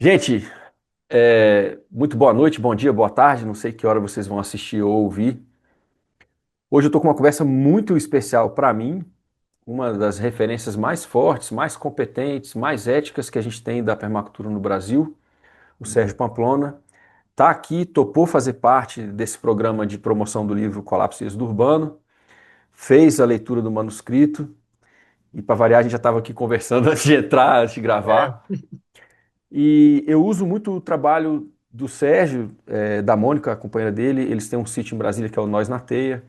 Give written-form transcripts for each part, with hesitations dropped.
Gente, muito boa noite, bom dia, boa tarde. Não sei que hora vocês vão assistir ou ouvir. Hoje eu estou com uma conversa muito especial para mim, uma das referências mais fortes, mais competentes, mais éticas que a gente tem da permacultura no Brasil, o Sérgio Pamplona. Está aqui, topou fazer parte desse programa de promoção do livro Colapso Êxodo Urbano, fez a leitura do manuscrito e, para variar, a gente já estava aqui conversando antes de entrar, antes de É. gravar. E eu uso muito o trabalho do Sérgio, da Mônica, a companheira dele. Eles têm um sítio em Brasília que é o Nós na Teia.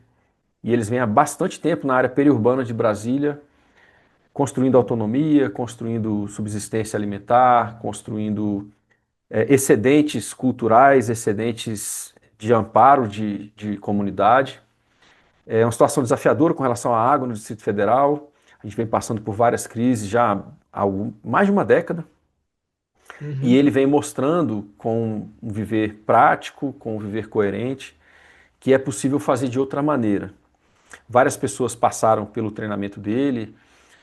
E eles vêm há bastante tempo na área periurbana de Brasília, construindo autonomia, construindo subsistência alimentar, construindo excedentes culturais, excedentes de amparo de comunidade. É uma situação desafiadora com relação à água no Distrito Federal. A gente vem passando por várias crises já há mais de uma década. E Uhum. ele vem mostrando com um viver prático, com um viver coerente, que é possível fazer de outra maneira. Várias pessoas passaram pelo treinamento dele,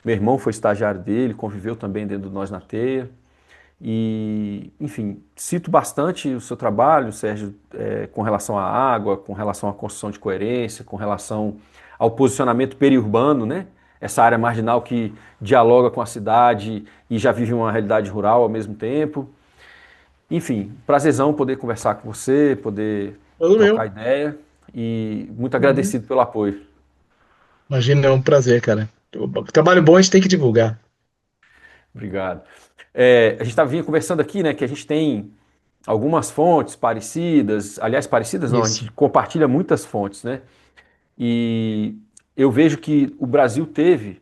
meu irmão foi estagiário dele, conviveu também dentro do Nós na Teia. E, enfim, cito bastante o seu trabalho, Sérgio, com relação à água, com relação à construção de coerência, com relação ao posicionamento periurbano, né? Essa área marginal que dialoga com a cidade e já vive uma realidade rural ao mesmo tempo. Enfim, prazerzão poder conversar com você, poder Todo trocar meu. ideia e muito Uhum. agradecido pelo apoio. Imagina, é um prazer, cara. Trabalho bom a gente tem que divulgar. Obrigado. A gente vinha conversando aqui, né, que a gente tem algumas fontes parecidas, aliás, parecidas não, a Isso. gente compartilha muitas fontes, né? E eu vejo que o Brasil teve,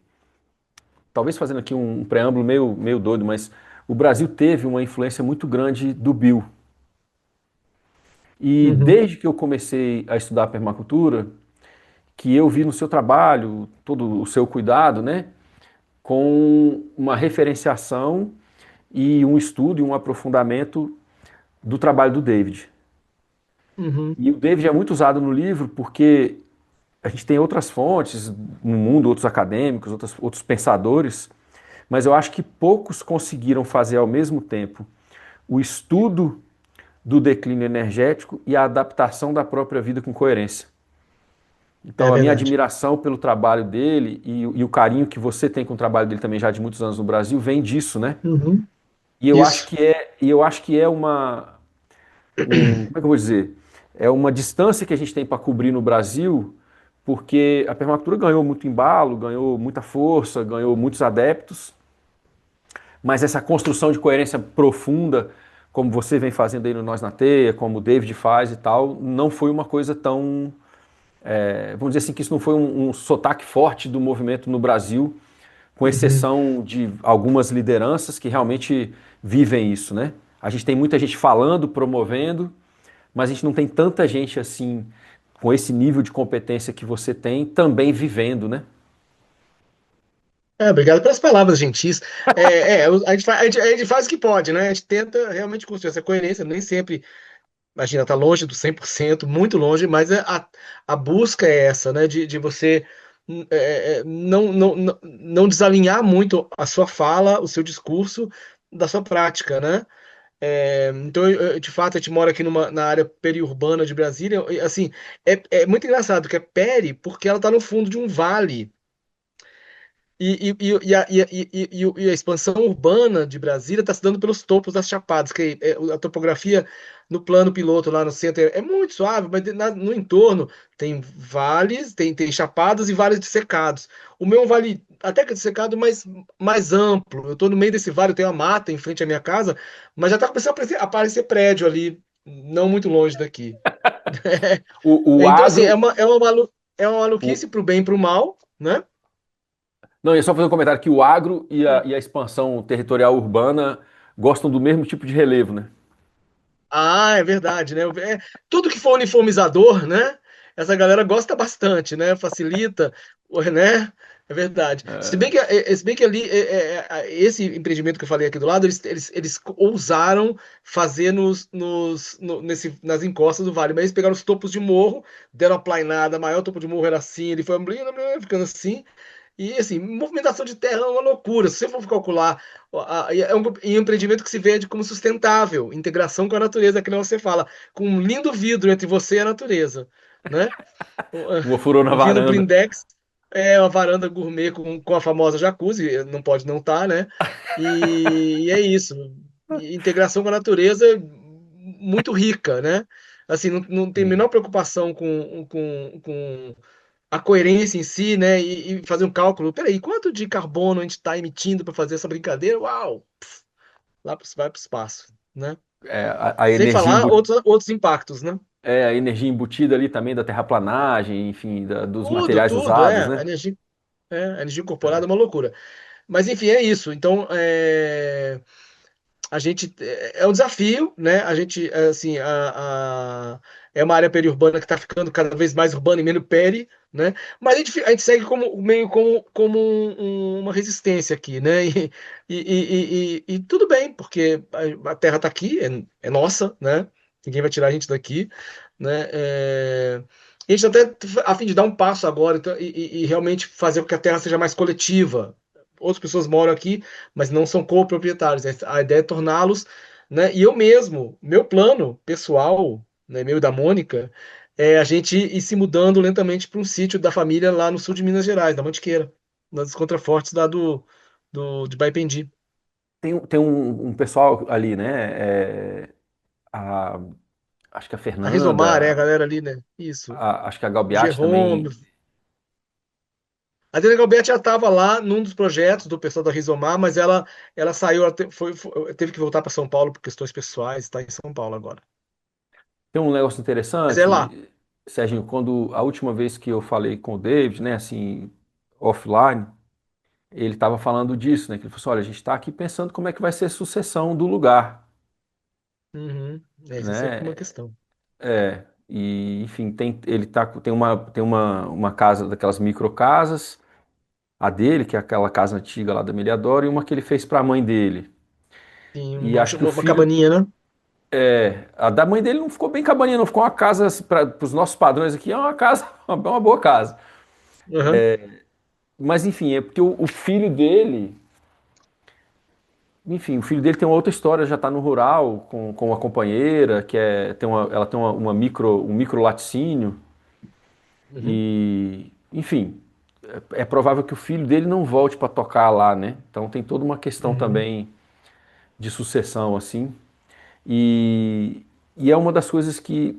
talvez fazendo aqui um preâmbulo meio doido, mas o Brasil teve uma influência muito grande do Bill. E Uhum. desde que eu comecei a estudar permacultura, que eu vi no seu trabalho, todo o seu cuidado, né, com uma referenciação e um estudo e um aprofundamento do trabalho do David. Uhum. E o David é muito usado no livro porque a gente tem outras fontes no mundo, outros acadêmicos, outros pensadores, mas eu acho que poucos conseguiram fazer ao mesmo tempo o estudo do declínio energético e a adaptação da própria vida com coerência. É Então, a minha verdade. admiração pelo trabalho dele e o carinho que você tem com o trabalho dele também já de muitos anos no Brasil vem disso, né? Uhum. Isso. E eu acho que é como é que eu vou dizer? É uma distância que a gente tem para cobrir no Brasil, porque a permacultura ganhou muito embalo, ganhou muita força, ganhou muitos adeptos, mas essa construção de coerência profunda, como você vem fazendo aí no Nós na Teia, como o David faz e tal, não foi uma coisa tão vamos dizer assim, que isso não foi um sotaque forte do movimento no Brasil, com Uhum. exceção de algumas lideranças que realmente vivem isso, né? A gente tem muita gente falando, promovendo, mas a gente não tem tanta gente assim, com esse nível de competência que você tem, também vivendo, né? Obrigado pelas palavras gentis. A gente faz o que pode, né? A gente tenta realmente construir essa coerência. Nem sempre, imagina, tá longe do 100%, muito longe, mas a busca é essa, né? De você não desalinhar muito a sua fala, o seu discurso da sua prática, né? Então, de fato, a gente mora aqui na área periurbana de Brasília. Assim, é muito engraçado que é peri porque ela está no fundo de um vale. E a expansão urbana de Brasília está se dando pelos topos das chapadas, que a topografia no plano piloto lá no centro é muito suave, mas no entorno tem vales, tem chapadas e vales dessecados. O meu é um vale até que dessecado, mas mais amplo. Eu estou no meio desse vale, eu tenho a mata em frente à minha casa, mas já está começando a aparecer prédio ali, não muito longe daqui. O Então, assim, é agro. uma, é uma, malu- é uma maluquice O, para o bem e para o mal, né? não, é só fazer um comentário que o agro e a expansão territorial urbana gostam do mesmo tipo de relevo, né? Ah, é verdade, né? Tudo que for uniformizador, né? Essa galera gosta bastante, né? Facilita, né? É verdade. Se bem que ali, esse empreendimento que eu falei aqui do lado, eles ousaram fazer nas encostas do vale, mas eles pegaram os topos de morro, deram uma plainada maior, o topo de morro era assim, ele foi ficando assim, E assim, movimentação de terra é uma loucura. Se você for calcular, é um empreendimento que se vende como sustentável, integração com a natureza, que não você fala, com um lindo vidro entre você e a natureza, né? Uma furou na O vidro varanda. blindex é uma varanda gourmet com a famosa jacuzzi, não pode não estar, né? E é isso. E integração com a natureza muito rica, né? Assim, não tem a menor preocupação com a coerência em si, né? E fazer um cálculo. Peraí, quanto de carbono a gente está emitindo para fazer essa brincadeira? Uau! Vai para o espaço, né? A Sem energia falar outros impactos, né? a energia embutida ali também da terraplanagem, enfim, dos Tudo, materiais tudo, usados, é. né? A energia incorporada é uma loucura. Mas enfim, é isso. Então, a gente é um desafio, né? A gente, assim, é uma área periurbana que está ficando cada vez mais urbana e menos peri, né? Mas a gente segue como meio como uma resistência aqui, né? E tudo bem, porque a Terra está aqui, é nossa, né? Ninguém vai tirar a gente daqui, né? E a gente está até a fim de dar um passo agora então, e realmente fazer com que a Terra seja mais coletiva. Outras pessoas moram aqui, mas não são coproprietários. A ideia é torná-los, né? E eu mesmo, meu plano pessoal, né, meu e da Mônica, é a gente ir se mudando lentamente para um sítio da família lá no sul de Minas Gerais, da Mantiqueira, nas contrafortes lá de Baipendi. Tem um pessoal ali, né? A- acho que a A Rizomar, a Fernanda, galera ali, né? Isso. acho que a O Galbiati Jerome. também. A Adriana Galbetti já estava lá num dos projetos do pessoal da Rizomar, mas ela saiu, teve que voltar para São Paulo por questões pessoais, está em São Paulo agora. Tem um negócio Mas é lá. interessante, Serginho, quando a última vez que eu falei com o David, né, assim, offline, ele estava falando disso, né? Que ele falou assim, olha, a gente está aqui pensando como é que vai ser a sucessão do lugar, Uhum. Essa é sempre uma né? questão. E enfim, tem uma casa daquelas micro casas, a dele, que é aquela casa antiga lá da Meliadora, e uma que ele fez para a mãe dele. Tem E acho que o uma filho, cabaninha, né? a da mãe dele não ficou bem cabaninha, não ficou uma casa, para os nossos padrões aqui, é uma casa, uma boa casa. Uhum. Mas enfim, é porque o filho dele, enfim, o filho dele tem uma outra história, já está no rural com uma companheira, ela tem um micro laticínio, Uhum. e enfim, é provável que o filho dele não volte para tocar lá, né? Então tem toda uma questão Uhum. também de sucessão, assim. E, e é uma das coisas que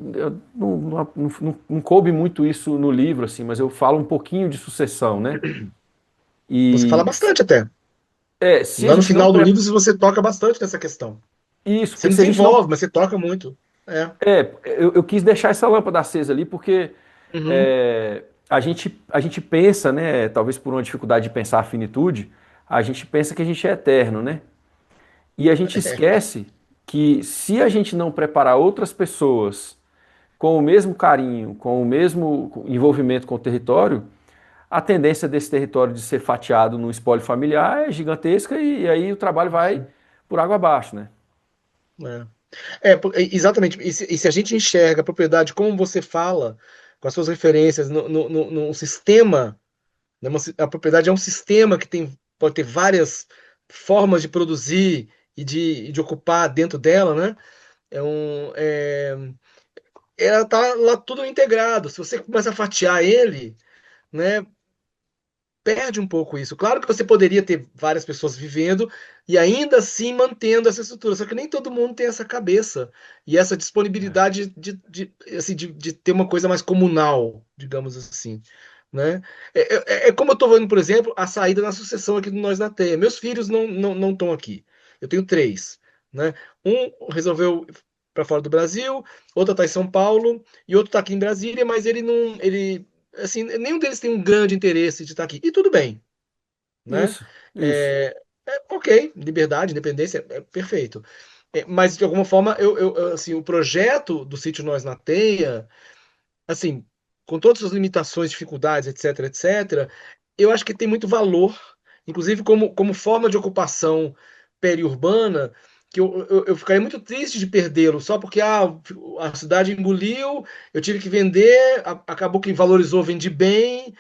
não coube muito isso no livro, assim, mas eu falo um pouquinho de sucessão, né? Você fala E bastante até. se a Lá no gente não final do livro você toca bastante nessa questão. isso, Você porque não se a gente não desenvolve, mas você toca muito. É. eu quis deixar essa lâmpada acesa ali porque Uhum. a gente pensa, né? Talvez por uma dificuldade de pensar a finitude, a gente pensa que a gente é eterno, né? E a gente esquece que se a gente não preparar outras pessoas com o mesmo carinho, com o mesmo envolvimento com o território, a tendência desse território de ser fatiado num espólio familiar é gigantesca e aí o trabalho vai por água abaixo, né? Exatamente. E se a gente enxerga a propriedade como você fala, com as suas referências, no sistema, né, a propriedade é um sistema que pode ter várias formas de produzir e de ocupar dentro dela, né? Ela tá lá tudo integrado. Se você começa a fatiar ele, né, perde um pouco isso. Claro que você poderia ter várias pessoas vivendo e ainda assim mantendo essa estrutura, só que nem todo mundo tem essa cabeça e essa disponibilidade assim, de ter uma coisa mais comunal, digamos assim. Né? É como eu estou vendo, por exemplo, a saída na sucessão aqui do Nós na Teia. Meus filhos não estão aqui. Eu tenho três. Né? Um resolveu para fora do Brasil, outro está em São Paulo e outro está aqui em Brasília, mas ele não. Ele, assim, nenhum deles tem um grande interesse de estar aqui. E tudo bem, né? Isso, isso. Ok, liberdade, independência, é perfeito. Mas de alguma forma, assim, o projeto do Sítio Nós na Teia, assim, com todas as limitações, dificuldades, etc, etc, eu acho que tem muito valor, inclusive como forma de ocupação periurbana, que eu ficaria muito triste de perdê-lo, só porque a cidade engoliu, eu tive que vender, acabou que valorizou, vendi bem,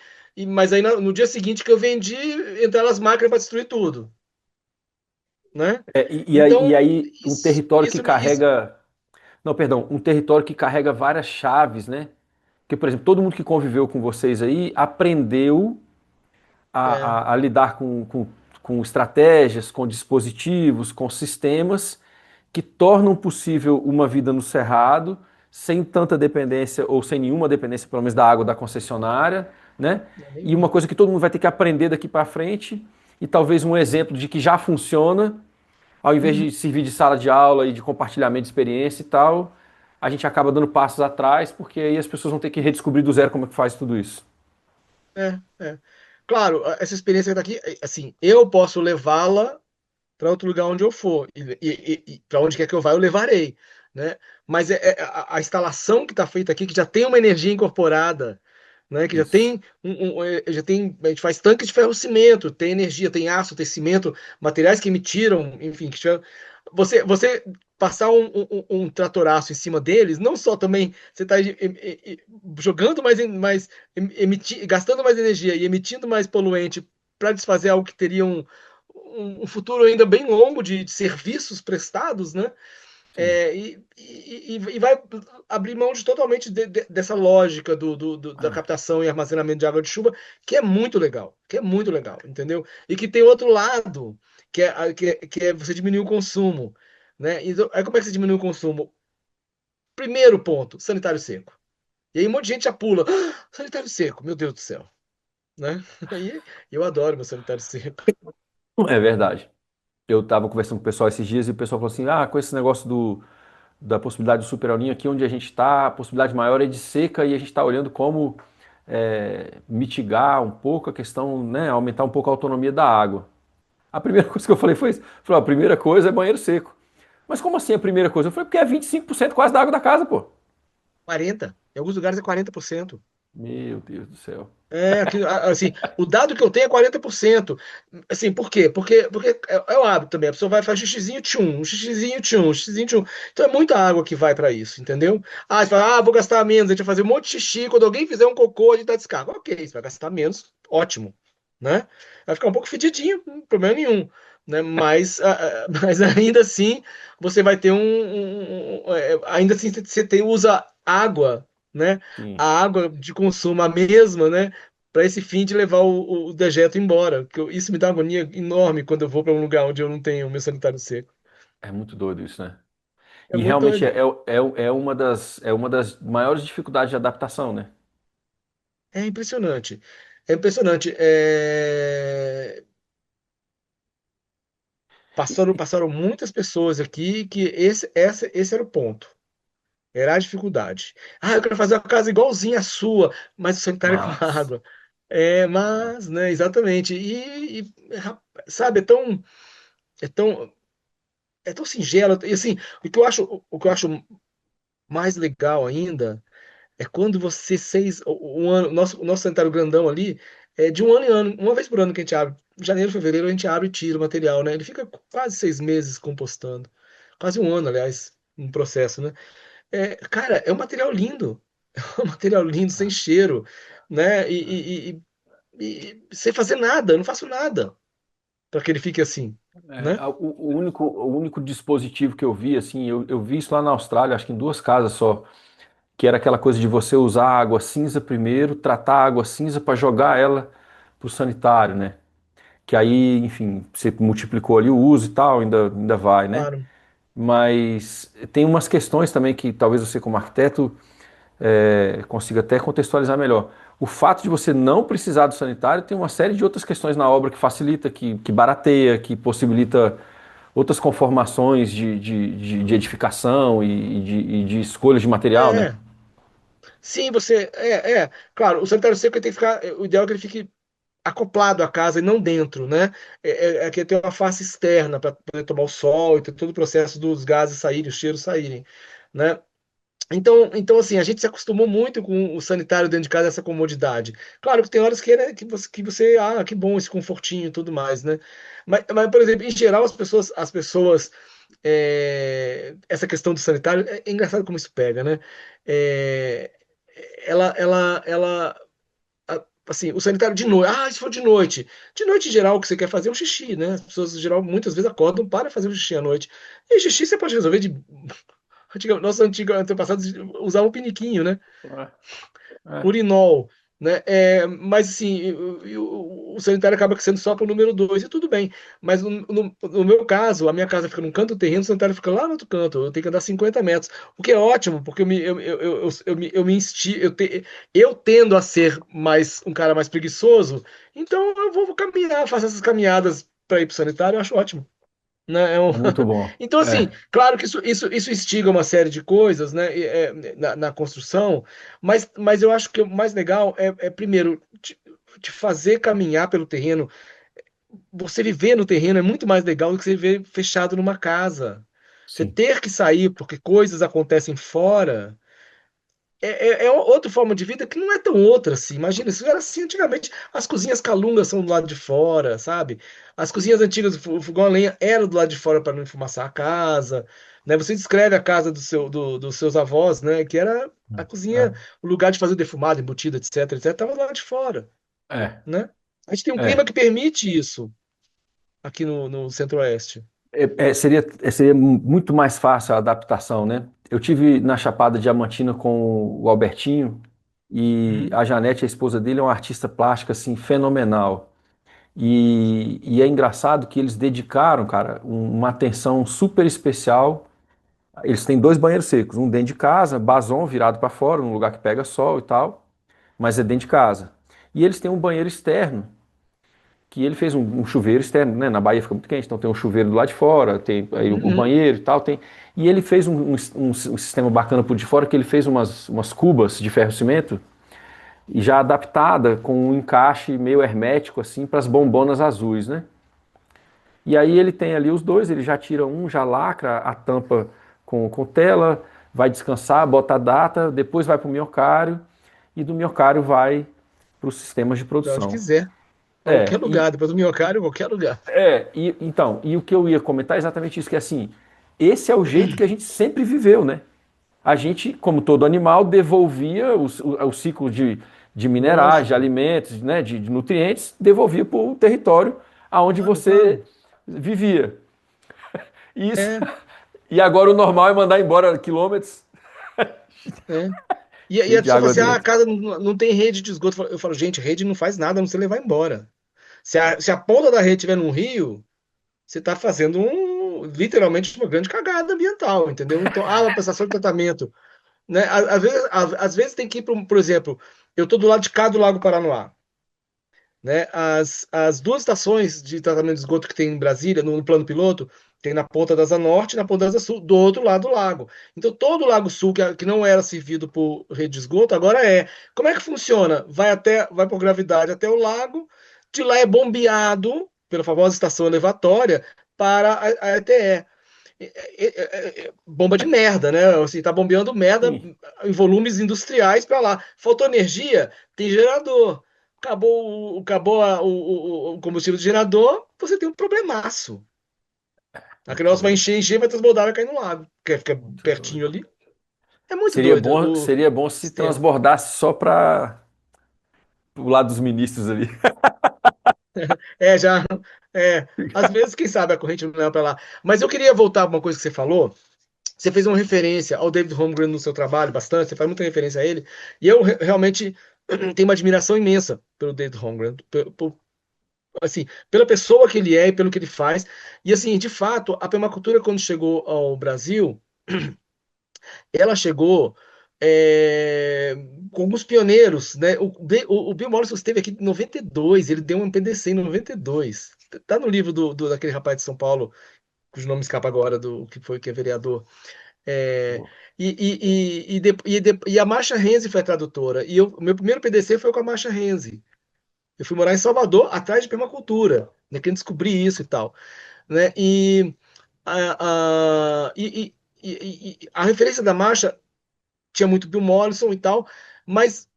Mas aí no dia seguinte que eu vendi, entraram as máquinas para destruir tudo, né? E Então, aí um território que isso carrega. Não, perdão, um território que carrega várias chaves, né? Porque, por exemplo, todo mundo que conviveu com vocês aí aprendeu é, a lidar com estratégias, com dispositivos, com sistemas que tornam possível uma vida no cerrado sem tanta dependência ou sem nenhuma dependência, pelo menos da água da concessionária, né? E uma nenhuma. coisa que todo mundo vai ter que aprender daqui para frente e talvez um exemplo de que já funciona, ao invés Uhum. de servir de sala de aula e de compartilhamento de experiência e tal, a gente acaba dando passos atrás porque aí as pessoas vão ter que redescobrir do zero como é que faz tudo isso. É. Claro, essa experiência daqui, assim, eu posso levá-la para outro lugar onde eu for, e para onde quer que eu vá, eu levarei, né? Mas a instalação que está feita aqui, que já tem uma energia incorporada, né? Que já Isso. tem já tem, a gente faz tanques de ferro-cimento, tem energia, tem aço, tem cimento, materiais que emitiram, enfim, você passar um tratoraço em cima deles, não só também você está jogando gastando mais energia e emitindo mais poluente para desfazer algo que teria um futuro ainda bem longo de serviços prestados, né? Sim. E vai abrir mão totalmente dessa lógica da Ah, captação e armazenamento de água de chuva, que é muito legal, entendeu? E que tem outro lado, que é você diminuir o consumo, né? Então, aí como é que você diminui o consumo? Primeiro ponto, sanitário seco. E aí um monte de gente já pula, "Ah, sanitário seco, meu Deus do céu, né? Aí eu adoro meu sanitário seco. é verdade. Eu estava conversando com o pessoal esses dias e o pessoal falou assim: ah, com esse negócio da possibilidade do super El Niño aqui onde a gente está, a possibilidade maior é de seca e a gente está olhando como mitigar um pouco a questão, né, aumentar um pouco a autonomia da água. A primeira coisa que eu falei foi isso. Eu falei, ó, a primeira coisa é banheiro seco. Mas como assim a primeira coisa? Eu falei, porque é 25% quase da água da casa, pô. 40, em alguns lugares é 40%. Meu Deus do céu. Assim, o dado que eu tenho é 40%. Assim, por quê? Porque é o hábito também. A pessoa vai fazer xixizinho tchum, um xixizinho tchum, um xixizinho tchum. Então é muita água que vai para isso, entendeu? Ah, você fala, vou gastar menos, a gente vai fazer um monte de xixi. Quando alguém fizer um cocô, a gente dá descarga. Ok, você vai gastar menos, ótimo, né? Vai ficar um pouco fedidinho, não tem problema nenhum. Né? Mas ainda assim, você vai ter ainda assim, usa água, né? Sim, A água de consumo, a mesma, né? Para esse fim de levar o dejeto embora. Isso me dá uma agonia enorme quando eu vou para um lugar onde eu não tenho o meu sanitário seco. é muito doido isso, né? É E muito realmente doido. é uma das maiores dificuldades de adaptação, né? É impressionante. É impressionante. Passaram muitas pessoas aqui que esse era o ponto. Era a dificuldade. Ah, eu quero fazer uma casa igualzinha à sua, mas o sanitário é com Mas. água. Mas, né, exatamente. Sabe, é tão, é tão singelo. E assim, o que eu acho mais legal ainda é quando você um ano, o nosso sanitário grandão ali é de um ano em ano, uma vez por ano que a gente abre. Em janeiro, fevereiro a gente abre e tira o material, né? Ele fica quase 6 meses compostando. Quase um ano, aliás, no processo, né? Cara, é um material lindo. É um material lindo, sem cheiro, né? Sem fazer nada, eu não faço nada para que ele fique assim, né? O único dispositivo que eu vi, assim, eu vi isso lá na Austrália, acho que em duas casas só, que era aquela coisa de você usar a água cinza primeiro, tratar a água cinza para jogar ela pro sanitário, né? Que aí, enfim, você multiplicou ali o uso e tal, ainda vai, né? Claro. Mas tem umas questões também que talvez você, como arquiteto, consiga até contextualizar melhor. O fato de você não precisar do sanitário tem uma série de outras questões na obra que facilita, que barateia, que possibilita outras conformações de edificação e de escolhas de material, né? É, sim, claro, o sanitário seco ele tem que ficar, o ideal é que ele fique acoplado à casa e não dentro, né? É que tem uma face externa para poder tomar o sol e ter todo o processo dos gases saírem, os cheiros saírem, né? Então assim, a gente se acostumou muito com o sanitário dentro de casa, essa comodidade. Claro que tem horas né, que bom esse confortinho e tudo mais, né? Mas, por exemplo, em geral, essa questão do sanitário, é engraçado como isso pega, né? É, ela assim, o sanitário de noite. Ah, se for de noite. De noite, em geral, o que você quer fazer é um xixi, né? As pessoas, em geral, muitas vezes acordam para fazer um xixi à noite. E xixi você pode resolver de. Nossos antigos antepassados usavam um piniquinho, né? É, é, Urinol, né? Mas assim, o sanitário acaba sendo só para o número 2 e tudo bem. Mas no meu caso, a minha casa fica num canto do terreno, o sanitário fica lá no outro canto. Eu tenho que andar 50 metros, o que é ótimo, porque eu tendo a ser mais um cara mais preguiçoso, então eu vou caminhar, faço essas caminhadas para ir para o sanitário, eu acho ótimo. Né? é muito bom. Então, assim, É, claro que isso instiga uma série de coisas, né, na construção, mas eu acho que o mais legal primeiro, te fazer caminhar pelo terreno. Você viver no terreno é muito mais legal do que você viver fechado numa casa. Você sim. ter que sair porque coisas acontecem fora. É outra forma de vida que não é tão outra assim. Imagina, isso era assim antigamente. As cozinhas calungas são do lado de fora, sabe? As cozinhas antigas, o fogão a lenha era do lado de fora para não enfumaçar a casa, né? Você descreve a casa dos seus avós, né? Que era a cozinha, o lugar de fazer o defumado, embutido, etc, etc, estava do lado de fora, É, né? A gente tem um clima é. que permite isso aqui no Centro-Oeste. Seria muito mais fácil a adaptação, né? Eu tive na Chapada Diamantina com o Albertinho e Uhum, a Janete, a esposa dele, é uma artista plástica assim fenomenal. E é engraçado que eles dedicaram, cara, uma atenção super especial. Eles têm dois banheiros secos, um dentro de casa, bason virado para fora, num lugar que pega sol e tal, mas é dentro de casa. E eles têm um banheiro externo que ele fez um chuveiro externo, né? Na Bahia fica muito quente, então tem um chuveiro do lado de fora, tem aí o uhum, banheiro e tal, tem. E ele fez um sistema bacana por de fora, que ele fez umas cubas de ferro-cimento e já adaptada com um encaixe meio hermético assim para as bombonas azuis, né? E aí ele tem ali os dois, ele já tira um, já lacra a tampa com tela, vai descansar, bota a data, depois vai para o minhocário e do minhocário vai para os sistemas de pra onde produção. quiser. É, Qualquer lugar, depois do minhocário, qualquer lugar. e o que eu ia comentar é exatamente isso, que assim, esse é o jeito que a gente sempre viveu, né? A gente, como todo animal, devolvia o ciclo de minerais, de Lógico. alimentos, né, de nutrientes, devolvia para o território aonde Claro, você claro. vivia. Isso. É, E agora o normal é mandar embora quilômetros é. E cheio a de pessoa fala água assim: ah, a dentro. casa não tem rede de esgoto. Eu falo, gente, rede não faz nada, não você levar embora. Se a ponta da rede estiver num rio, você está fazendo literalmente uma grande cagada ambiental, entendeu? Então, a prestação de tratamento. Né? Às vezes tem que ir, por exemplo, eu estou do lado de cá do Lago Paranoá. Né? As duas estações de tratamento de esgoto que tem em Brasília, no plano piloto, tem na Ponta da Asa Norte e na Ponta da Asa Sul, do outro lado do lago. Então, todo o Lago Sul, que não era servido por rede de esgoto, agora é. Como é que funciona? Vai por gravidade até o lago, de lá é bombeado pela famosa estação elevatória para a ETE. Bomba de merda, né? Assim, tá bombeando merda Sim, em volumes industriais para lá. Faltou energia? Tem gerador. Acabou o combustível do gerador, você tem um problemaço. Aquele muito negócio vai doido. encher, encher, vai transbordar, vai cair no lago. Quer ficar Muito pertinho doido. ali. É muito doido o Seria bom se sistema. transbordasse só para o lado dos ministros ali. Já. Às vezes, quem sabe a corrente não leva para lá. Mas eu queria voltar para uma coisa que você falou. Você fez uma referência ao David Holmgren no seu trabalho, bastante, você faz muita referência a ele, e eu realmente tenho uma admiração imensa pelo David Holmgren, assim, pela pessoa que ele é e pelo que ele faz. E assim, de fato, a permacultura, quando chegou ao Brasil, ela chegou é, com alguns pioneiros, né? O Bill Mollison esteve aqui em 92, ele deu um PDC em 92. Tá no livro daquele rapaz de São Paulo, cujo nome escapa agora, que é vereador. É, e a Marcia Renzi foi a tradutora. E meu primeiro PDC foi com a Marcia Renzi. Eu fui morar em Salvador, atrás de permacultura, né, querendo descobrir isso e tal. Né? A referência da Marcia tinha muito Bill Mollison e tal, mas,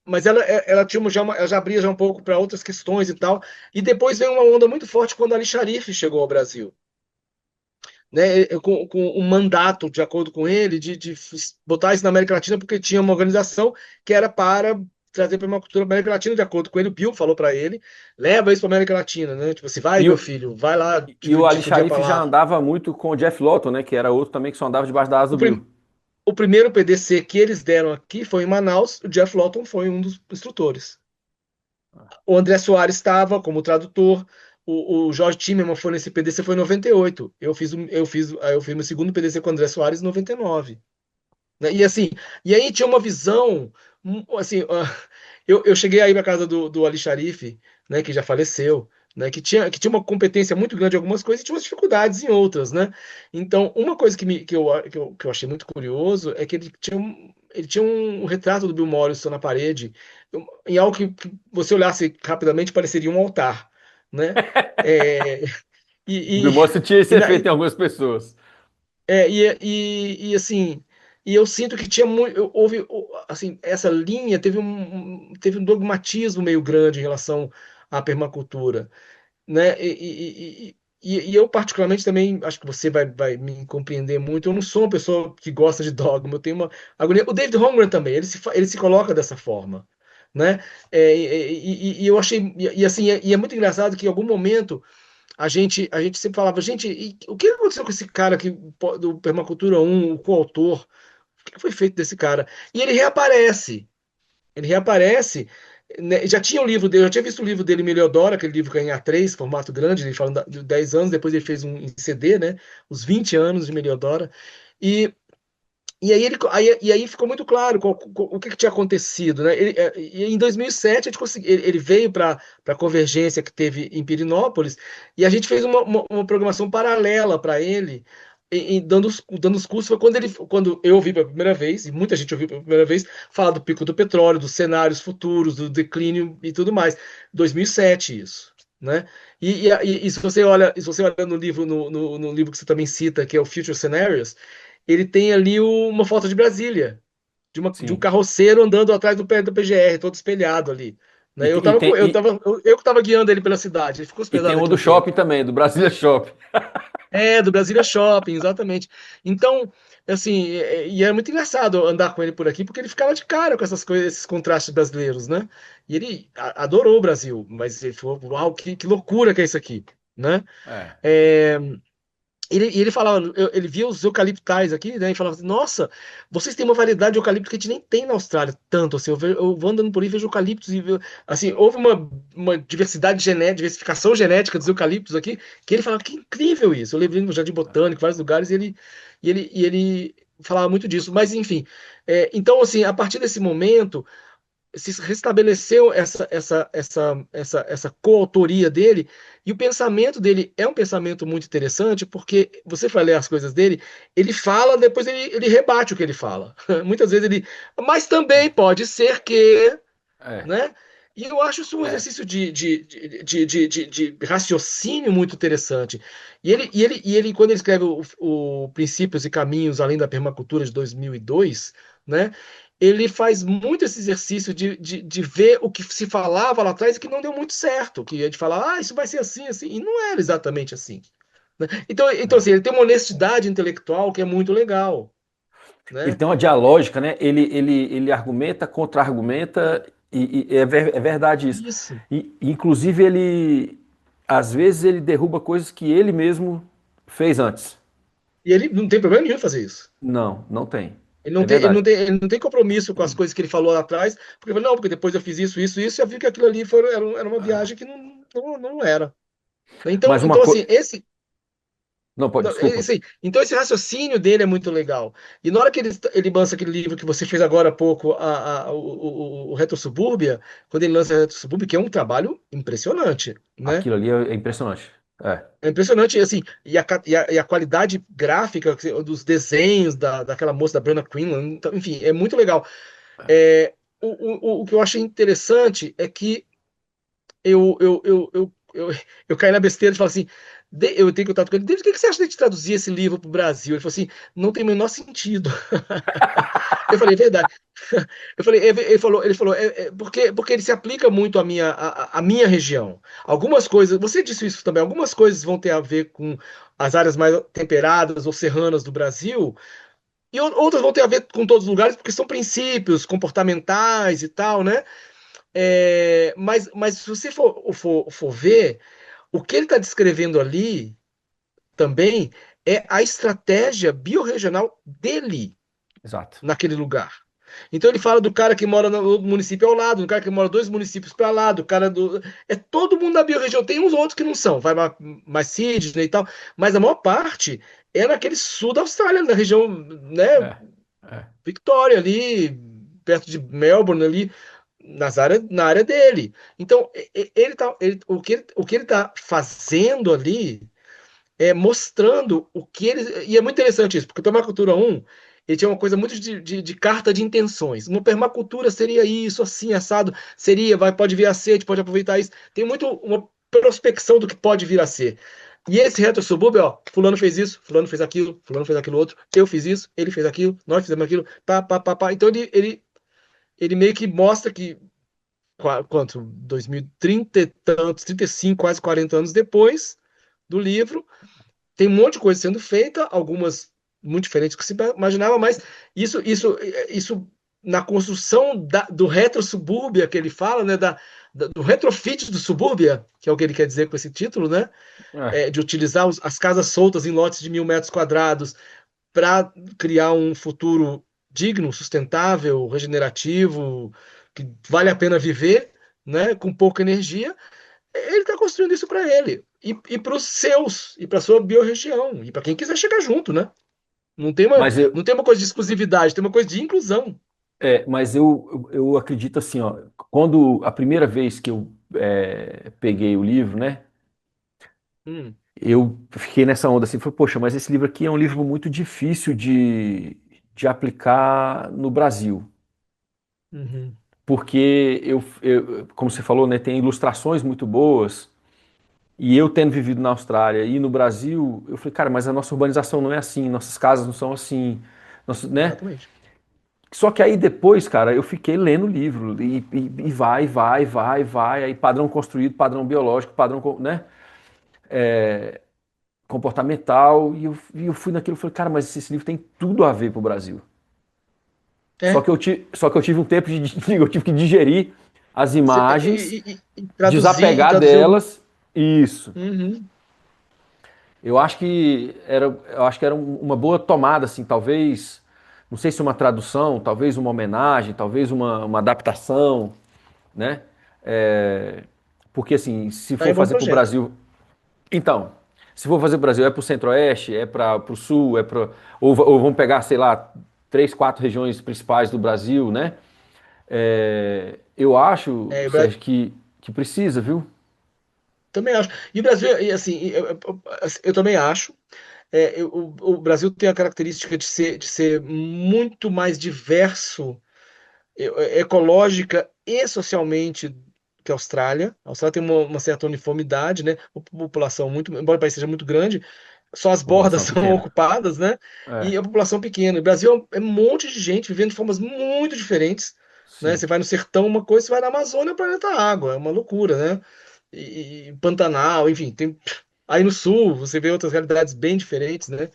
mas ela tinha ela já abria já um pouco para outras questões e tal. E depois veio uma onda muito forte quando Ali Sharif chegou ao Brasil, né, com um mandato, de acordo com ele, de botar isso na América Latina, porque tinha uma organização que era para trazer permacultura para a América Latina, de acordo com ele, o Bill falou para ele, leva isso para a América Latina, né? Tipo assim, vai, E meu o, filho, vai lá e o Ali difundir a Sharif já palavra. andava muito com o Jeff Lawton, né? Que era outro também que só andava debaixo da asa O, do Bill. prim- o primeiro PDC que eles deram aqui foi em Manaus, o Jeff Lawton foi um dos instrutores. O André Soares estava como tradutor, o Jorge Timmerman foi nesse PDC, foi em 98. Eu fiz meu segundo PDC com o André Soares em 99. Né? E assim, e aí tinha uma visão, assim, eu cheguei aí na casa do Ali Sharif, né, que já faleceu, né, que tinha uma competência muito grande em algumas coisas e tinha umas dificuldades em outras, né? Então, uma coisa que eu achei muito curioso é que ele tinha um retrato do Bill Morrison na parede, em algo que você olhasse rapidamente pareceria um altar, né? É, O e, Bill e, Moss tinha esse e, na- efeito em algumas pessoas. assim, e eu sinto que tinha muito, houve, assim, essa linha teve um dogmatismo meio grande em relação à permacultura, né? E eu particularmente também acho que você vai me compreender muito. Eu não sou uma pessoa que gosta de dogma. Eu tenho uma agonia. O David Holmgren também, ele se coloca dessa forma, né? E eu achei e assim, e é muito engraçado que em algum momento a gente sempre falava, gente, o que aconteceu com esse cara aqui, do Permacultura 1, o coautor? O que foi feito desse cara? E ele reaparece. Ele reaparece. Né, já tinha o livro dele, eu já tinha visto o livro dele, Meliodora, aquele livro que é em A3, formato grande, ele falando de 10 anos, depois ele fez um em CD, né? Os 20 anos de Meliodora. E e aí ficou muito claro o que tinha acontecido, né? E em 2007 ele veio para a convergência que teve em Pirinópolis e a gente fez uma programação paralela para ele, dando os cursos. Foi quando eu ouvi pela primeira vez, e muita gente ouviu pela primeira vez, falar do pico do petróleo, dos cenários futuros, do declínio e tudo mais. 2007 isso. Né? Se você olha no livro que você também cita, que é o Future Scenarios, ele tem ali uma foto de Brasília, de um Sim. carroceiro andando atrás do pé do PGR, todo espelhado ali. E, Né? Eu e tava, tem, e, eu que tava guiando ele pela cidade, ele ficou e tem hospedado um aqui do um tempo. shopping também, do Brasília Shopping. Do Brasília Shopping, exatamente. Então, assim, e era muito engraçado andar com ele por aqui, porque ele ficava de cara com essas coisas, esses contrastes brasileiros, né? E ele adorou o Brasil, mas ele falou, uau, que loucura que é isso aqui, né? É. É, ele falava, ele via os eucaliptais aqui, né? E falava assim, nossa, vocês têm uma variedade de eucalipto que a gente nem tem na Austrália, tanto assim. Eu vou andando por aí, vejo eucaliptos assim, houve uma diversidade genética, diversificação genética dos eucaliptos aqui, que ele falava que incrível isso. Eu levei ele no Jardim Botânico, vários lugares, e ele falava muito disso. Mas, enfim, então, assim, a partir desse momento se restabeleceu essa coautoria dele, e o pensamento dele é um pensamento muito interessante, porque você vai ler as coisas dele, ele fala, depois ele rebate o que ele fala. Muitas vezes mas também pode ser que, É. né? E eu acho isso um É. exercício de raciocínio muito interessante. E ele, quando ele escreve o Princípios e Caminhos Além da Permacultura de 2002, né? Ele faz muito esse exercício de ver o que se falava lá atrás e que não deu muito certo, que é de falar, isso vai ser assim, assim, e não era exatamente assim. Né? Então É. assim, ele tem uma honestidade intelectual que é muito legal, Ele né? tem uma dialógica, né? Ele argumenta, contra-argumenta, e é verdade isso. Isso. Inclusive, às vezes, ele derruba coisas que ele mesmo fez antes. E ele não tem problema nenhum em fazer isso. Não, não tem. Ele É não tem, ele verdade. não tem, ele não tem compromisso com as coisas que ele falou lá atrás, porque ele falou, não, porque depois eu fiz isso, isso, isso, e eu vi que aquilo ali era uma viagem que não era. Mas uma Então coisa. assim, esse, Não, pode, não, desculpa. então esse raciocínio dele é muito legal. E na hora que ele lança aquele livro que você fez agora há pouco, o Retro Subúrbia, quando ele lança o Retro Subúrbia, que é um trabalho impressionante, né? Aquilo ali é impressionante. É. É impressionante, assim, e a qualidade gráfica dos desenhos daquela moça, da Brianna Quinlan, então, enfim, é muito legal. O que eu achei interessante é que eu caí na besteira de falar assim, eu tenho contato com ele, David, o que você acha de a gente traduzir esse livro para o Brasil? Ele falou assim, não tem o menor sentido. Eu falei, é verdade. Eu falei, ele falou, porque ele se aplica muito à minha região. Algumas coisas, você disse isso também, algumas coisas vão ter a ver com as áreas mais temperadas ou serranas do Brasil, E outras vão ter a ver com todos os lugares, porque são princípios comportamentais e tal, né? Mas se você for ver, o que ele está descrevendo ali também é a estratégia biorregional dele Exato. naquele lugar. Então ele fala do cara que mora no município ao lado, do cara que mora 2 municípios para lá, do cara do. É todo mundo da biorregião. Tem uns outros que não são, vai mais Sydney e tal, mas a maior parte é naquele sul da Austrália, na região, né, É, é. Victoria ali, perto de Melbourne ali, na área dele. Então, o que ele tá fazendo ali é mostrando o que ele. E é muito interessante isso, porque o Permacultura 1 ele tinha uma coisa muito de carta de intenções. No permacultura seria isso, assim, assado, seria, pode vir a ser, a gente pode aproveitar isso. Tem muito uma prospecção do que pode vir a ser. E esse retro subúrbio, ó, fulano fez isso, fulano fez aquilo outro, eu fiz isso, ele fez aquilo, nós fizemos aquilo, pá, pá, pá, pá. Então ele meio que mostra que, quanto, 2030 e tantos, 35, quase 40 anos depois do livro, tem um monte de coisa sendo feita, algumas muito diferentes do que se imaginava, mas isso na construção do retro-subúrbia que ele fala, né, do retrofit do subúrbia, que é o que ele quer dizer com esse título, né, É. de utilizar as casas soltas em lotes de 1.000 metros quadrados para criar um futuro digno, sustentável, regenerativo, que vale a pena viver, né, com pouca energia. Ele está construindo isso para ele e para os seus e para sua biorregião e para quem quiser chegar junto, né? Não tem uma, Mas eu, não tem uma coisa de exclusividade, tem uma coisa de inclusão. mas eu acredito assim, ó, quando a primeira vez que eu peguei o livro, né, Hum, eu fiquei nessa onda assim, falei, poxa, mas esse livro aqui é um livro muito difícil de aplicar no Brasil. uhum. Porque como você falou, né, tem ilustrações muito boas, e eu tendo vivido na Austrália e no Brasil, eu falei, cara, mas a nossa urbanização não é assim, nossas casas não são assim, né? Exatamente. Só que aí depois, cara, eu fiquei lendo o livro, e vai, vai, vai, vai, aí padrão construído, padrão biológico, padrão, né, comportamental, e eu fui naquilo e falei, cara, mas esse livro tem tudo a ver pro Brasil. É. Só que eu tive um tempo eu tive que digerir as imagens, E desapegar traduzir o. delas. Isso. Uhum. Eu acho que era uma boa tomada, assim, talvez, não sei se uma tradução, talvez uma homenagem, talvez uma adaptação, né? É, porque assim, se Tá em for bom fazer para o projeto. Brasil, então, se for fazer para o Brasil, é para o Centro-Oeste, é para o Sul, ou vamos pegar, sei lá, 3, 4 regiões principais do Brasil, né? Eu acho, É, Sérgio, que precisa, viu? também acho. E o Brasil, e assim, eu também acho. O Brasil tem a característica de ser muito mais diverso ecológica e socialmente que a Austrália. A Austrália tem uma certa uniformidade, né? Uma população muito, embora o país seja muito grande, só as bordas População são pequena. ocupadas, né? E É, a população pequena. O Brasil é um monte de gente vivendo de formas muito diferentes, né? sim. Você vai no sertão uma coisa, você vai na Amazônia, o planeta água, é uma loucura, né? E Pantanal, enfim, tem aí no sul você vê outras realidades bem diferentes, né?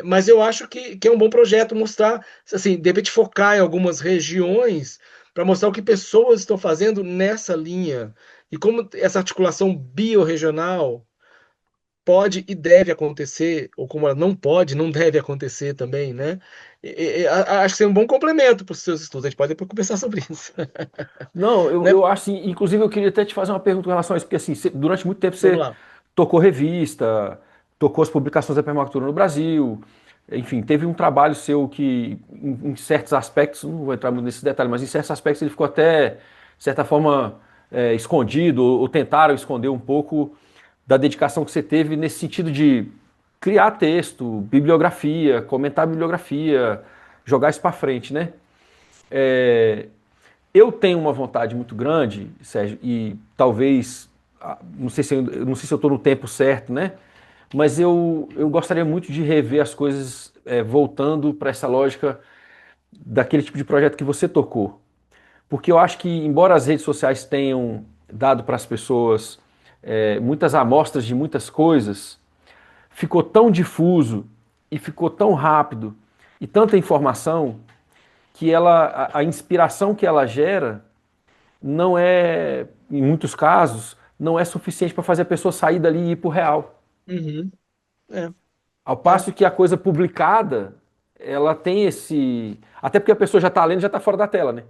Mas eu acho que é um bom projeto mostrar, assim, de repente focar em algumas regiões para mostrar o que pessoas estão fazendo nessa linha e como essa articulação biorregional pode e deve acontecer, ou como ela não pode, não deve acontecer também, né? Acho que é um bom complemento para os seus estudos. A gente pode depois conversar sobre isso, Não, eu, né? eu acho assim, inclusive eu queria até te fazer uma pergunta com relação a isso, porque assim, durante muito tempo Vamos você lá. tocou revista, tocou as publicações da permacultura no Brasil, enfim, teve um trabalho seu que, em certos aspectos, não vou entrar muito nesse detalhe, mas em certos aspectos ele ficou até, de certa forma, escondido, ou tentaram esconder um pouco da dedicação que você teve nesse sentido de criar texto, bibliografia, comentar bibliografia, jogar isso para frente, né? É, eu tenho uma vontade muito grande, Sérgio, e talvez, não sei se eu estou no tempo certo, né? Mas eu gostaria muito de rever as coisas voltando para essa lógica daquele tipo de projeto que você tocou. Porque eu acho que, embora as redes sociais tenham dado para as pessoas muitas amostras de muitas coisas, ficou tão difuso e ficou tão rápido e tanta informação que a inspiração que ela gera não é, em muitos casos, não é suficiente para fazer a pessoa sair dali e ir para o real. Uhum. É, Ao é. passo que a coisa publicada, ela tem esse. Até porque a pessoa já está lendo, já está fora da tela, né?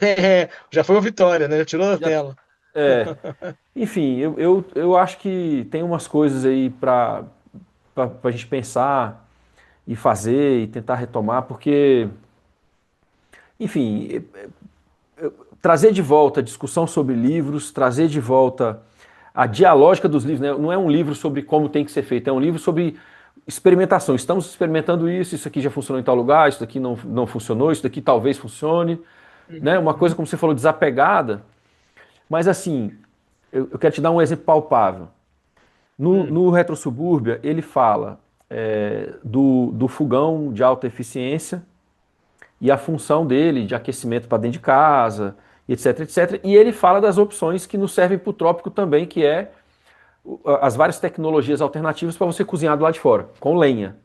É, já foi uma vitória, né? Já tirou da Já, tela. é, enfim, eu acho que tem umas coisas aí para a gente pensar e fazer e tentar retomar, porque, enfim, trazer de volta a discussão sobre livros, trazer de volta a dialógica dos livros, né? Não é um livro sobre como tem que ser feito, é um livro sobre experimentação. Estamos experimentando isso aqui já funcionou em tal lugar, isso daqui não funcionou, isso daqui talvez funcione, né? Uma coisa, Uhum. como você falou, desapegada, mas assim, eu quero te dar um exemplo palpável. Hum. No Retro Subúrbia, ele fala do fogão de alta eficiência e a função dele de aquecimento para dentro de casa, etc, etc. E ele fala das opções que nos servem para o trópico também, que é as várias tecnologias alternativas para você cozinhar do lado de fora, com lenha.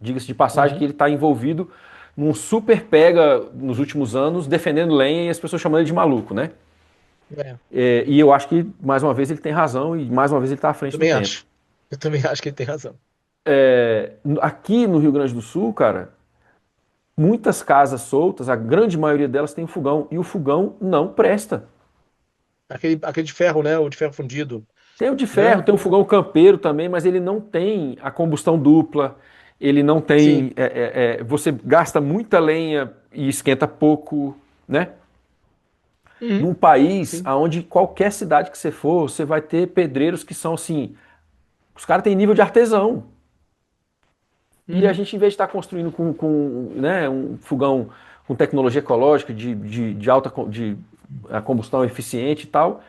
Diga-se de passagem que Uhum. ele está envolvido num super pega nos últimos anos, defendendo lenha e as pessoas chamando ele de maluco, né? É, E eu acho que, mais uma vez, ele tem razão e, mais uma vez, ele está à frente do também tempo. acho. Eu também acho que ele tem razão. Aqui no Rio Grande do Sul, cara, muitas casas soltas, a grande maioria delas tem fogão, e o fogão não presta. Aquele de ferro, né? O de ferro fundido, Tem o de ferro, né? tem o fogão campeiro também, mas ele não tem a combustão dupla, ele não Sim. tem. Você gasta muita lenha e esquenta pouco, né? Uhum. Num país Sim. onde qualquer cidade que você for, você vai ter pedreiros que são assim. Os caras têm nível de artesão. E a Uhum. gente, em vez de estar construindo né, um fogão com tecnologia ecológica, de alta de a combustão eficiente e tal,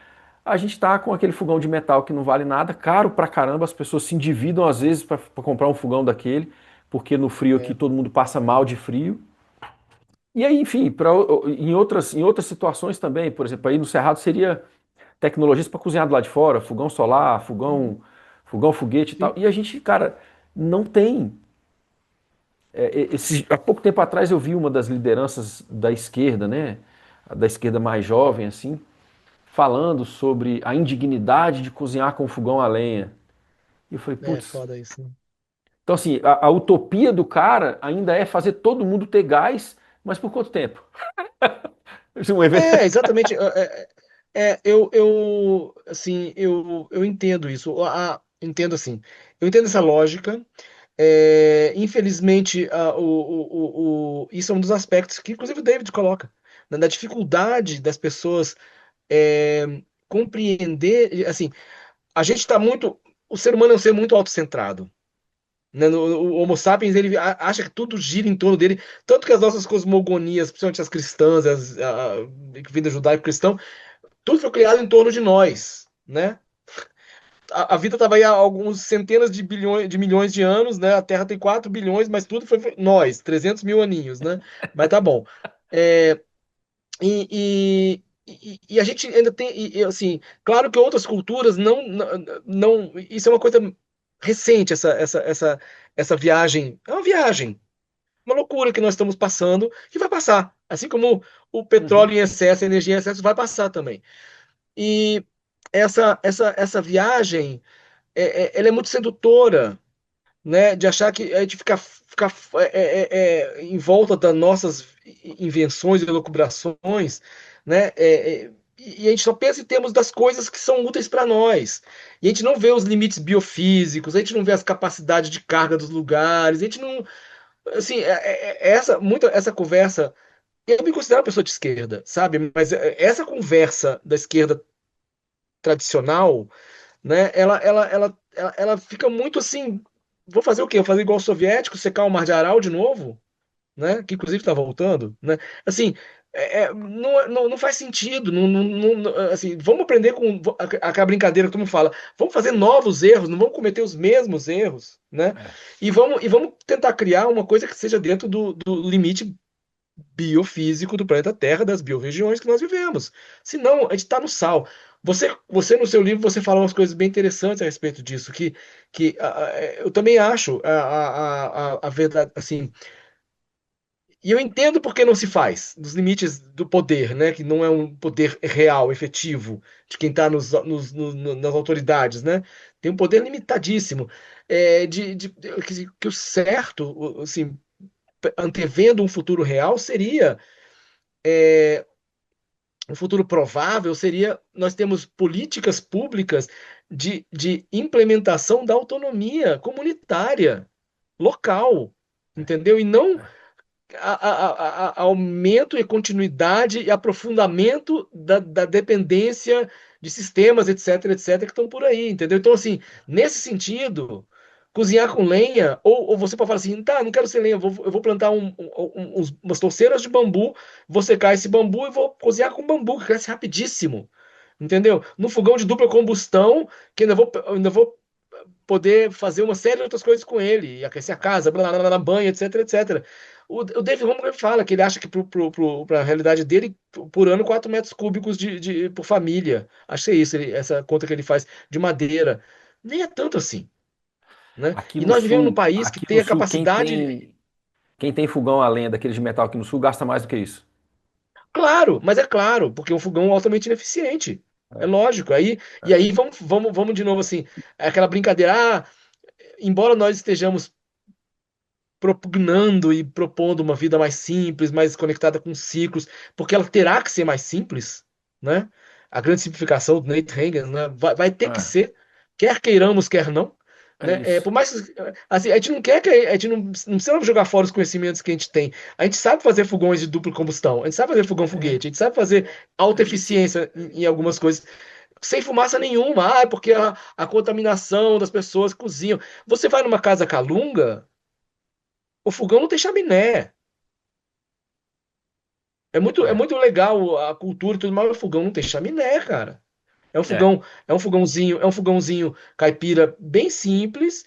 a gente está com aquele fogão de metal que não vale nada, caro pra caramba, as pessoas se endividam às vezes para comprar um fogão daquele, porque no frio aqui É. todo mundo passa mal de frio. E aí, enfim, em outras situações também, por exemplo, aí no Cerrado seria tecnologias para cozinhar do lado de fora, fogão solar, Uhum. fogão foguete e tal. Sim. E a gente, cara, não tem. Há pouco tempo atrás eu vi uma das lideranças da esquerda, né? Da esquerda mais jovem, assim, falando sobre a indignidade de cozinhar com fogão a lenha. E eu falei, É putz. foda isso, né? Então, assim, a utopia do cara ainda é fazer todo mundo ter gás, mas por quanto tempo? Um evento- É, exatamente. Assim, eu entendo isso. Entendo assim. Eu entendo essa lógica. Infelizmente, isso é um dos aspectos que, inclusive, o David coloca, né, da dificuldade das pessoas é, compreender. Assim, a gente está muito. O ser humano é um ser muito autocentrado. Né? O Homo sapiens ele acha que tudo gira em torno dele, tanto que as nossas cosmogonias, principalmente as cristãs, que vêm da judaico-cristão, tudo foi criado em torno de nós, né? A vida estava aí há alguns centenas de bilhões de milhões de anos, né? A Terra tem 4 bilhões, mas tudo foi nós, 300 mil aninhos, né? Mas tá bom. É, e a gente ainda tem, assim, claro que outras culturas isso é uma coisa recente, essa viagem, é uma viagem, uma loucura que nós estamos passando, que vai passar, assim como o Uhum, petróleo em excesso, a energia em excesso vai passar também. E essa viagem, ela é muito sedutora, né, de achar que a gente fica em volta das nossas invenções e elucubrações, né, e a gente só pensa em termos das coisas que são úteis para nós. E a gente não vê os limites biofísicos, a gente não vê as capacidades de carga dos lugares, a gente não, assim, essa conversa, eu me considero uma pessoa de esquerda, sabe? Mas essa conversa da esquerda tradicional, né? Ela fica muito assim. Vou fazer o quê? Vou fazer igual os soviéticos, secar o Mar de Aral de novo, né? Que inclusive está voltando, né? Assim, não faz sentido. Assim, vamos aprender com aquela brincadeira que todo mundo fala. Vamos fazer novos erros, não vamos cometer os mesmos erros, né? é, E vamos tentar criar uma coisa que seja dentro do limite biofísico do planeta Terra, das biorregiões que nós vivemos. Senão, a gente está no sal. Você, no seu livro, você fala umas coisas bem interessantes a respeito disso, eu também acho a verdade, assim, e eu entendo por que não se faz, nos limites do poder, né? Que não é um poder real, efetivo, de quem está nas autoridades, né? Tem um poder limitadíssimo. Que o certo, assim, antevendo um futuro real, seria um futuro provável seria nós temos políticas públicas de implementação da autonomia comunitária, local, entendeu? E não aumento e continuidade e aprofundamento da dependência de sistemas, etc, etc, que estão por aí, entendeu? Então, assim, nesse sentido, cozinhar com lenha, ou você pode falar assim, tá, não quero ser lenha, eu vou plantar umas torceiras de bambu, vou secar esse bambu e vou cozinhar com bambu, que cresce rapidíssimo, entendeu? No fogão de dupla combustão, que ainda vou poder fazer uma série de outras coisas com ele, e aquecer a casa, blá, blá, blá, blá, banho, etc, etc. O David Homer fala que ele acha que para a realidade dele, por ano, 4 metros cúbicos por família. Acho que é isso, essa conta que ele faz de madeira. Nem é tanto assim, né? E nós vivemos num país que Aqui no tem a sul, capacidade. quem tem fogão a lenha daqueles de metal aqui no sul gasta mais do que isso. Claro, mas é claro, porque é um fogão altamente ineficiente. É É, lógico. E é, aí vamos de novo assim, é aquela brincadeira, embora nós estejamos propugnando e propondo uma vida mais simples, mais conectada com ciclos, porque ela terá que ser mais simples, né? A grande simplificação do Nate Hagen, né? Vai ter que é, ser, quer queiramos, quer não. é Né? isso. Por mais assim, a gente não quer que a gente não precisa jogar fora os conhecimentos que a gente tem. A gente sabe fazer fogões de dupla combustão, a gente sabe fazer fogão É, foguete, a gente sabe fazer alta é isso. eficiência em algumas coisas, sem fumaça nenhuma. É porque a contaminação das pessoas que cozinham. Você vai numa casa calunga, o fogão não tem chaminé. É É, muito legal a cultura e tudo, mas o fogão não tem chaminé, cara. é, É um fogãozinho caipira bem simples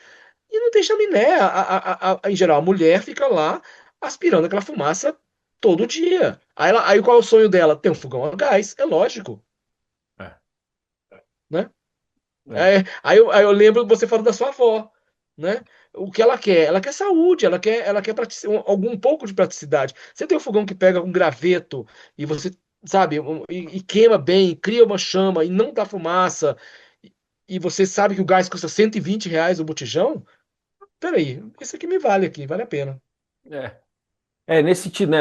e não tem chaminé. Em geral, a mulher fica lá aspirando aquela fumaça todo dia. Aí qual é o sonho dela? Ter um fogão a gás, é lógico, é, né? é, Aí eu lembro você falando da sua avó, né? O que ela quer? Ela quer saúde, ela quer algum pouco de praticidade. Você tem um fogão que pega um graveto e você, sabe, e queima bem, cria uma chama e não dá fumaça, e você sabe que o gás custa R$ 120 o botijão? Peraí, isso aqui me vale aqui, vale a pena. é. É, nesse sentido, né?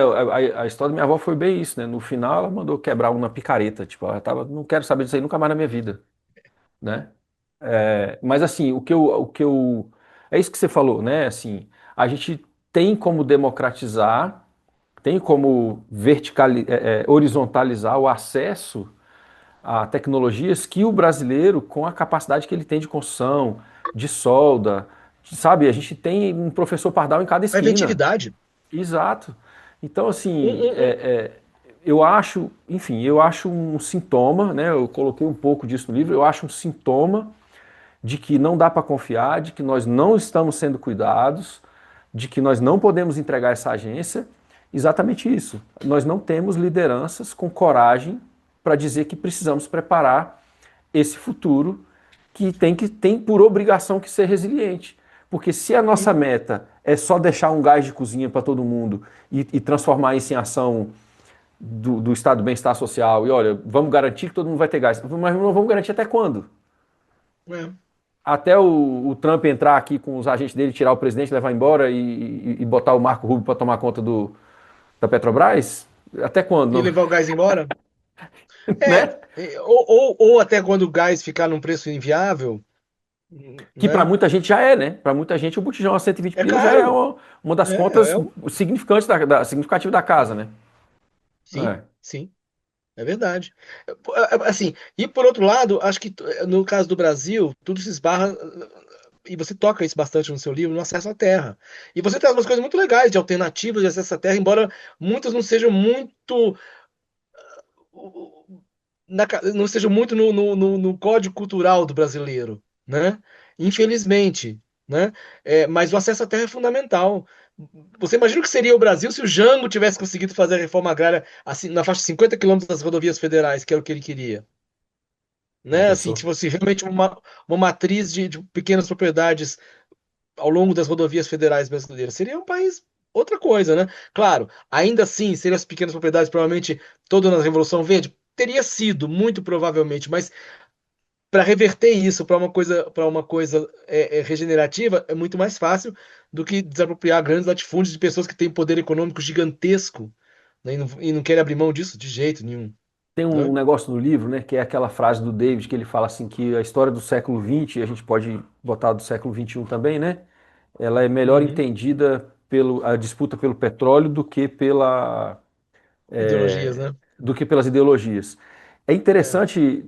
A história da minha avó foi bem isso, né? No final, ela mandou quebrar uma picareta. Tipo, ela tava, não quero saber disso aí nunca mais na minha vida, né? É, mas assim, é isso que você falou, né? Assim, a gente tem como democratizar, tem como horizontalizar o acesso a tecnologias que o brasileiro, com a capacidade que ele tem de construção, de solda, sabe? A gente tem um professor Pardal em cada A esquina. inventividade. Exato. Então, Um, assim, um, um- eu acho, enfim, eu acho um sintoma, né? Eu coloquei um pouco disso no livro, eu acho um sintoma de que não dá para confiar, de que nós não estamos sendo cuidados, de que nós não podemos entregar essa agência. Exatamente isso. Nós não temos lideranças com coragem para dizer que precisamos preparar esse futuro que tem por obrigação que ser resiliente. Porque se a nossa Sim. meta é só deixar um gás de cozinha para todo mundo e transformar isso em ação do estado do bem-estar social, e olha, vamos garantir que todo mundo vai ter gás, mas não vamos garantir até quando? É. Até o Trump entrar aqui com os agentes dele, tirar o presidente, levar embora e botar o Marco Rubio para tomar conta da Petrobras? Até E quando? levar o gás embora? Né? Ou até quando o gás ficar num preço inviável, Que para né? muita gente já é, né? Para muita gente o botijão a 120 É pila já é caro. uma das É, contas é, significantes significativas da casa, né? sim, É, sim, é verdade. Assim, e por outro lado, acho que no caso do Brasil, tudo se esbarra, e você toca isso bastante no seu livro, no acesso à terra. E você traz umas coisas muito legais de alternativas de acesso à terra, embora muitas não sejam muito, não estejam muito no código cultural do brasileiro, né? Infelizmente. né? Mas o acesso à terra é fundamental. Você imagina o que seria o Brasil se o Jango tivesse conseguido fazer a reforma agrária assim, na faixa de 50 quilômetros das rodovias federais, que era o que ele queria? Já Né? Assim, se pensou? fosse realmente uma matriz de pequenas propriedades ao longo das rodovias federais brasileiras, seria um país outra coisa, né? Claro, ainda assim, seriam as pequenas propriedades, provavelmente toda na Revolução Verde, teria sido, muito provavelmente, mas para reverter isso para uma coisa regenerativa é muito mais fácil do que desapropriar grandes latifúndios de pessoas que têm poder econômico gigantesco, né, e não querem abrir mão disso de jeito nenhum, Tem um né? negócio no livro, né, que é aquela frase do David que ele fala assim que a história do século XX, e a gente pode botar do século XXI também, né? Ela é melhor Uhum. entendida pelo a disputa pelo petróleo Ideologias, né? do que pelas ideologias. É É, interessante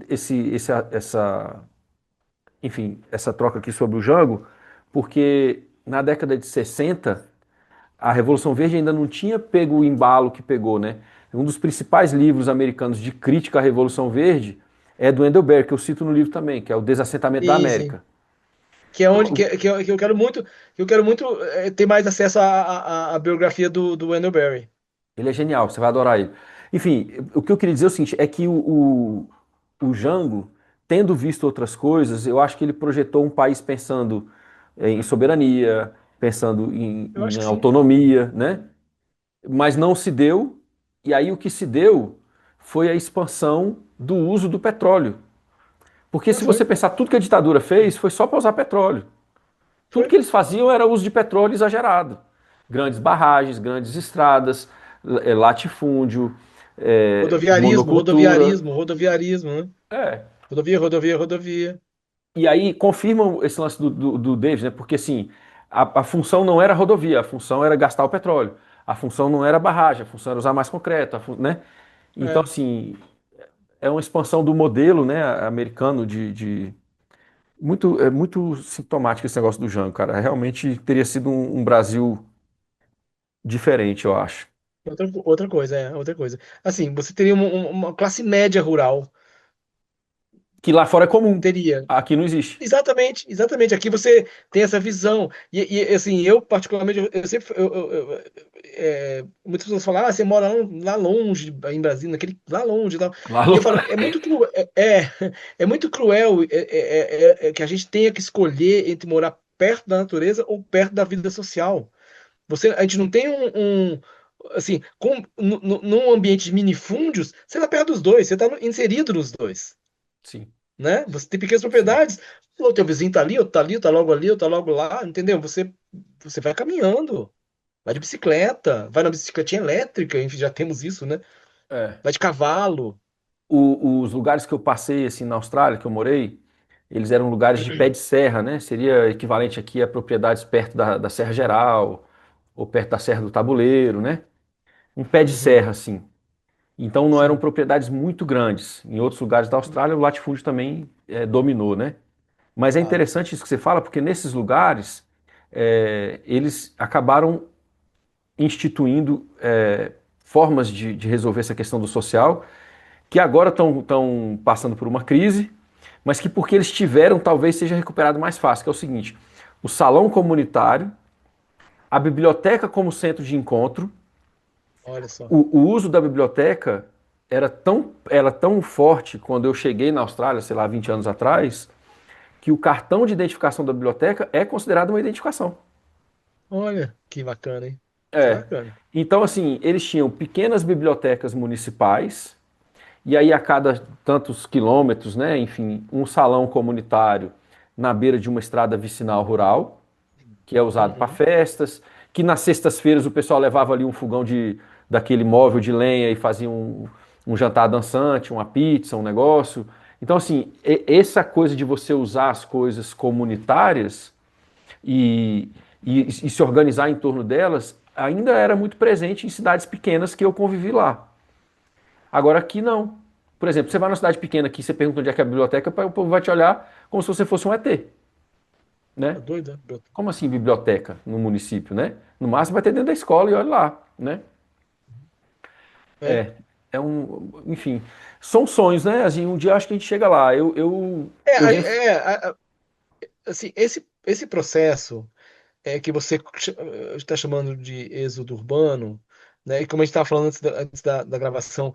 enfim, essa troca aqui sobre o Jango, porque na década de 60 a Revolução Verde ainda não tinha pego o embalo que pegou, né? Um dos principais livros americanos de crítica à Revolução Verde é do Endelberg, que eu cito no livro também, que é o Desassentamento da sim, sim. América. Que é onde Então, que eu quero muito ter mais acesso à biografia do Wendell Berry. ele é genial, você vai adorar ele. Enfim, o que eu queria dizer é o seguinte, é que o Jango, tendo visto outras coisas, eu acho que ele projetou um país pensando em soberania, pensando Eu acho em que sim. autonomia, né? Mas não se deu, e aí o que se deu foi a expansão do uso do petróleo. Porque Não se você foi. pensar, tudo que a ditadura fez foi só para usar petróleo. Tudo Foi. que eles faziam era uso de petróleo exagerado. Grandes barragens, grandes estradas, latifúndio, Rodoviarismo, monocultura. rodoviarismo, rodoviarismo, né? É. Rodovia, rodovia, rodovia. E aí confirmam esse lance do Davis, né? Porque assim, a função não era rodovia, a função era gastar o petróleo. A função não era barragem, a função era usar mais concreto, né? Então, É. assim, é uma expansão do modelo, né, americano é muito sintomático esse negócio do Jango, cara. Realmente teria sido um Brasil diferente, eu acho. Outra coisa, outra coisa. Assim, você teria uma classe média rural. Que lá fora é comum, Teria. aqui não existe. Exatamente, exatamente. Aqui você tem essa visão. Assim, eu particularmente, eu sempre. Muitas pessoas falam, você mora lá longe, em Brasília, lá longe e tal. Lá, E eu falo, é muito cruel, é muito cruel que a gente tenha que escolher entre morar perto da natureza ou perto da vida social. A gente não tem assim, num ambiente de minifúndios, você está perto dos dois, você está inserido nos dois, sim, né? Você tem pequenas sim. propriedades, o teu vizinho tá ali, outro tá ali, outro tá logo ali, outro tá logo lá, entendeu? Você vai caminhando, vai de bicicleta, vai na bicicletinha elétrica, enfim, já temos isso, né? É. Vai de cavalo. Os lugares que eu passei, assim, na Austrália, que eu morei, eles eram lugares de pé de serra, né? Seria equivalente aqui a propriedades perto da Serra Geral, ou perto da Serra do Tabuleiro, né? Um pé de Uhum, serra, assim. Então não eram sim, propriedades muito grandes. Em outros lugares da Austrália, o latifúndio também dominou, né? Mas é claro. interessante isso que você fala, porque nesses lugares eles acabaram instituindo formas de resolver essa questão do social, que agora estão passando por uma crise, mas que porque eles tiveram, talvez seja recuperado mais fácil, que é o seguinte: o salão comunitário, a biblioteca como centro de encontro. Olha só. O uso da biblioteca era tão forte quando eu cheguei na Austrália, sei lá, 20 anos atrás, que o cartão de identificação da biblioteca é considerado uma identificação. Olha, que bacana, hein? Que É. bacana. Então, assim, eles tinham pequenas bibliotecas municipais, e aí a cada tantos quilômetros, né, enfim, um salão comunitário na beira de uma estrada vicinal rural, que é usado para Uhum, festas, que nas sextas-feiras o pessoal levava ali um fogão daquele móvel de lenha e fazia um jantar dançante, uma pizza, um negócio. Então, assim, essa coisa de você usar as coisas comunitárias e, e se organizar em torno delas ainda era muito presente em cidades pequenas que eu convivi lá. Agora aqui não. Por exemplo, você vai numa cidade pequena aqui, você pergunta onde é que é a biblioteca, o povo vai te olhar como se você fosse um ET, tá né? doido, né? Como assim biblioteca no município, né? No máximo vai ter dentro da escola e olha lá, né? É, Enfim, são sonhos, né? Assim, um dia acho que a gente chega lá. Eu é, venho, assim, esse processo que você está chamando de êxodo urbano, né? E como a gente estava falando antes da gravação,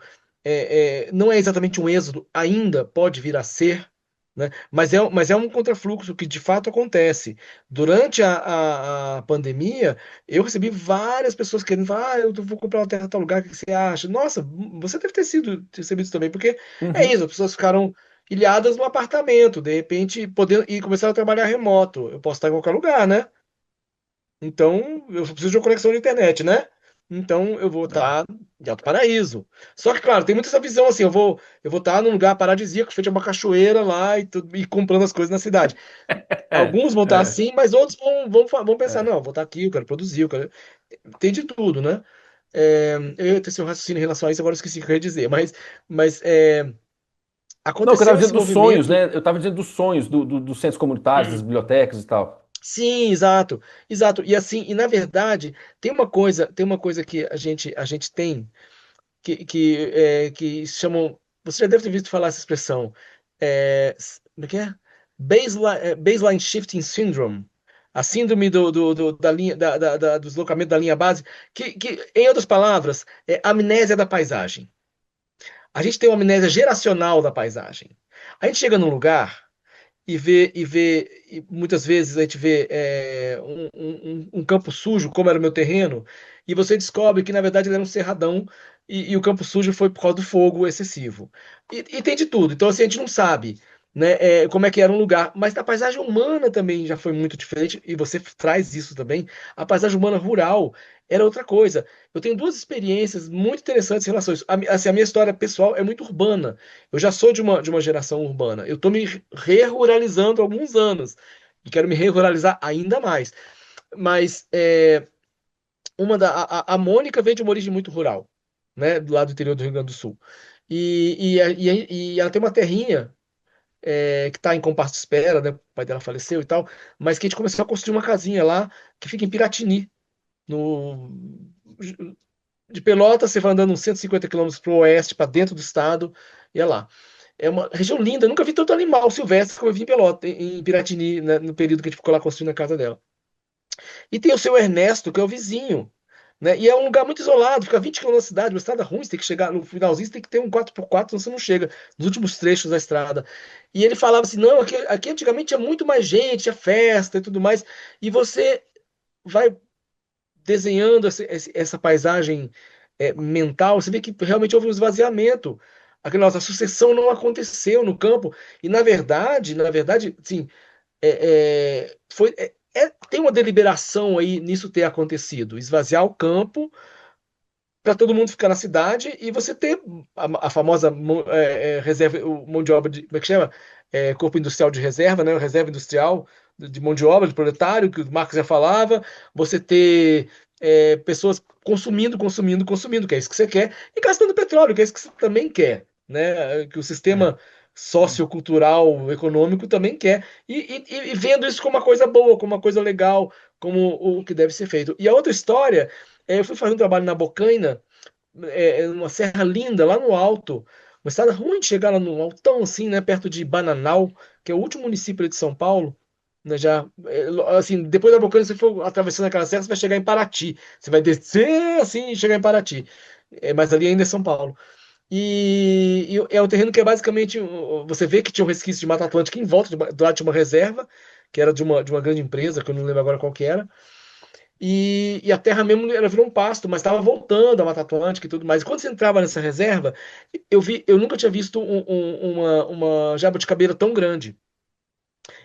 não é exatamente um êxodo, ainda pode vir a ser, né? Mas é um contrafluxo que de fato acontece. Durante a pandemia, eu recebi várias pessoas querendo falar, eu vou comprar uma terra em tal lugar, o que você acha? Nossa, você deve ter sido recebido isso também, porque é Uhum. isso, as pessoas ficaram ilhadas no apartamento, de repente, podendo, e começaram a trabalhar remoto. Eu posso estar em qualquer lugar, né? Então, eu preciso de uma conexão de internet, né? Então, eu vou É. estar em Alto Paraíso. Só que, claro, tem muita essa visão assim, eu vou estar num lugar paradisíaco, frente a uma cachoeira lá e comprando as coisas na cidade. Alguns vão estar É, assim, mas outros vão pensar, é. não, eu vou estar aqui, eu quero produzir, eu quero... Tem de tudo, né? Eu ia ter esse um raciocínio em relação a isso, agora eu esqueci o que eu ia dizer, mas Não, que eu estava aconteceu esse dizendo dos sonhos, movimento. né? Eu estava dizendo dos sonhos, dos centros comunitários, das bibliotecas e tal. Sim, exato, exato. E assim, e na verdade, tem uma coisa que a gente tem que chamam. Você já deve ter visto falar essa expressão. Como é que é? Baseline Shifting Syndrome. A síndrome da linha, do deslocamento da linha base, em outras palavras, é amnésia da paisagem. A gente tem uma amnésia geracional da paisagem. A gente chega num lugar e muitas vezes a gente vê um campo sujo, como era o meu terreno, e você descobre que na verdade ele era um cerradão e o campo sujo foi por causa do fogo excessivo. E tem de tudo, então assim, a gente não sabe, né, como é que era um lugar, mas a paisagem humana também já foi muito diferente, e você traz isso também. A paisagem humana rural era outra coisa. Eu tenho duas experiências muito interessantes em relação a isso. Assim, a minha história pessoal é muito urbana. Eu já sou de uma geração urbana. Eu estou me re-ruralizando há alguns anos e quero me re-ruralizar ainda mais. Mas a Mônica veio de uma origem muito rural, né, do lado do interior do Rio Grande do Sul. E ela tem uma terrinha que está em compasso de espera, né? O pai dela faleceu e tal, mas que a gente começou a construir uma casinha lá que fica em Piratini, no de Pelotas, você vai andando uns 150 quilômetros para o oeste, para dentro do estado, e é lá. É uma região linda, eu nunca vi tanto animal silvestre como eu vi em Pelotas, em Piratini, né, no período que a gente ficou lá construindo a casa dela. E tem o seu Ernesto, que é o vizinho, né? E é um lugar muito isolado, fica 20 quilômetros da cidade, uma estrada ruim, você tem que chegar no finalzinho, você tem que ter um 4x4, senão você não chega nos últimos trechos da estrada. E ele falava assim: não, aqui antigamente tinha muito mais gente, tinha festa e tudo mais, e você vai desenhando essa paisagem mental, você vê que realmente houve um esvaziamento. Aquela nossa sucessão não aconteceu no campo. E na verdade, sim, tem uma deliberação aí nisso ter acontecido. Esvaziar o campo para todo mundo ficar na cidade e você ter a famosa reserva, mão de obra como é que chama? Corpo industrial de reserva, né? Reserva industrial de mão de obra, de proletário, que o Marx já falava, você ter pessoas consumindo, consumindo, consumindo, que é isso que você quer, e gastando petróleo, que é isso que você também quer, né? Que o É. sistema sociocultural, econômico também quer, e vendo isso como uma coisa boa, como uma coisa legal, como o que deve ser feito. E a outra história eu fui fazer um trabalho na Bocaina, numa serra linda, lá no alto. Uma estrada ruim de chegar lá no altão, assim, né? Perto de Bananal, que é o último município ali de São Paulo. Né, já, assim, depois da Bocaina, se você for atravessando aquela serra, você vai chegar em Paraty. Você vai descer assim e chegar em Paraty. Mas ali ainda é São Paulo. E é um terreno que é basicamente. Você vê que tinha um resquício de Mata Atlântica em volta, do lado de uma reserva, que era de uma grande empresa, que eu não lembro agora qual que era. E a terra mesmo ela virou um pasto, mas estava voltando a Mata Atlântica e tudo mais. E quando você entrava nessa reserva, eu nunca tinha visto uma jabuticabeira tão grande.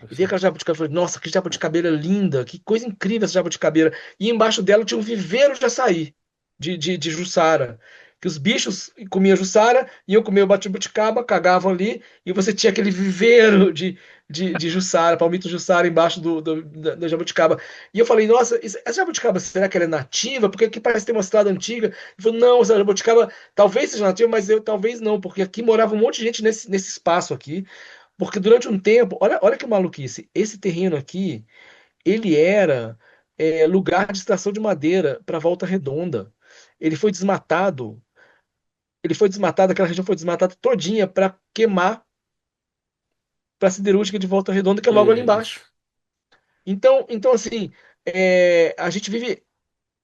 E vi aquela jabuticabeira e falei, nossa, que jabuticabeira linda, que coisa incrível essa jabuticabeira. E embaixo dela tinha um viveiro de açaí, de Jussara. Que os bichos comiam Jussara, iam comer o jabuticaba, cagavam ali, e você tinha aquele viveiro de Jussara, palmito Jussara embaixo da jabuticaba. E eu falei, nossa, essa jabuticaba, será que ela é nativa? Porque aqui parece ter uma estrada antiga. Ele falou, não, essa jabuticaba talvez seja nativa, mas talvez não, porque aqui morava um monte de gente nesse espaço aqui. Porque durante um tempo, olha que maluquice, esse terreno aqui, ele era lugar de extração de madeira para Volta Redonda. Ele foi desmatado, aquela região foi desmatada todinha para queimar para a siderúrgica de Volta Redonda, que é Que logo ali isso. embaixo. Então assim, a gente vive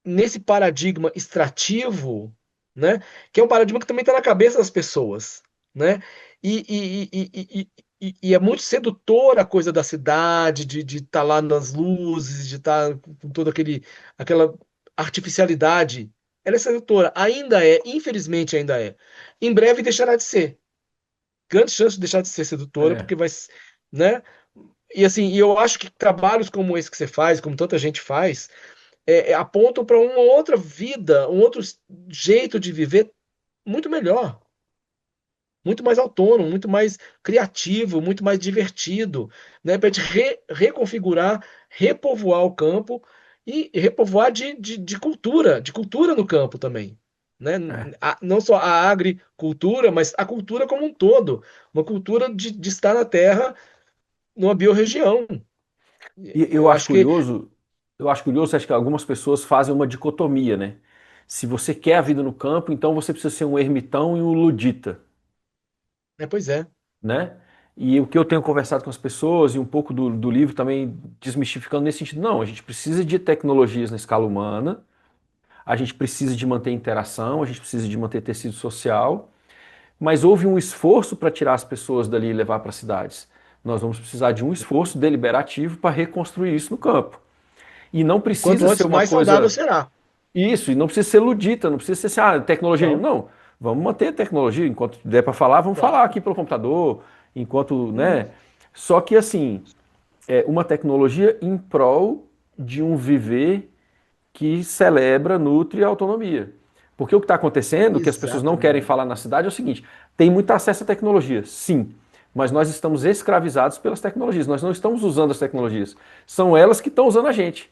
nesse paradigma extrativo, né? Que é um paradigma que também está na cabeça das pessoas, né? E é muito sedutora a coisa da cidade, de estar lá nas luzes, de estar com toda aquela artificialidade. Ela é sedutora, ainda é, infelizmente ainda é. Em breve deixará de ser. Grande chance de deixar de ser sedutora, É. porque vai, né? E assim, e eu acho que trabalhos como esse que você faz, como tanta gente faz, apontam para uma outra vida, um outro jeito de viver muito melhor, muito mais autônomo, muito mais criativo, muito mais divertido, né? Para a gente reconfigurar, repovoar o campo e repovoar de cultura no campo também. Né? É. Não só a agricultura, mas a cultura como um todo. Uma cultura de estar na terra numa biorregião. E Eu acho que eu acho curioso, acho que algumas pessoas fazem uma dicotomia, né? Se você quer a vida no campo, então você precisa ser um ermitão e um ludita, pois é. né? E o que eu tenho conversado com as pessoas e um pouco do livro também desmistificando nesse sentido, não, a gente precisa de tecnologias na escala humana, a gente precisa de manter interação, a gente precisa de manter tecido social, mas houve um esforço para tirar as pessoas dali e levar para as cidades. Nós vamos precisar de um esforço deliberativo para reconstruir isso no campo. E não E quanto precisa ser antes, uma mais saudável coisa. será. Isso, e não precisa ser ludita, não precisa ser assim, ah, tecnologia. Não, Não, vamos manter a tecnologia. Enquanto der para falar, vamos falar claro. aqui pelo computador. Enquanto, Uhum. né? Só que assim, é uma tecnologia em prol de um viver que celebra, nutre a autonomia. Porque o que está acontecendo, que as pessoas não querem Exatamente. falar na cidade, é o seguinte: tem muito acesso à tecnologia, sim, mas nós estamos escravizados pelas tecnologias, nós não estamos usando as tecnologias, são elas que estão usando a gente,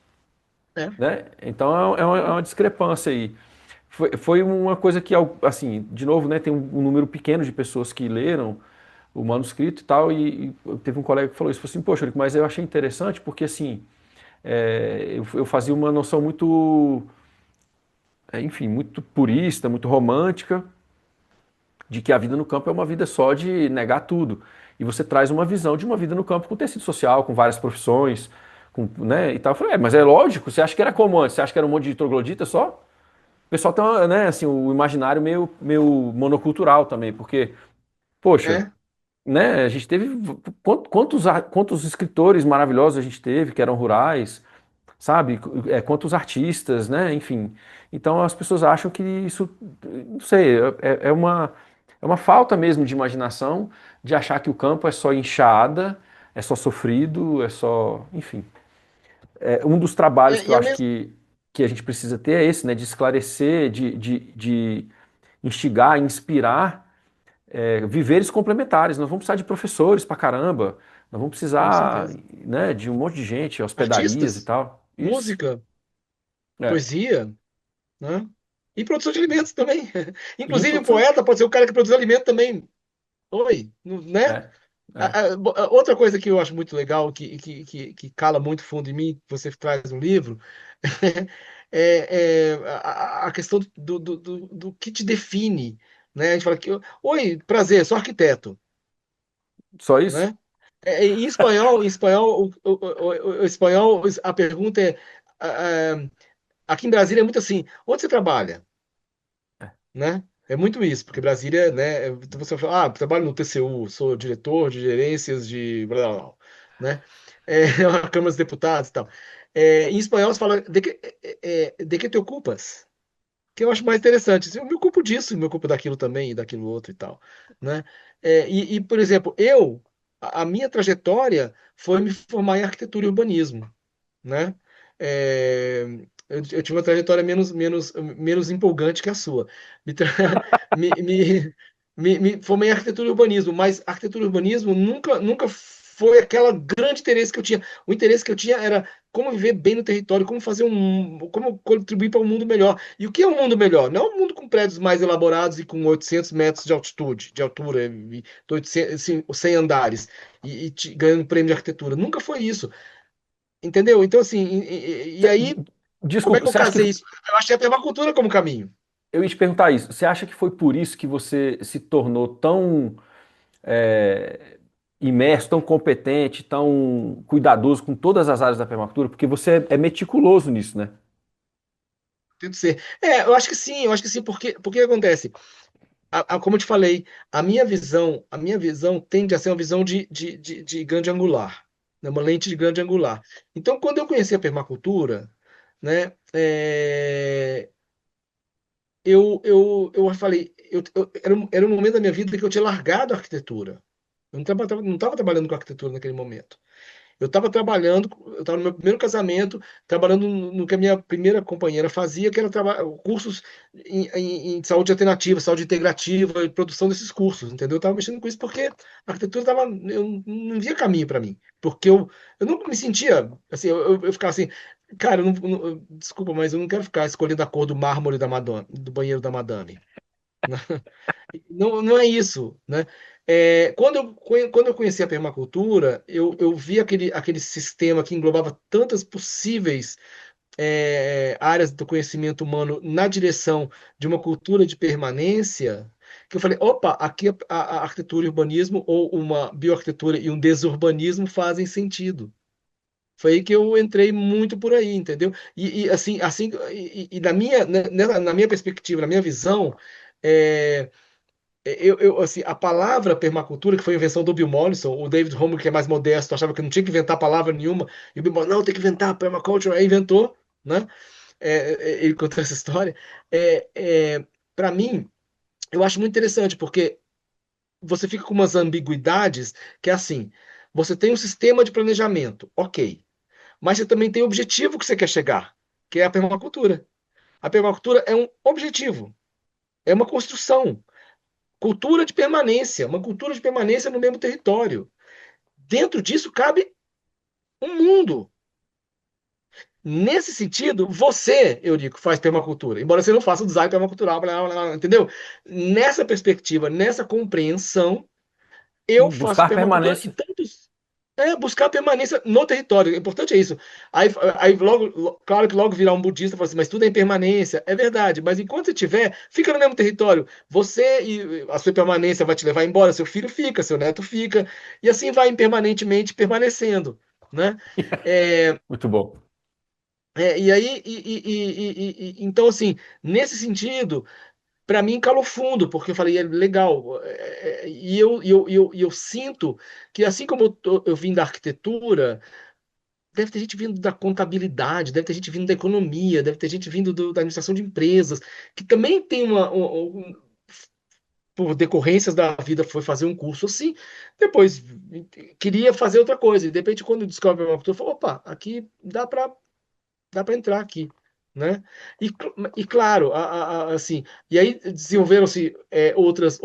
É, né? Então é uma discrepância aí. Foi uma coisa que, assim, de novo, né, tem um número pequeno de pessoas que leram o manuscrito e tal, e teve um colega que falou isso, falou assim, poxa, Eurico, mas eu achei interessante porque, assim, eu fazia uma noção muito enfim, muito purista, muito romântica, de que a vida no campo é uma vida só de negar tudo. E você traz uma visão de uma vida no campo com tecido social, com várias profissões, com, né, e tal. Eu falei, mas é lógico, você acha que era como antes? Você acha que era um monte de troglodita só? O pessoal tem, né, assim, o imaginário meio monocultural também, porque, poxa, é, né, a gente teve quantos escritores maravilhosos a gente teve que eram rurais, sabe? Quantos artistas, né? Enfim. Então as pessoas acham que isso, não sei, é uma falta mesmo de imaginação de achar que o campo é só enxada, é só sofrido, é só. Enfim. Um dos trabalhos que eu e a acho mesma. que a gente precisa ter é esse, né? De esclarecer, de instigar, inspirar viveres complementares. Nós vamos precisar de professores pra caramba, nós vamos Com precisar, certeza. né, de um monte de gente, hospedarias e Artistas, tal. Isso. música, É. poesia, né? E produção de alimentos também. E Inclusive, o produção. poeta pode ser o cara que produz alimento também. Oi, né? É, é. Outra coisa que eu acho muito legal, que cala muito fundo em mim, que você traz no livro, a questão do que te define. Né? A gente fala que, oi, prazer, sou arquiteto. Só isso? Né? Em espanhol, a pergunta é, aqui em Brasília é muito assim, onde você trabalha? Né? É muito isso, porque Brasília, né? Então você fala, trabalho no TCU, sou diretor de gerências de blá, blá, blá, né? A Câmara dos Deputados e tal. Em espanhol você fala de que te ocupas? Que eu acho mais interessante. Assim, eu me ocupo disso, me ocupo daquilo também, e daquilo outro e tal, né? Por exemplo, a minha trajetória foi me formar em arquitetura e urbanismo, né? É, eu tive uma trajetória menos empolgante que a sua. Me, tra- me, me, me formei em arquitetura e urbanismo, mas arquitetura e urbanismo nunca foi aquela grande interesse que eu tinha. O interesse que eu tinha era como viver bem no território, como contribuir para um mundo melhor. E o que é um mundo melhor? Não é um mundo com prédios mais elaborados e com 800 metros de altura, e 800, assim, 100 andares, ganhando prêmio de arquitetura. Nunca foi isso. Entendeu? Então, assim, e Cê- aí, como é Desculpa, que eu você acha que. casei isso? Eu achei a permacultura como caminho. Eu ia te perguntar isso. Você acha que foi por isso que você se tornou tão é, imerso, tão competente, tão cuidadoso com todas as áreas da permacultura? Porque você é meticuloso nisso, né? Tento ser. Eu acho que sim, porque acontece? Como eu te falei, a minha visão tende a ser uma visão de grande angular, né? Uma lente de grande angular. Então, quando eu conheci a permacultura, né, eu falei, era um momento da minha vida que eu tinha largado a arquitetura. Eu não estava trabalhando com arquitetura naquele momento. Eu estava no meu primeiro casamento, trabalhando no que a minha primeira companheira fazia, que era cursos em saúde alternativa, saúde integrativa e produção desses cursos, entendeu? Eu estava mexendo com isso porque a arquitetura tava, eu não via caminho para mim, porque eu nunca me sentia, assim, eu ficava assim, cara, desculpa, mas eu não quero ficar escolhendo a cor do mármore da madame, do banheiro da madame. Não, não é isso, né? Quando eu conheci a permacultura, eu vi aquele sistema que englobava tantas possíveis áreas do conhecimento humano na direção de uma cultura de permanência, que eu falei, opa, aqui a arquitetura e urbanismo, ou uma bioarquitetura e um desurbanismo fazem sentido. Foi aí que eu entrei muito por aí, entendeu? E na minha perspectiva, na minha visão, é, assim, a palavra permacultura, que foi a invenção do Bill Mollison, o David Homer, que é mais modesto, achava que não tinha que inventar palavra nenhuma, e o Bill Mollison, não, tem que inventar permaculture, aí inventou, né? Ele contou essa história. É, para mim, eu acho muito interessante, porque você fica com umas ambiguidades, que é assim, você tem um sistema de planejamento, ok, mas você também tem o objetivo que você quer chegar, que é a permacultura. A permacultura é um objetivo, é uma construção. Cultura de permanência, uma cultura de permanência no mesmo território. Dentro disso cabe um mundo. Nesse sentido, você, Eurico, faz permacultura, embora você não faça o design permacultural, blá, blá, blá, entendeu? Nessa perspectiva, nessa compreensão, eu faço Buscar permacultura e permanência. tantos. Buscar permanência no território. O importante é isso. Aí claro que logo virar um budista e falar assim, mas tudo é impermanência. É verdade, mas enquanto você tiver, fica no mesmo território. Você e a sua permanência vai te levar embora, seu filho fica, seu neto fica, e assim vai impermanentemente permanecendo, né? É, Muito bom. e aí, então assim, nesse sentido, para mim calou fundo, porque eu falei, é legal. E eu sinto que assim como eu vim da arquitetura, deve ter gente vindo da contabilidade, deve ter gente vindo da economia, deve ter gente vindo da administração de empresas, que também tem por decorrências da vida, foi fazer um curso assim, depois queria fazer outra coisa, e de repente, quando descobre uma cultura, falou, opa, aqui dá para entrar aqui, né? E claro, assim, e aí desenvolveram-se é, outras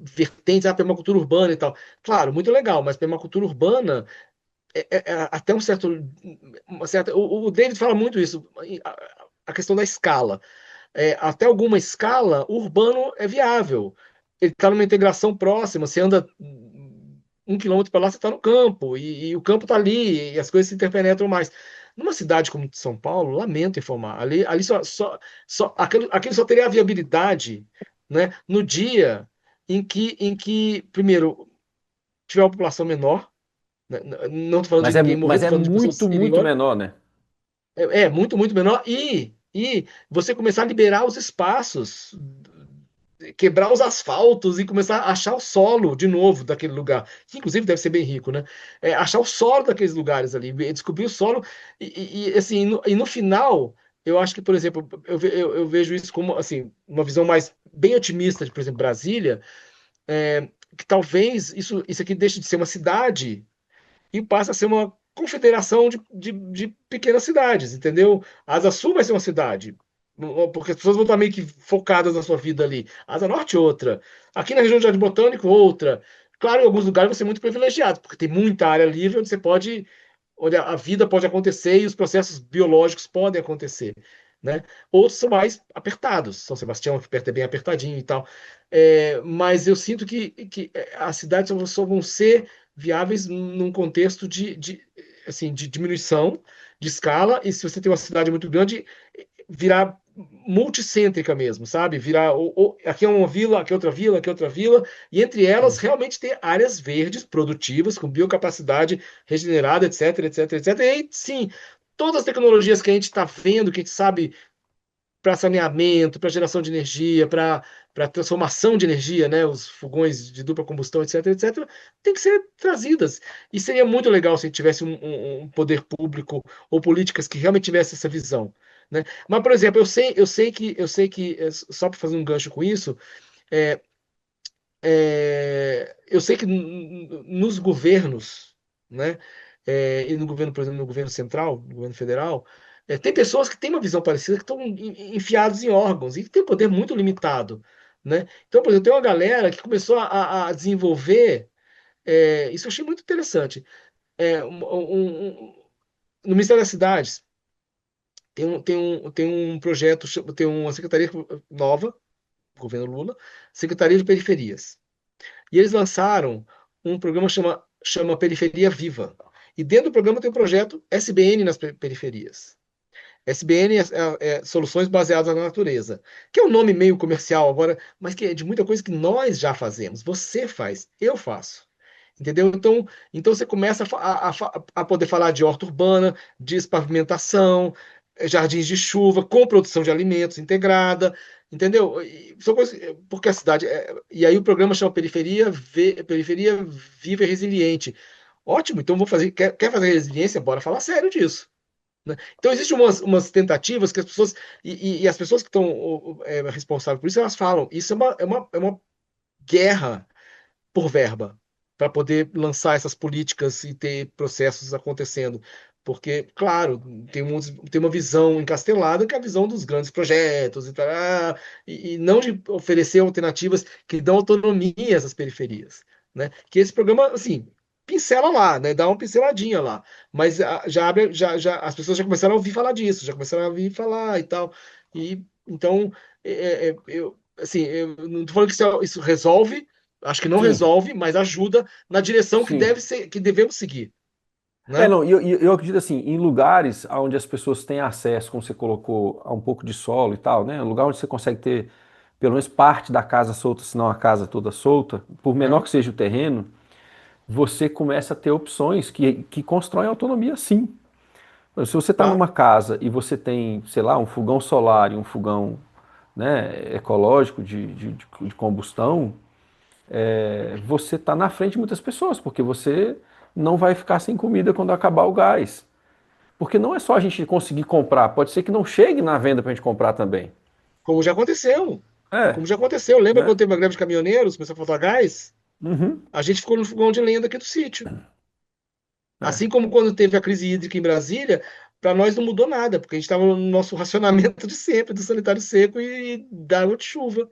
vertentes, a permacultura urbana e tal. Claro, muito legal, mas permacultura urbana até o David fala muito isso, a questão da escala. Até alguma escala, o urbano é viável. Ele está numa integração próxima, você anda 1 quilômetro para lá, você está no campo, e o campo está ali, e as coisas se interpenetram mais. Numa cidade como São Paulo, lamento informar, ali aquilo só teria a viabilidade, né, no dia em que, primeiro, tiver uma população menor, né, não estou falando de ninguém morrer, Mas estou é falando de pessoas muito, irem muito embora, menor, né? muito, muito menor, e você começar a liberar os espaços, quebrar os asfaltos e começar a achar o solo de novo daquele lugar, que inclusive deve ser bem rico, né? Achar o solo daqueles lugares ali, descobrir o solo, assim, no final, eu acho que, por exemplo, eu vejo isso como, assim, uma visão mais bem otimista de, por exemplo, Brasília, que talvez isso aqui deixe de ser uma cidade e passa a ser uma confederação de pequenas cidades, entendeu? A Asa Sul vai ser uma cidade, porque as pessoas vão estar meio que focadas na sua vida ali. A Asa Norte, outra. Aqui na região de Jardim Botânico, outra. Claro, em alguns lugares você é muito privilegiado, porque tem muita área livre onde você pode, onde a vida pode acontecer e os processos biológicos podem acontecer, né? Outros são mais apertados. São Sebastião, que perto é bem apertadinho e tal. Mas eu sinto que as cidades só vão ser viáveis num contexto assim, de diminuição de escala, e se você tem uma cidade muito grande, virar multicêntrica mesmo, sabe? Virar aqui é uma vila, aqui é outra vila, aqui é outra vila, e entre elas Sim. realmente ter áreas verdes produtivas com biocapacidade regenerada, etc, etc, etc. E aí, sim, todas as tecnologias que a gente está vendo, que a gente sabe para saneamento, para geração de energia, para transformação de energia, né, os fogões de dupla combustão, etc, etc, tem que ser trazidas. E seria muito legal se a gente tivesse um poder público ou políticas que realmente tivesse essa visão, né? Mas, por exemplo, eu sei que só para fazer um gancho com isso, é, eu sei que nos governos, né, e no governo, por exemplo, no governo central, no governo federal, tem pessoas que têm uma visão parecida, que estão enfiados em órgãos e que têm poder muito limitado, né? Então, por exemplo, tem uma galera que começou a desenvolver, isso eu achei muito interessante, no Ministério das Cidades tem um projeto, tem uma secretaria nova, governo Lula, Secretaria de Periferias. E eles lançaram um programa chama Periferia Viva. E dentro do programa tem o projeto SBN nas periferias. SBN é Soluções Baseadas na Natureza, que é um nome meio comercial agora, mas que é de muita coisa que nós já fazemos. Você faz, eu faço. Entendeu? Então você começa a poder falar de horta urbana, de pavimentação, jardins de chuva, com produção de alimentos integrada, entendeu? São coisas, porque a cidade. E aí o programa chama Periferia Viva e Resiliente. Ótimo, então vou fazer. Quer fazer resiliência? Bora falar sério disso. Né? Então, existem umas tentativas que as pessoas. E as pessoas que estão responsáveis por isso, elas falam. Isso é uma guerra por verba para poder lançar essas políticas e ter processos acontecendo. Porque, claro, tem uma visão encastelada que é a visão dos grandes projetos e, tal, e não de oferecer alternativas que dão autonomia a essas periferias. Né? Que esse programa, assim, pincela lá, né? Dá uma pinceladinha lá. Mas já abre, as pessoas já começaram a ouvir falar disso, já começaram a ouvir falar e tal. E então, eu não estou falando que isso resolve. Acho que não Sim, resolve, mas ajuda na direção que sim. deve ser, que devemos seguir, É, né? não, eu acredito assim, em lugares onde as pessoas têm acesso, como você colocou, a um pouco de solo e tal, né? Um lugar onde você consegue ter pelo menos parte da casa solta, se não a casa toda solta, por menor Aham, que seja o terreno, você começa a ter opções que constroem autonomia sim. Se você está claro. numa casa e você tem, sei lá, um fogão solar e um fogão, né, ecológico de combustão, você está na frente de muitas pessoas, porque você não vai ficar sem comida quando acabar o gás. Porque não é só a gente conseguir comprar, pode ser que não chegue na venda para a gente comprar também. Como já aconteceu. É, Como já aconteceu. Lembra né? quando teve uma greve de caminhoneiros, começou a faltar gás? Uhum, A gente ficou no fogão de lenha aqui do sítio. é. Assim como quando teve a crise hídrica em Brasília, para nós não mudou nada, porque a gente estava no nosso racionamento de sempre, do sanitário seco e da água de chuva.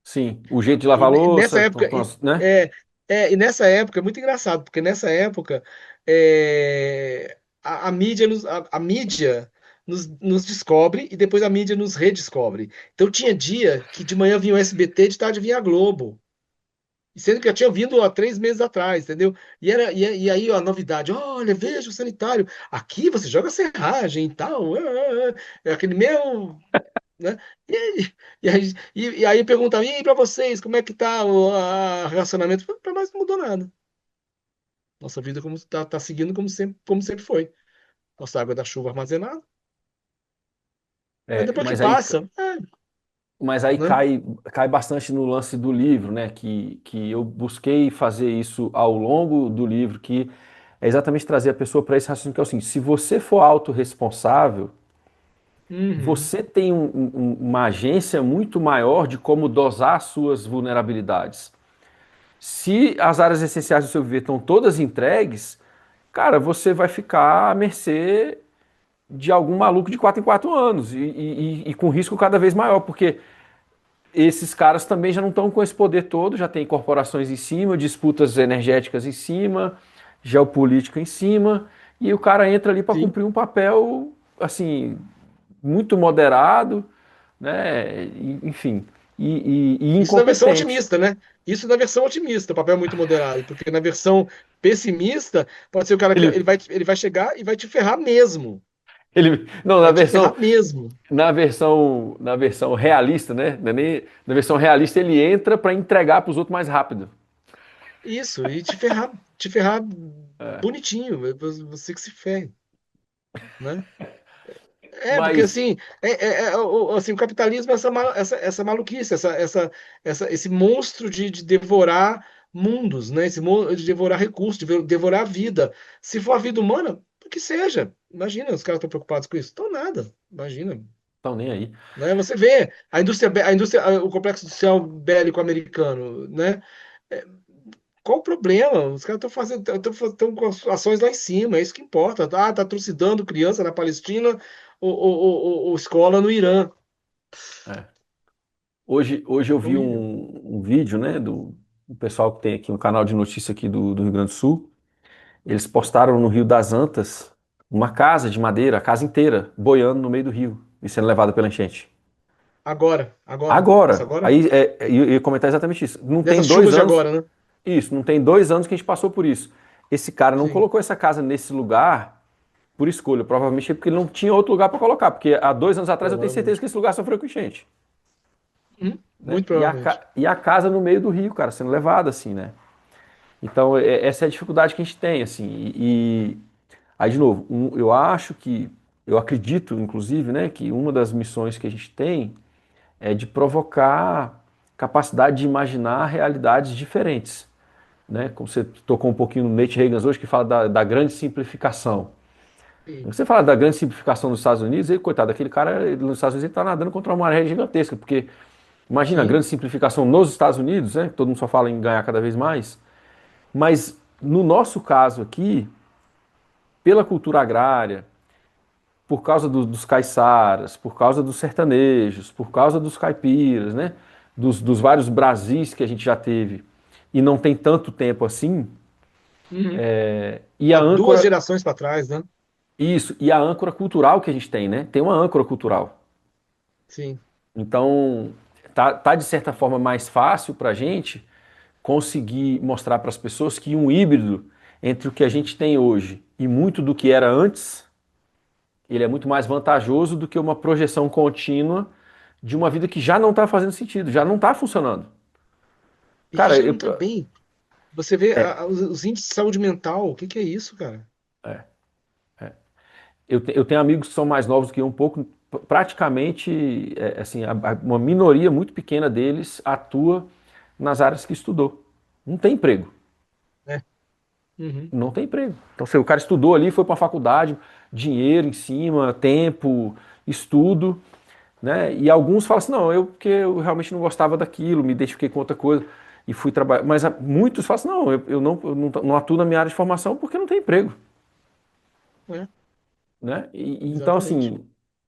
Sim, o jeito de E lavar nessa louça, época, né? e nessa época é muito engraçado, porque nessa época a mídia, a mídia nos descobre e depois a mídia nos redescobre. Então tinha dia que de manhã vinha o SBT, de tarde vinha a Globo. Sendo que já tinha vindo há 3 meses atrás, entendeu? E aí ó, a novidade, olha, veja o sanitário. Aqui você joga serragem e tal. É aquele meu, né? E aí pergunta, e aí para vocês, como é que tá o relacionamento? Para nós não mudou nada. Nossa vida como tá seguindo como sempre foi. Nossa água da chuva armazenada. Mas É, depois que passa, mas aí né? cai bastante no lance do livro, né? Que eu busquei fazer isso ao longo do livro, que é exatamente trazer a pessoa para esse raciocínio que é o seguinte: se você for autorresponsável, Uhum. você tem uma agência muito maior de como dosar as suas vulnerabilidades. Se as áreas essenciais do seu viver estão todas entregues, cara, você vai ficar à mercê de algum maluco de 4 em 4 anos e com risco cada vez maior, porque esses caras também já não estão com esse poder todo, já tem corporações em cima, disputas energéticas em cima, geopolítica em cima, e o cara entra ali para Sim. cumprir um papel assim muito moderado, né? Enfim, e Isso na versão incompetente. otimista, né? Isso na versão otimista, o papel é muito moderado, porque na versão pessimista, pode ser o cara que Ele, ele vai chegar e vai te ferrar mesmo. Não, É te ferrar mesmo. na versão realista, né? Na versão realista ele entra para entregar para os outros mais rápido. Isso, e te ferrar bonitinho. Você que se ferre, né? Porque Mas, assim, assim, o capitalismo é essa maluquice, esse monstro de devorar mundos, né? De devorar recursos, de devorar a vida. Se for a vida humana, que seja. Imagina, os caras estão preocupados com isso? Estão nada. Imagina. estão nem aí. Né? Você vê o complexo industrial bélico americano, né? É, Qual o problema? Os caras estão fazendo, estão com as ações lá em cima, é isso que importa. Tá trucidando criança na Palestina ou escola no Irã. É. Hoje eu É vi horrível. um vídeo, né, do pessoal que tem aqui um canal de notícia aqui do Rio Grande do Sul. Eles postaram no Rio das Antas uma casa de madeira, a casa inteira, boiando no meio do rio e sendo levada pela enchente. Agora. Isso Agora, agora? aí eu ia comentar exatamente isso. Não tem Nessas dois chuvas de anos, agora, né? isso, não tem 2 anos que a gente passou por isso. Esse cara não Sim. colocou essa casa nesse lugar por escolha, provavelmente é porque ele não tinha outro lugar para colocar, porque há 2 anos atrás eu tenho certeza Provavelmente. que esse lugar sofreu com enchente, né? Muito provavelmente. E a casa no meio do rio, cara, sendo levada assim, né? Então, essa é a dificuldade que a gente tem, assim. Aí, de novo, eu acho que, eu acredito, inclusive, né, que uma das missões que a gente tem é de provocar capacidade de imaginar realidades diferentes, né? Como você tocou um pouquinho no Nate Reagan hoje, que fala da grande simplificação. Sim. Você fala da grande simplificação nos Estados Unidos, e coitado, aquele cara nos Estados Unidos ele está nadando contra uma maré gigantesca, porque imagina a Sim. grande simplificação nos Estados Unidos, né? Todo mundo só fala em ganhar cada vez mais, mas no nosso caso aqui, pela cultura agrária, por causa dos caiçaras, por causa dos sertanejos, por causa dos caipiras, né? Dos vários Brasis que a gente já teve e não tem tanto tempo assim. Uhum. E a Há duas âncora, gerações para trás, né? isso, e a âncora cultural que a gente tem, né? Tem uma âncora cultural. Sim. Então, tá de certa forma mais fácil para a gente conseguir mostrar para as pessoas que um híbrido entre o que a gente tem hoje e muito do que era antes, ele é muito mais vantajoso do que uma projeção contínua de uma vida que já não está fazendo sentido, já não está funcionando. E que Cara, já não tá bem. Você vê é, os índices de saúde mental, o que que é isso, cara? é, eu tenho amigos que são mais novos do que eu um pouco, praticamente, assim, uma minoria muito pequena deles atua nas áreas que estudou. Não tem emprego, É. Uhum. não tem emprego. Então, se o cara estudou ali, foi para a faculdade, dinheiro em cima, tempo, estudo, né? E alguns falam assim, não, porque eu realmente não gostava daquilo, me identifiquei com outra coisa e fui trabalhar. Mas muitos falam assim, não, eu não atuo na minha área de formação porque não tem emprego, É, né? Então, exatamente. assim,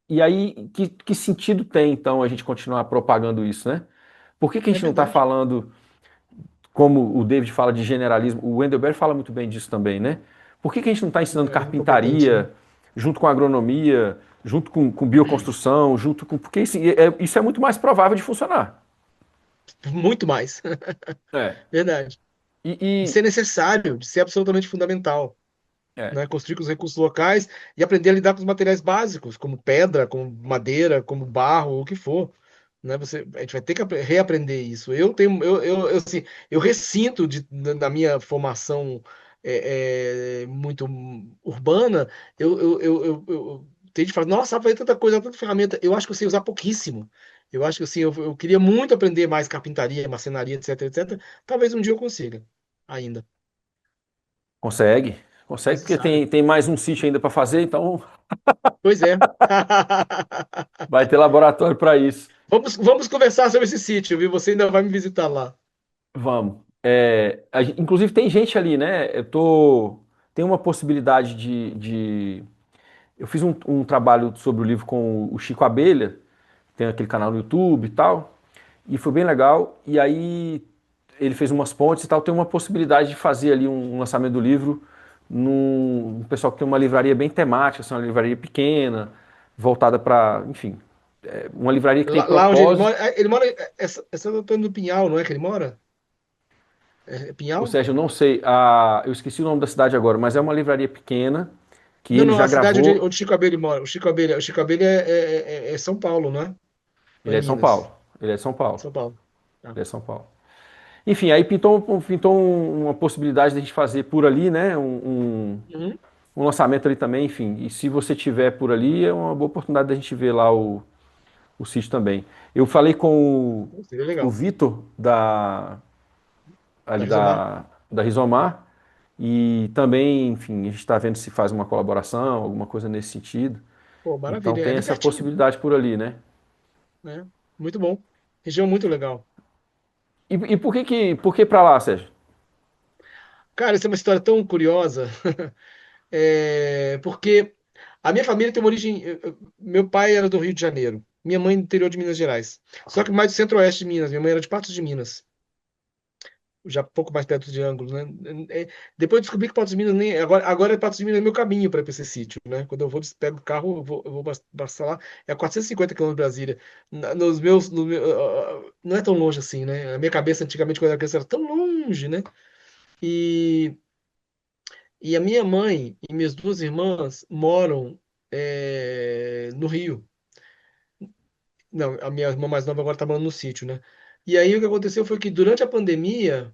e aí, que sentido tem, então, a gente continuar propagando isso, né? Por que a É gente não está verdade. falando, como o David fala de generalismo, o Wendelberg fala muito bem disso também, né? Por que a gente não está ensinando Generalismo incompetente, né? carpintaria junto com agronomia, junto com bioconstrução, junto com. Porque isso é muito mais provável de funcionar. Muito mais. É. Verdade. E, De ser e- necessário, de ser absolutamente fundamental, é, né? Construir com os recursos locais e aprender a lidar com os materiais básicos, como pedra, como madeira, como barro, o que for. Né? A gente vai ter que reaprender isso. Assim, eu ressinto da minha formação muito urbana, eu tenho de falar, nossa, sabe fazer tanta coisa, tanta ferramenta. Eu acho que eu sei usar pouquíssimo. Eu acho que assim, eu queria muito aprender mais carpintaria, marcenaria, etc, etc. Talvez um dia eu consiga, ainda. consegue, porque Necessário. tem mais um sítio ainda para fazer, então Pois é. vai ter laboratório para isso. Vamos conversar sobre esse sítio, viu? Você ainda vai me visitar lá. Vamos. Inclusive tem gente ali, né? Tem uma possibilidade eu fiz um trabalho sobre o livro com o Chico Abelha, tem aquele canal no YouTube e tal, e foi bem legal. E aí ele fez umas pontes e tal. Tem uma possibilidade de fazer ali um lançamento do livro num um pessoal que tem uma livraria bem temática, assim, uma livraria pequena, voltada para, enfim, uma livraria que tem Lá onde propósito. ele mora, essa é do Antônio do Pinhal, não é que ele mora? É Ou Pinhal? seja, eu não sei, eu esqueci o nome da cidade agora, mas é uma livraria pequena que Não, ele não, já a cidade gravou. onde Chico Abelha mora. O Chico Abelha é São Paulo, não é? Ou Ele é é de São Minas? Paulo. Ele é de São Paulo. São Paulo. Tá. Ele é de São Paulo. Enfim, aí pintou uma possibilidade de a gente fazer por ali, né? Uhum. Um lançamento ali também, enfim. E se você tiver por ali, é uma boa oportunidade da gente ver lá o sítio também. Eu falei com Seria o legal. Vitor Da ali Rizomar? da Rizomar e também, enfim, a gente está vendo se faz uma colaboração, alguma coisa nesse sentido. Pô, Então maravilha. É tem ali essa pertinho, possibilidade por ali, né? né? Muito bom. Região muito legal. E por que para lá, Sérgio? Cara, essa é uma história tão curiosa. Porque a minha família tem uma origem. Meu pai era do Rio de Janeiro, minha mãe do interior de Minas Gerais. Só que mais do centro-oeste de Minas. Minha mãe era de Patos de Minas, já um pouco mais perto de Ângulo, né? Depois eu descobri que Patos de Minas nem. Agora Patos de Minas é meu caminho para esse sítio, né? Quando eu vou, pego o carro, eu vou passar lá. É a 450 quilômetros de Brasília. Nos meus. Não é tão longe assim, né? A minha cabeça antigamente, quando eu era criança, era tão longe, né? E. E a minha mãe e minhas duas irmãs moram no Rio. Não, a minha irmã mais nova agora está morando no sítio, né? E aí o que aconteceu foi que durante a pandemia,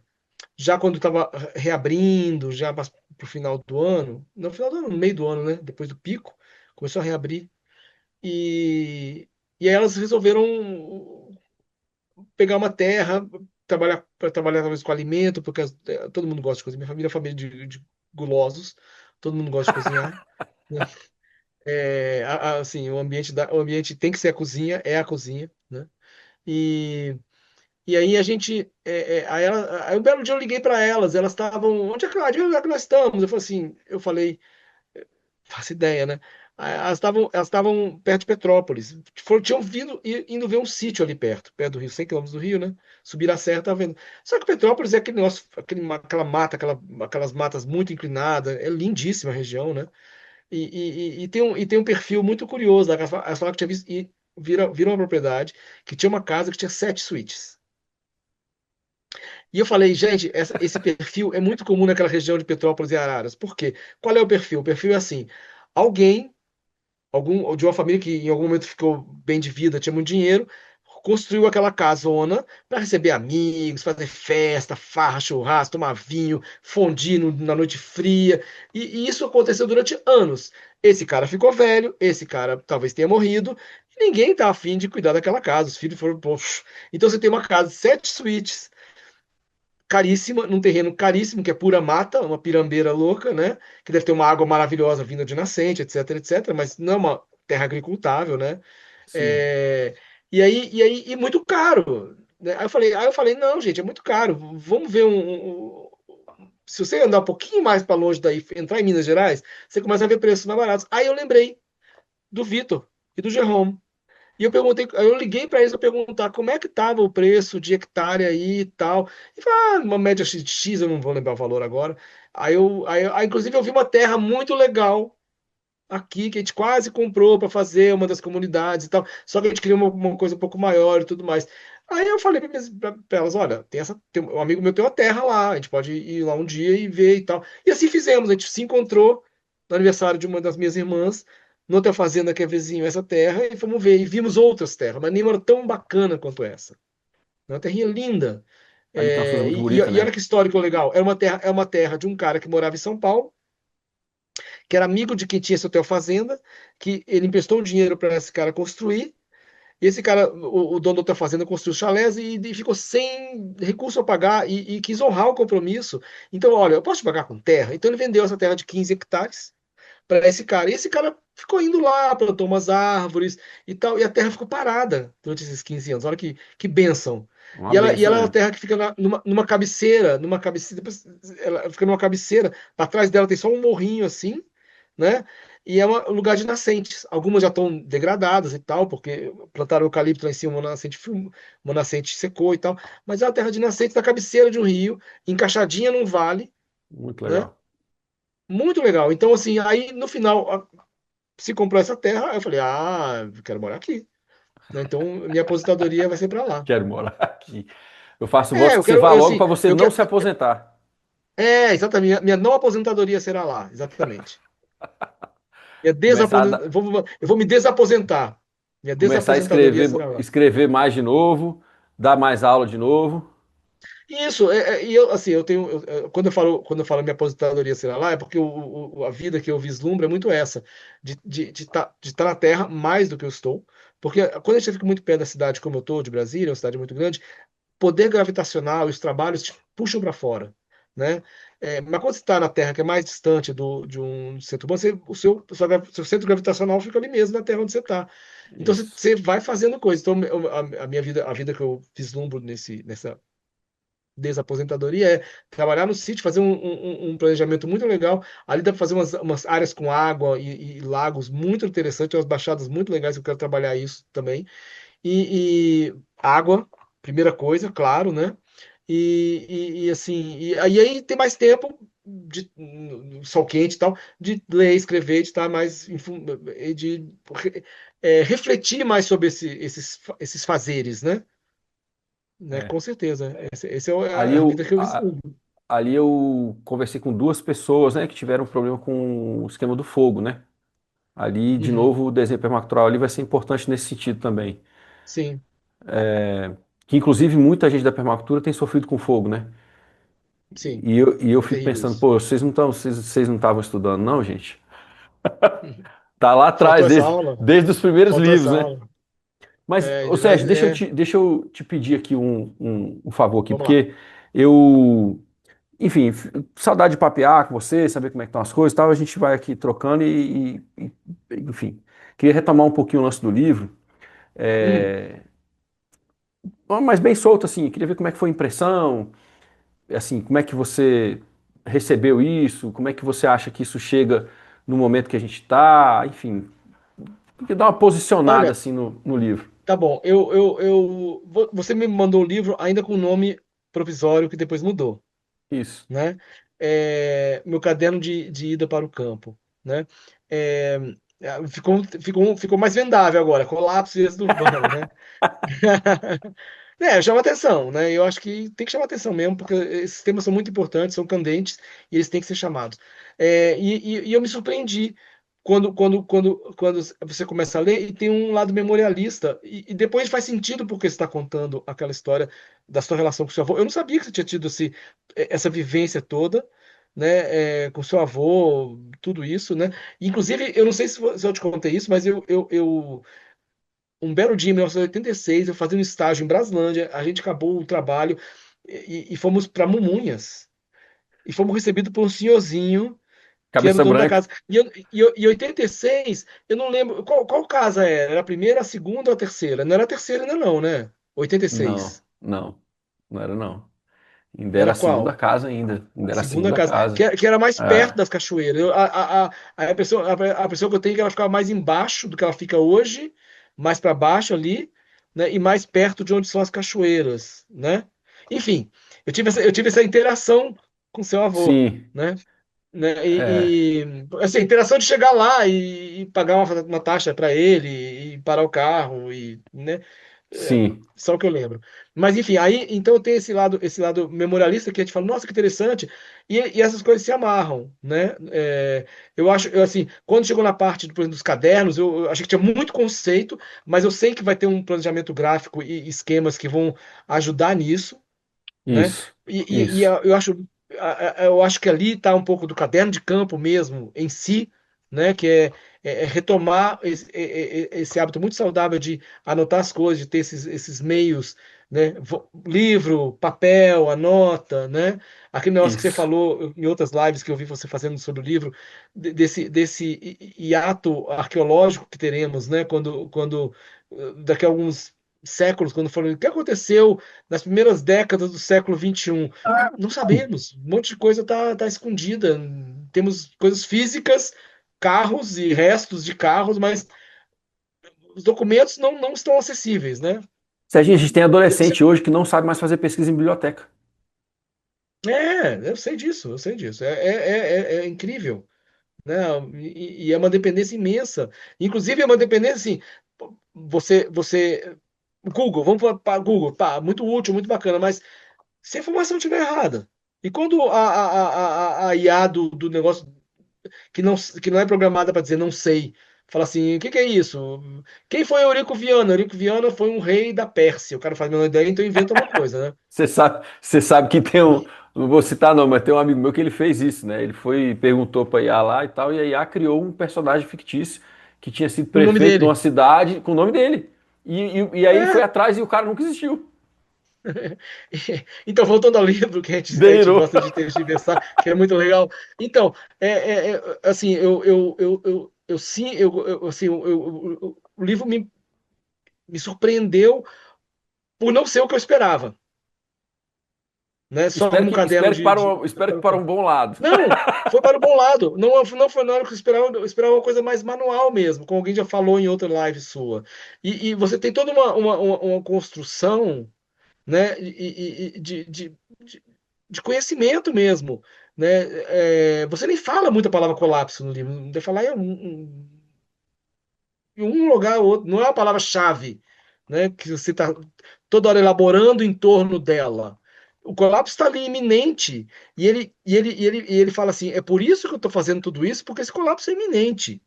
já quando estava reabrindo, já para o final do ano, no final do ano, no meio do ano, né? Depois do pico, começou a reabrir. E, e aí elas resolveram pegar uma terra, trabalhar para trabalhar talvez com alimento, porque todo mundo gosta de cozinhar. Minha família é família de gulosos, todo mundo gosta de cozinhar, né? Assim, o ambiente tem que ser a cozinha, é a cozinha, né? E, e aí a gente, aí um belo dia eu liguei para elas estavam, onde é que nós estamos? Eu falei, faço ideia, né? Elas estavam perto de Petrópolis. Tinham vindo, indo ver um sítio ali perto do Rio, 100 quilômetros do Rio, né? Subir a serra, tá vendo. Só que Petrópolis é aquele negócio, aquela mata, aquelas matas muito inclinadas, é lindíssima a região, né? E tem um perfil muito curioso lá, que ela falava que tinha visto, e vira uma propriedade que tinha uma casa que tinha 7 suítes. E eu falei, gente, esse perfil é muito comum naquela região de Petrópolis e Araras. Por quê? Qual é o perfil? O perfil é assim: alguém, de uma família que em algum momento ficou bem de vida, tinha muito dinheiro, construiu aquela casona para receber amigos, fazer festa, farra, churrasco, tomar vinho, fondue na noite fria. E isso aconteceu durante anos. Esse cara ficou velho, esse cara talvez tenha morrido, e ninguém tá afim de cuidar daquela casa. Os filhos foram. Poxa. Então você tem uma casa de 7 suítes caríssima, num terreno caríssimo, que é pura mata, uma pirambeira louca, né? Que deve ter uma água maravilhosa vinda de nascente, etc, etc, mas não é uma terra agricultável, né? Sim. É, e muito caro, né? Aí eu falei, não, gente, é muito caro. Vamos ver se você andar um pouquinho mais para longe daí, entrar em Minas Gerais, você começa a ver preços mais baratos. Aí eu lembrei do Vitor e do Jerome. E aí eu liguei para eles para perguntar como é que estava o preço de hectare aí e tal. E falaram, uma média X, eu não vou lembrar o valor agora. Inclusive, eu vi uma terra muito legal aqui que a gente quase comprou para fazer uma das comunidades e tal. Só que a gente queria uma coisa um pouco maior e tudo mais. Aí eu falei para elas, olha, um amigo meu tem uma terra lá, a gente pode ir lá um dia e ver e tal. E assim fizemos, a gente se encontrou no aniversário de uma das minhas irmãs, no hotel fazenda que é vizinho a essa terra, e fomos ver. E vimos outras terras, mas nenhuma era tão bacana quanto essa. Uma terrinha linda. Ali tem umas coisas muito E bonitas, olha né? que histórico legal. É uma terra de um cara que morava em São Paulo, que era amigo de quem tinha esse hotel fazenda, que ele emprestou um dinheiro para esse cara construir. E esse cara, o dono do hotel fazenda, construiu chalés e ficou sem recurso a pagar e quis honrar o compromisso. Então, olha, eu posso te pagar com terra? Então ele vendeu essa terra de 15 hectares para esse cara. E esse cara ficou indo lá, plantou umas árvores e tal, e a terra ficou parada durante esses 15 anos. Olha que bênção. Uma E ela benção é uma mesmo. terra que fica numa cabeceira, depois ela fica numa cabeceira, para trás dela tem só um morrinho assim, né? E é um lugar de nascentes. Algumas já estão degradadas e tal, porque plantaram eucalipto lá em cima, uma nascente secou e tal. Mas é uma terra de nascentes na cabeceira de um rio, encaixadinha num vale, Muito né? legal. Muito legal. Então, assim, aí no final se comprou essa terra, aí eu falei, eu quero morar aqui, né? Então, minha aposentadoria vai ser para lá. Quero morar aqui. Eu faço votos É, que você vá logo assim, para você eu não quero, se aposentar. exatamente, minha não aposentadoria será lá, exatamente. Começar a, da- eu vou me desaposentar. Minha começar a desaposentadoria será lá. escrever mais de novo, dar mais aula de novo. Isso, e eu, assim, eu tenho, quando eu falo minha aposentadoria será lá, é porque a vida que eu vislumbro é muito essa, de tá na Terra mais do que eu estou, porque quando a gente fica muito perto da cidade como eu estou, de Brasília, uma cidade muito grande, poder gravitacional e os trabalhos te puxam para fora, né? Mas quando você está na Terra, que é mais distante de um centro urbano, seu centro gravitacional fica ali mesmo, na Terra onde você está. Então você, Isso. você vai fazendo coisas. Então a minha vida, a vida que eu vislumbro nessa desaposentadoria é trabalhar no sítio, fazer um planejamento muito legal. Ali dá para fazer umas áreas com água e lagos muito interessantes, umas baixadas muito legais, eu quero trabalhar isso também. E água, primeira coisa, claro, né? Assim, aí tem mais tempo de sol quente e tal, de ler, escrever, de estar mais de refletir mais sobre esses fazeres, né? É. Com certeza. Essa é Ali a vida eu, que eu a- vislumbro. ali eu conversei com duas pessoas, né, que tiveram problema com o esquema do fogo, né? Ali, de Uhum. novo, o desenho permacultural ali vai ser importante nesse sentido também. Sim, Que inclusive muita gente da permacultura tem sofrido com fogo, né? sim. E eu É fico terrível pensando, isso. pô, vocês não estavam estudando, não, gente? Tá lá Faltou atrás, essa aula? desde os primeiros Faltou livros, essa né? aula? Mas, ô Sérgio, deixa eu te pedir aqui um favor aqui, Vamos lá. porque eu, enfim, saudade de papear com você, saber como é que estão as coisas e tal, a gente vai aqui trocando enfim, queria retomar um pouquinho o lance do livro, Hum, é, mas bem solto, assim, queria ver como é que foi a impressão, assim, como é que você recebeu isso, como é que você acha que isso chega no momento que a gente está, enfim, queria dar uma posicionada, olha, assim, no livro. tá bom. Você me mandou o livro ainda com o nome provisório que depois mudou, Isso. né? Meu caderno de ida para o campo, né? É, ficou mais vendável agora, colapso e êxodo urbano, né? Chama atenção, né? Eu acho que tem que chamar atenção mesmo, porque esses temas são muito importantes, são candentes e eles têm que ser chamados. E eu me surpreendi quando você começa a ler e tem um lado memorialista, e depois faz sentido porque você está contando aquela história da sua relação com seu avô. Eu não sabia que você tinha tido essa vivência toda, né? Com seu avô, tudo isso, né? Inclusive, eu não sei se eu te contei isso, mas um belo dia, em 1986, eu fazia um estágio em Braslândia, a gente acabou o trabalho e fomos para Mumunhas. E fomos recebidos por um senhorzinho que era o Cabeça dono da branca? casa. E 86, eu não lembro qual casa era. Era a primeira, a segunda ou a terceira? Não era a terceira ainda não, né? Não, 86. não, não era não. Ainda era Era a segunda qual? casa ainda. Ainda A era a segunda segunda casa, casa. que era mais perto É, das cachoeiras. A pessoa que eu tenho é que ela ficava mais embaixo do que ela fica hoje, mais para baixo ali, né? E mais perto de onde são as cachoeiras, né? Enfim, eu tive essa interação com seu avô, sim, né? Né? é, Assim, a interação de chegar lá e pagar uma taxa para ele e parar o carro e, né? sim, Só o que eu lembro. Mas enfim, aí então tem esse lado memorialista que a gente fala, nossa, que interessante, e essas coisas se amarram, né? Eu acho, assim, quando chegou na parte, por exemplo, dos cadernos, eu achei que tinha muito conceito, mas eu sei que vai ter um planejamento gráfico e esquemas que vão ajudar nisso, né? isso, E isso, eu acho que ali está um pouco do caderno de campo mesmo em si, né? Que é retomar esse hábito muito saudável de anotar as coisas, de ter esses meios, né? Livro, papel, anota, né? Aquele negócio que você isso, falou em outras lives que eu vi você fazendo sobre o livro, desse hiato arqueológico que teremos, né? Quando daqui a alguns séculos, quando foram, o que aconteceu nas primeiras décadas do século XXI? Não sabemos. Um monte de coisa está escondida. Temos coisas físicas, carros e restos de carros, mas os documentos não estão acessíveis, né? Serginho, a gente tem E você- adolescente hoje que não sabe mais fazer pesquisa em biblioteca. eu sei disso, eu sei disso. É incrível, né? E é uma dependência imensa. Inclusive, é uma dependência assim. Você. Google, vamos para Google, tá, muito útil, muito bacana, mas se a informação estiver errada, e quando a IA do negócio que não é programada para dizer não sei. Fala assim, o que que é isso? Quem foi Eurico Viana? Eurico Viana foi um rei da Pérsia. O cara faz a menor ideia, então inventa uma coisa, né? Você sabe que tem um, não vou citar não, mas tem um amigo meu que ele fez isso, né? Ele foi, perguntou pra IA lá e tal, e a IA criou um personagem fictício que tinha sido O nome prefeito de uma dele. cidade com o nome dele. E aí ele foi É. atrás e o cara nunca existiu. Então, voltando ao livro que a gente Delirou. gosta de tergiversar, que é muito legal. Então, assim, sim, assim, o livro me surpreendeu por não ser o que eu esperava, né? Só como um caderno Espero que para um bom lado. Não, foi para o bom lado. Não foi na hora que eu esperava uma coisa mais manual mesmo, como alguém já falou em outra live sua. E você tem toda uma construção, né, de conhecimento mesmo, né? Você nem fala muita palavra colapso no livro, deve falar em um lugar ou outro, não é uma palavra-chave, né, que você está toda hora elaborando em torno dela. O colapso está ali iminente e ele fala assim: é por isso que eu estou fazendo tudo isso, porque esse colapso é iminente,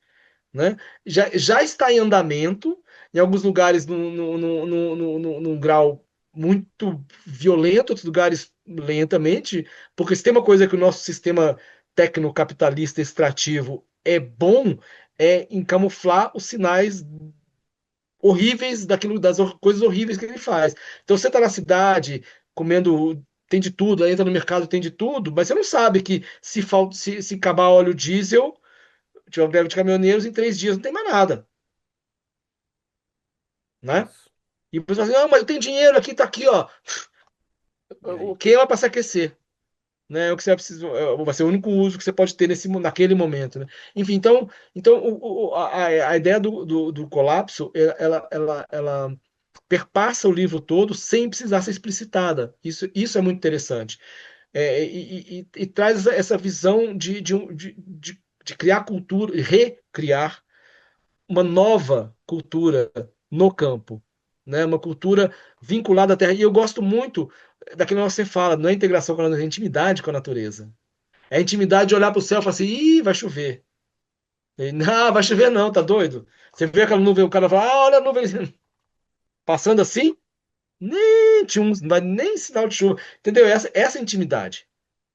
né? Já está em andamento, em alguns lugares num grau muito violento, outros lugares lentamente, porque se tem uma coisa que o nosso sistema tecnocapitalista extrativo é bom, é em camuflar os sinais horríveis daquilo, coisas horríveis que ele faz. Então você está na cidade comendo, tem de tudo, aí entra no mercado, tem de tudo, mas você não sabe que se acabar óleo diesel, tiver uma greve de caminhoneiros, em 3 dias não tem mais nada, né? Isso. E depois fala assim, não, mas eu tenho dinheiro aqui, tá aqui, ó. E O aí? que é para se aquecer? Né? É o que você vai precisar, vai ser o único uso que você pode ter naquele momento, né? Enfim, então a ideia do colapso, ela perpassa o livro todo sem precisar ser explicitada. Isso é muito interessante. E traz essa visão de criar cultura, recriar uma nova cultura no campo, né? Uma cultura vinculada à terra. E eu gosto muito daquilo que você fala, não é integração com a natureza, é intimidade com a natureza. É a intimidade de olhar para o céu e falar assim, ih, vai chover. E, não, vai chover não, tá doido? Você vê aquela nuvem, o cara fala, ah, olha a nuvem passando assim, nem tinha um, não vai nem sinal de chuva. Entendeu? Essa intimidade,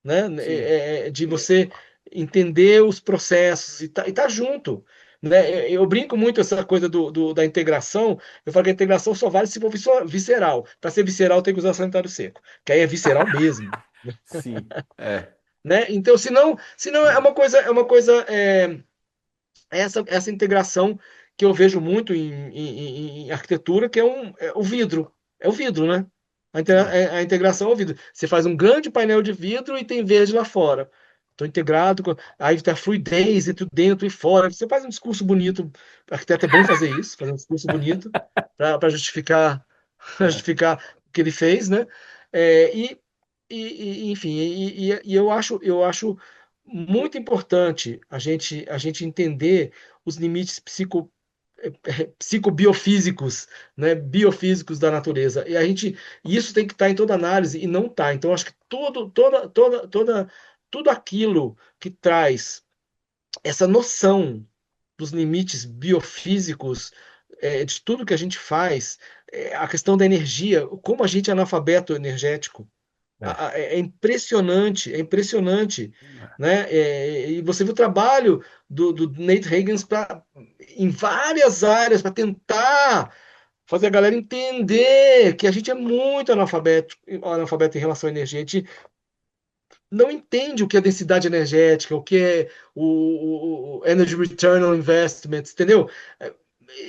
né? Sim. De você entender os processos e tá junto. Né? Eu brinco muito essa coisa da integração. Eu falo que a integração só vale se for visceral. Para ser visceral, tem que usar sanitário seco, que aí é visceral mesmo. Sim. É. Né? Então, senão essa integração que eu vejo muito em arquitetura, que é o vidro. É o vidro, né? É. A integração é o vidro. Você faz um grande painel de vidro e tem verde lá fora. Estou integrado, aí tem a fluidez entre o dentro e fora. Você faz um discurso bonito. O arquiteto é bom fazer isso, fazer um discurso bonito para justificar, pra É. justificar o que ele fez, né? É, enfim, eu acho muito importante a gente entender os limites psicobiofísicos, né, biofísicos da natureza. E isso tem que estar em toda análise e não está. Então, acho que tudo aquilo que traz essa noção dos limites biofísicos de tudo que a gente faz, a questão da energia, como a gente é analfabeto energético, É. é impressionante, né? E você viu o trabalho do Nate Higgins em várias áreas para tentar fazer a galera entender que a gente é muito analfabeto em relação à energia. A gente não entende o que é densidade energética, o que é o Energy Return on Investment, entendeu?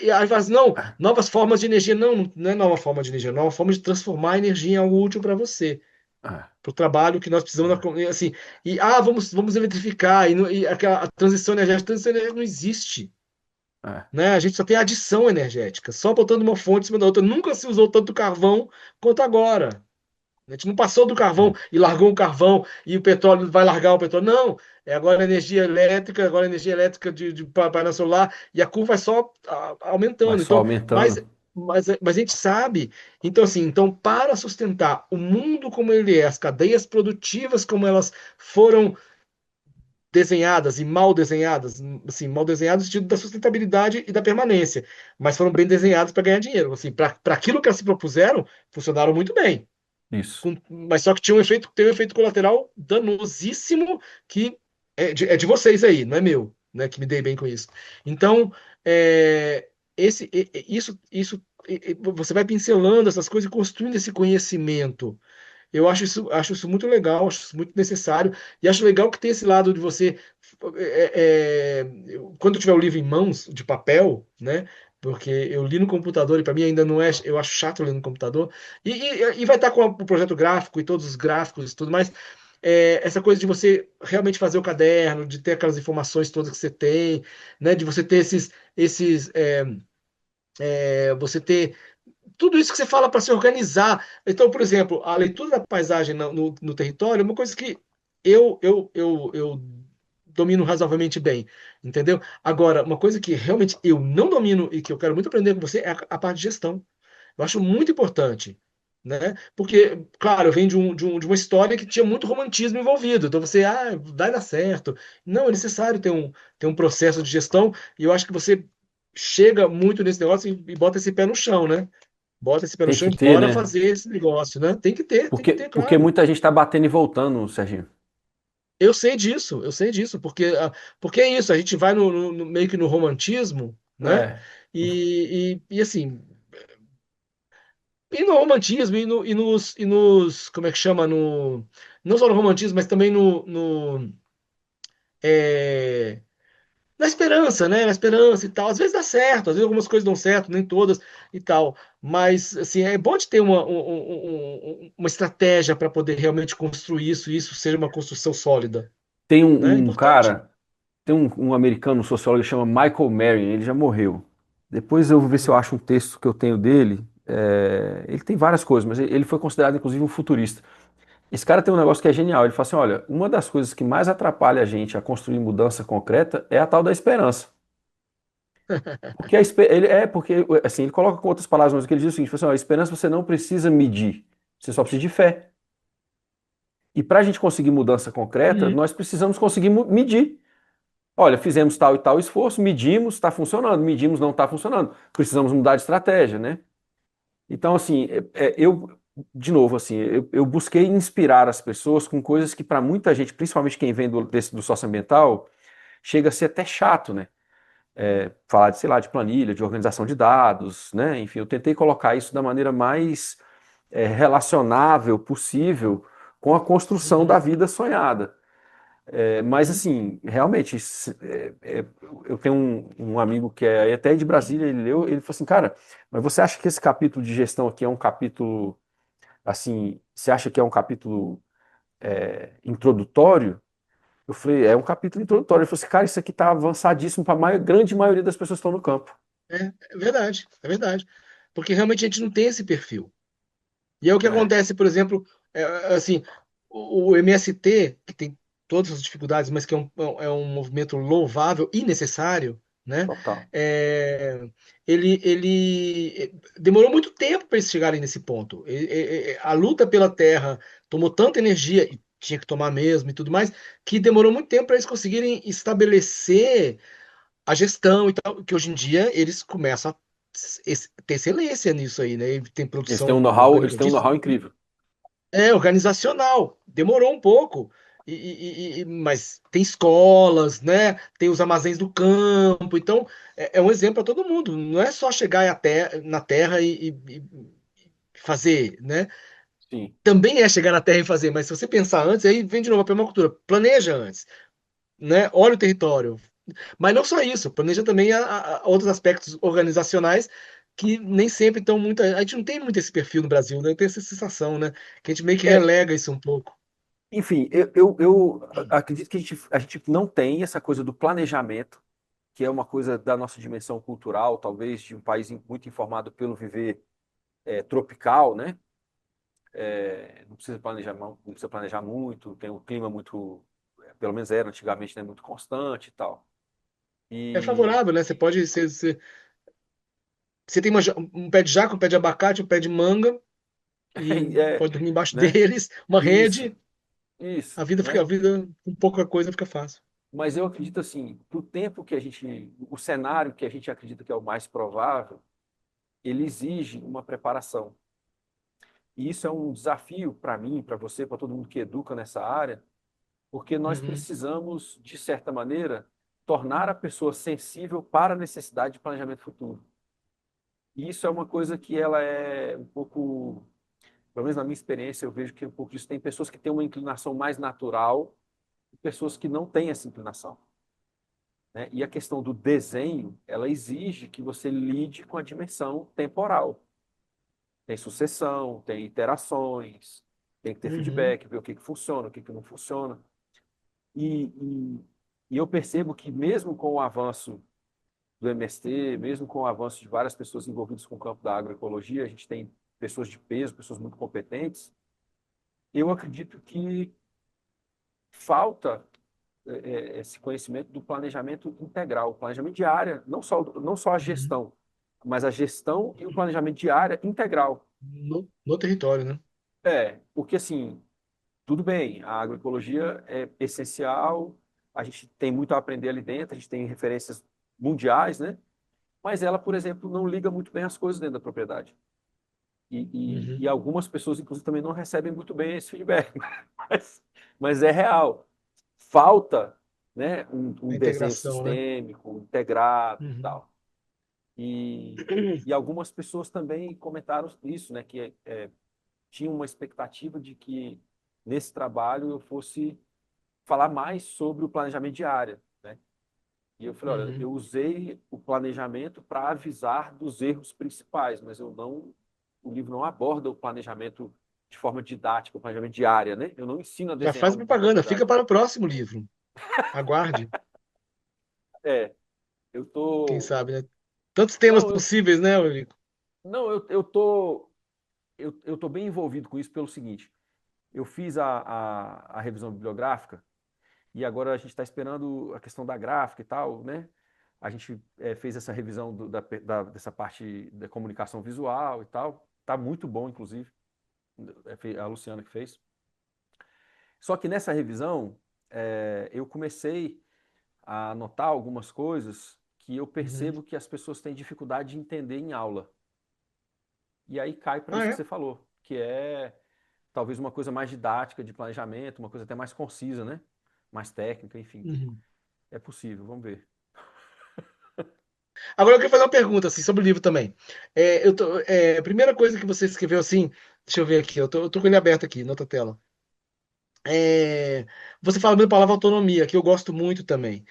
E aí fala assim, não, novas formas de energia. Não, não é nova forma de energia, é nova forma de transformar a energia em algo útil para você É. para o trabalho que nós precisamos, assim, vamos eletrificar, e aquela a transição energética não existe, É. né? A gente só tem adição energética, só botando uma fonte em cima da outra. Nunca se usou tanto carvão quanto agora. A gente não passou do carvão É. e largou o carvão e o petróleo vai largar o petróleo. Não, é agora energia elétrica, agora energia elétrica de painel solar e a curva vai só Vai aumentando. só Então, aumentando. mas a gente sabe. Então, assim, então, para sustentar o mundo como ele é, as cadeias produtivas como elas foram desenhadas e mal desenhadas, assim, mal desenhadas no sentido da sustentabilidade e da permanência, mas foram bem desenhadas para ganhar dinheiro. Assim, para aquilo que elas se propuseram, funcionaram muito bem. Isso. Mas só que tem um efeito colateral danosíssimo que é de vocês aí, não é meu, né? Que me dei bem com isso. Então, é, você vai pincelando essas coisas e construindo esse conhecimento. Eu acho isso muito legal, acho isso muito necessário, e acho legal que tem esse lado de você, quando tiver o livro em mãos, de papel, né? Porque eu li no computador e para mim ainda não é, eu acho chato ler no computador, e vai estar com o projeto gráfico e todos os gráficos e tudo mais. Essa coisa de você realmente fazer o caderno, de ter aquelas informações todas que você tem, né? De você ter você ter tudo isso que você fala para se organizar. Então, por exemplo, a leitura da paisagem no território é uma coisa que eu domino razoavelmente bem, entendeu? Agora, uma coisa que realmente eu não domino e que eu quero muito aprender com você é a parte de gestão. Eu acho muito importante. Né? Porque, claro, eu venho de uma história que tinha muito romantismo envolvido. Então você, vai dar certo. Não, é necessário ter um processo de gestão, e eu acho que você chega muito nesse negócio e bota esse pé no chão, né? Bota esse pé no Tem chão que e ter, bora né? fazer esse negócio, né? Tem que ter, Porque claro. muita gente está batendo e voltando, Serginho. Eu sei disso, porque é isso, a gente vai meio que no romantismo, né? É. E assim, e no romantismo, como é que chama? Não só no romantismo, mas também é, na esperança, né? Na esperança e tal. Às vezes dá certo, às vezes algumas coisas dão certo, nem todas e tal. Mas, assim, é bom de ter uma estratégia para poder realmente construir isso e isso ser uma construção sólida, Tem né? É um importante. cara, tem um americano, um sociólogo que chama Michael Marion, ele já morreu. Depois eu vou ver se eu Hum. acho um texto que eu tenho dele. Ele tem várias coisas, mas ele foi considerado inclusive um futurista. Esse cara tem um negócio que é genial. Ele fala assim: olha, uma das coisas que mais atrapalha a gente a construir mudança concreta é a tal da esperança. Porque porque assim, ele coloca com outras palavras, mas o que ele diz é o seguinte: assim, ó, a esperança você não precisa medir, você só precisa de fé. E para a gente conseguir mudança concreta, Uhum. nós precisamos conseguir medir. Olha, fizemos tal e tal esforço, medimos, está funcionando, medimos, não está funcionando. Precisamos mudar de estratégia, né? Então, assim, de novo, assim, eu busquei inspirar as pessoas com coisas que para muita gente, principalmente quem vem do socioambiental, chega a ser até chato, né? Falar de, sei lá, de planilha, de organização de dados, né? Enfim, eu tentei colocar isso da maneira mais relacionável possível com a construção da Uhum. vida sonhada. Mas Uhum. assim, realmente, eu tenho um amigo que é até de Brasília, ele leu, ele falou assim, cara, mas você acha que esse capítulo de gestão aqui é um capítulo, assim, você acha que é um capítulo introdutório? Eu falei, é um capítulo introdutório. Ele falou assim, cara, isso aqui está avançadíssimo para a grande maioria das pessoas que estão no campo. É verdade, é verdade. Porque realmente a gente não tem esse perfil. E é o que É, acontece, por exemplo, assim, o MST, que tem todas as dificuldades, mas que é um movimento louvável e necessário, né? total. É, ele demorou muito tempo para eles chegarem nesse ponto. A luta pela terra tomou tanta energia, e tinha que tomar mesmo e tudo mais, que demorou muito tempo para eles conseguirem estabelecer a gestão e tal, que hoje em dia eles começam a ter excelência nisso aí, né? E tem produção Eles orgânica têm um disso. know-how incrível. Organizacional. Demorou um pouco. Mas tem escolas, né? Tem os armazéns do campo. Então, é um exemplo para todo mundo. Não é só chegar na terra e fazer, né? Sim. Também é chegar na terra e fazer, mas se você pensar antes, aí vem de novo a permacultura. Planeja antes, né? Olha o território. Mas não só isso, planeja também outros aspectos organizacionais que nem sempre estão muito. A gente não tem muito esse perfil no Brasil, né? Tem essa sensação, né? Que a gente meio que É, relega isso um pouco. enfim, eu acredito que a gente não tem essa coisa do planejamento, que é uma coisa da nossa dimensão cultural, talvez de um país muito informado pelo viver tropical, né? Não precisa planejar, não precisa planejar muito, tem um clima muito, pelo menos era antigamente, né, muito constante e tal. É E favorável, né? Você pode. Você tem um pé de jaca, um pé de abacate, um pé de manga, e é, pode dormir embaixo né? deles, uma Isso, rede. isso, A vida fica, a né? vida com pouca coisa fica fácil. Mas eu acredito assim, para o tempo que a gente, o cenário que a gente acredita que é o mais provável, ele exige uma preparação. E isso é um desafio para mim, para você, para todo mundo que educa nessa área, porque nós Uhum, precisamos, de certa maneira, tornar a pessoa sensível para a necessidade de planejamento futuro. E isso é uma coisa que ela é um pouco, pelo menos na minha experiência, eu vejo que um pouco disso. Tem pessoas que têm uma inclinação mais natural e pessoas que não têm essa inclinação, né? E a questão do desenho, ela exige que você lide com a dimensão temporal. Tem sucessão, tem interações, tem que ter uhum, feedback, ver o que que funciona, o que que não funciona. E, e, e eu percebo que mesmo com o avanço do MST, mesmo com o avanço de várias pessoas envolvidas com o campo da agroecologia, a gente tem pessoas de peso, pessoas muito competentes, eu acredito que falta esse conhecimento do planejamento integral, o planejamento de área, não só a uhum. gestão, mas a gestão e o planejamento de área integral. No território, né? Porque assim, tudo bem, a agroecologia é essencial, a gente tem muito a aprender ali dentro, a gente tem referências mundiais, né? Mas ela, por exemplo, não liga muito bem as coisas dentro da propriedade. E Uhum. algumas pessoas, inclusive, também não recebem muito bem esse feedback. Mas é real. Falta, né, A um desenho integração, né? sistêmico, integrado e Uhum. tal. E, e algumas pessoas também comentaram isso, né, que tinham uma expectativa de que nesse trabalho eu fosse falar mais sobre o planejamento de área, né? E eu falei, olha, Uhum. eu usei o planejamento para avisar dos erros principais, mas o livro não aborda o planejamento de forma didática, o planejamento de área, né? Eu não ensino a Já desenhar faz uma propaganda, fica propriedade. para o próximo livro. Aguarde, É, eu quem tô, sabe, né? Tantos temas não, eu, possíveis, né, Eurico? não, eu tô bem envolvido com isso pelo seguinte, eu fiz a revisão bibliográfica e agora a gente está esperando a questão da gráfica e tal, né? A gente fez essa revisão dessa parte da comunicação visual e tal. Tá muito bom, inclusive. A Luciana que fez. Só que nessa revisão, eu comecei a anotar algumas coisas que eu Uhum. percebo que as pessoas têm dificuldade de entender em aula. E aí cai para Ah, isso que é? você falou, que é talvez uma coisa mais didática de planejamento, uma coisa até mais concisa, né? Mais técnica, enfim. Uhum. É possível, vamos ver. Agora eu quero fazer uma pergunta assim, sobre o livro também. A primeira coisa que você escreveu assim, deixa eu ver aqui, eu tô com ele aberto aqui, na outra tela. É, você fala da palavra autonomia, que eu gosto muito também.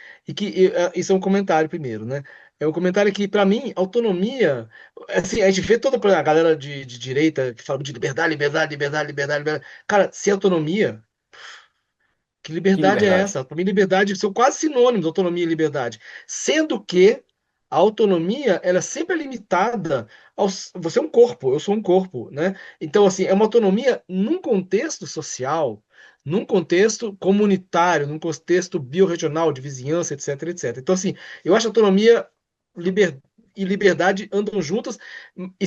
Isso é um comentário primeiro, né? É um comentário que, para mim, autonomia. Assim, a gente vê toda a galera de direita que fala de liberdade, liberdade, liberdade, liberdade, liberdade. Cara, se autonomia. Que Que liberdade é liberdade. essa? Para mim, liberdade são quase sinônimos, autonomia e liberdade. Sendo que a autonomia, ela é sempre limitada aos. Você é um corpo, eu sou um corpo, né? Então, assim, é uma autonomia num contexto social, num contexto comunitário, num contexto biorregional, de vizinhança, etc, etc. Então, assim, eu acho autonomia liber, e liberdade andam juntas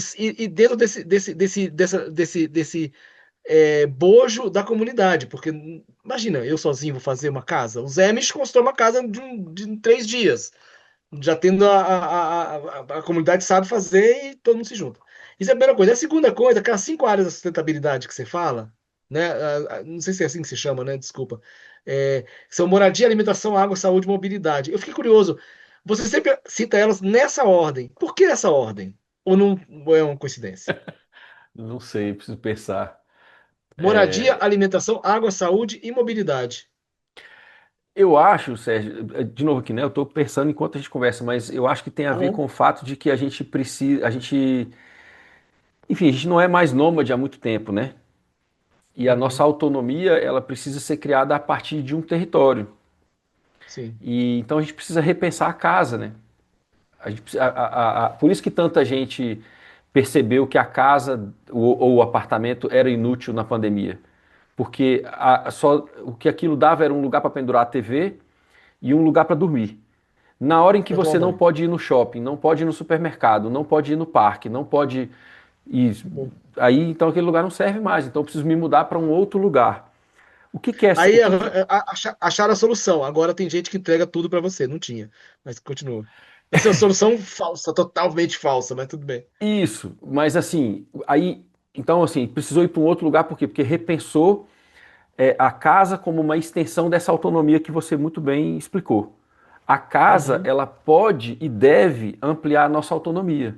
e dentro desse bojo da comunidade, porque imagina, eu sozinho vou fazer uma casa. O Zé me constrói uma casa de 3 dias, já tendo a comunidade sabe fazer e todo mundo se junta. Isso é a primeira coisa. A segunda coisa, aquelas 5 áreas da sustentabilidade que você fala, né? Não sei se é assim que se chama, né? Desculpa. São moradia, alimentação, água, saúde e mobilidade. Eu fiquei curioso. Você sempre cita elas nessa ordem. Por que essa ordem? Ou é uma coincidência? Não sei, preciso pensar. Moradia, É, alimentação, água, saúde e mobilidade. eu acho, Sérgio, de novo aqui, né? Eu estou pensando enquanto a gente conversa, mas eu acho que tem a Tá ver bom. com o fato de que a gente precisa, enfim, a gente não é mais nômade há muito tempo, né? E a nossa Uhum, autonomia, ela precisa ser criada a partir de um território. sim, E então a gente precisa repensar a casa, né? Por isso que tanta gente percebeu que a casa ou o apartamento era inútil na pandemia. Porque só o que aquilo dava era um lugar para pendurar a TV e um lugar para dormir. Na hora em que para tomar você não banho. pode ir no shopping, não pode ir no supermercado, não pode ir no parque, não pode ir. Bom, Aí então aquele lugar não serve mais. Então eu preciso me mudar para um outro lugar. O que que é essa, o Aí que que acharam a solução. Agora tem gente que entrega tudo para você. Não tinha, mas continua. Essa é uma solução falsa, totalmente falsa, mas tudo bem. isso, mas assim, aí então assim, precisou ir para um outro lugar por quê? Porque repensou a casa como uma extensão dessa autonomia que você muito bem explicou. A casa, Uhum, ela pode e deve ampliar a nossa autonomia.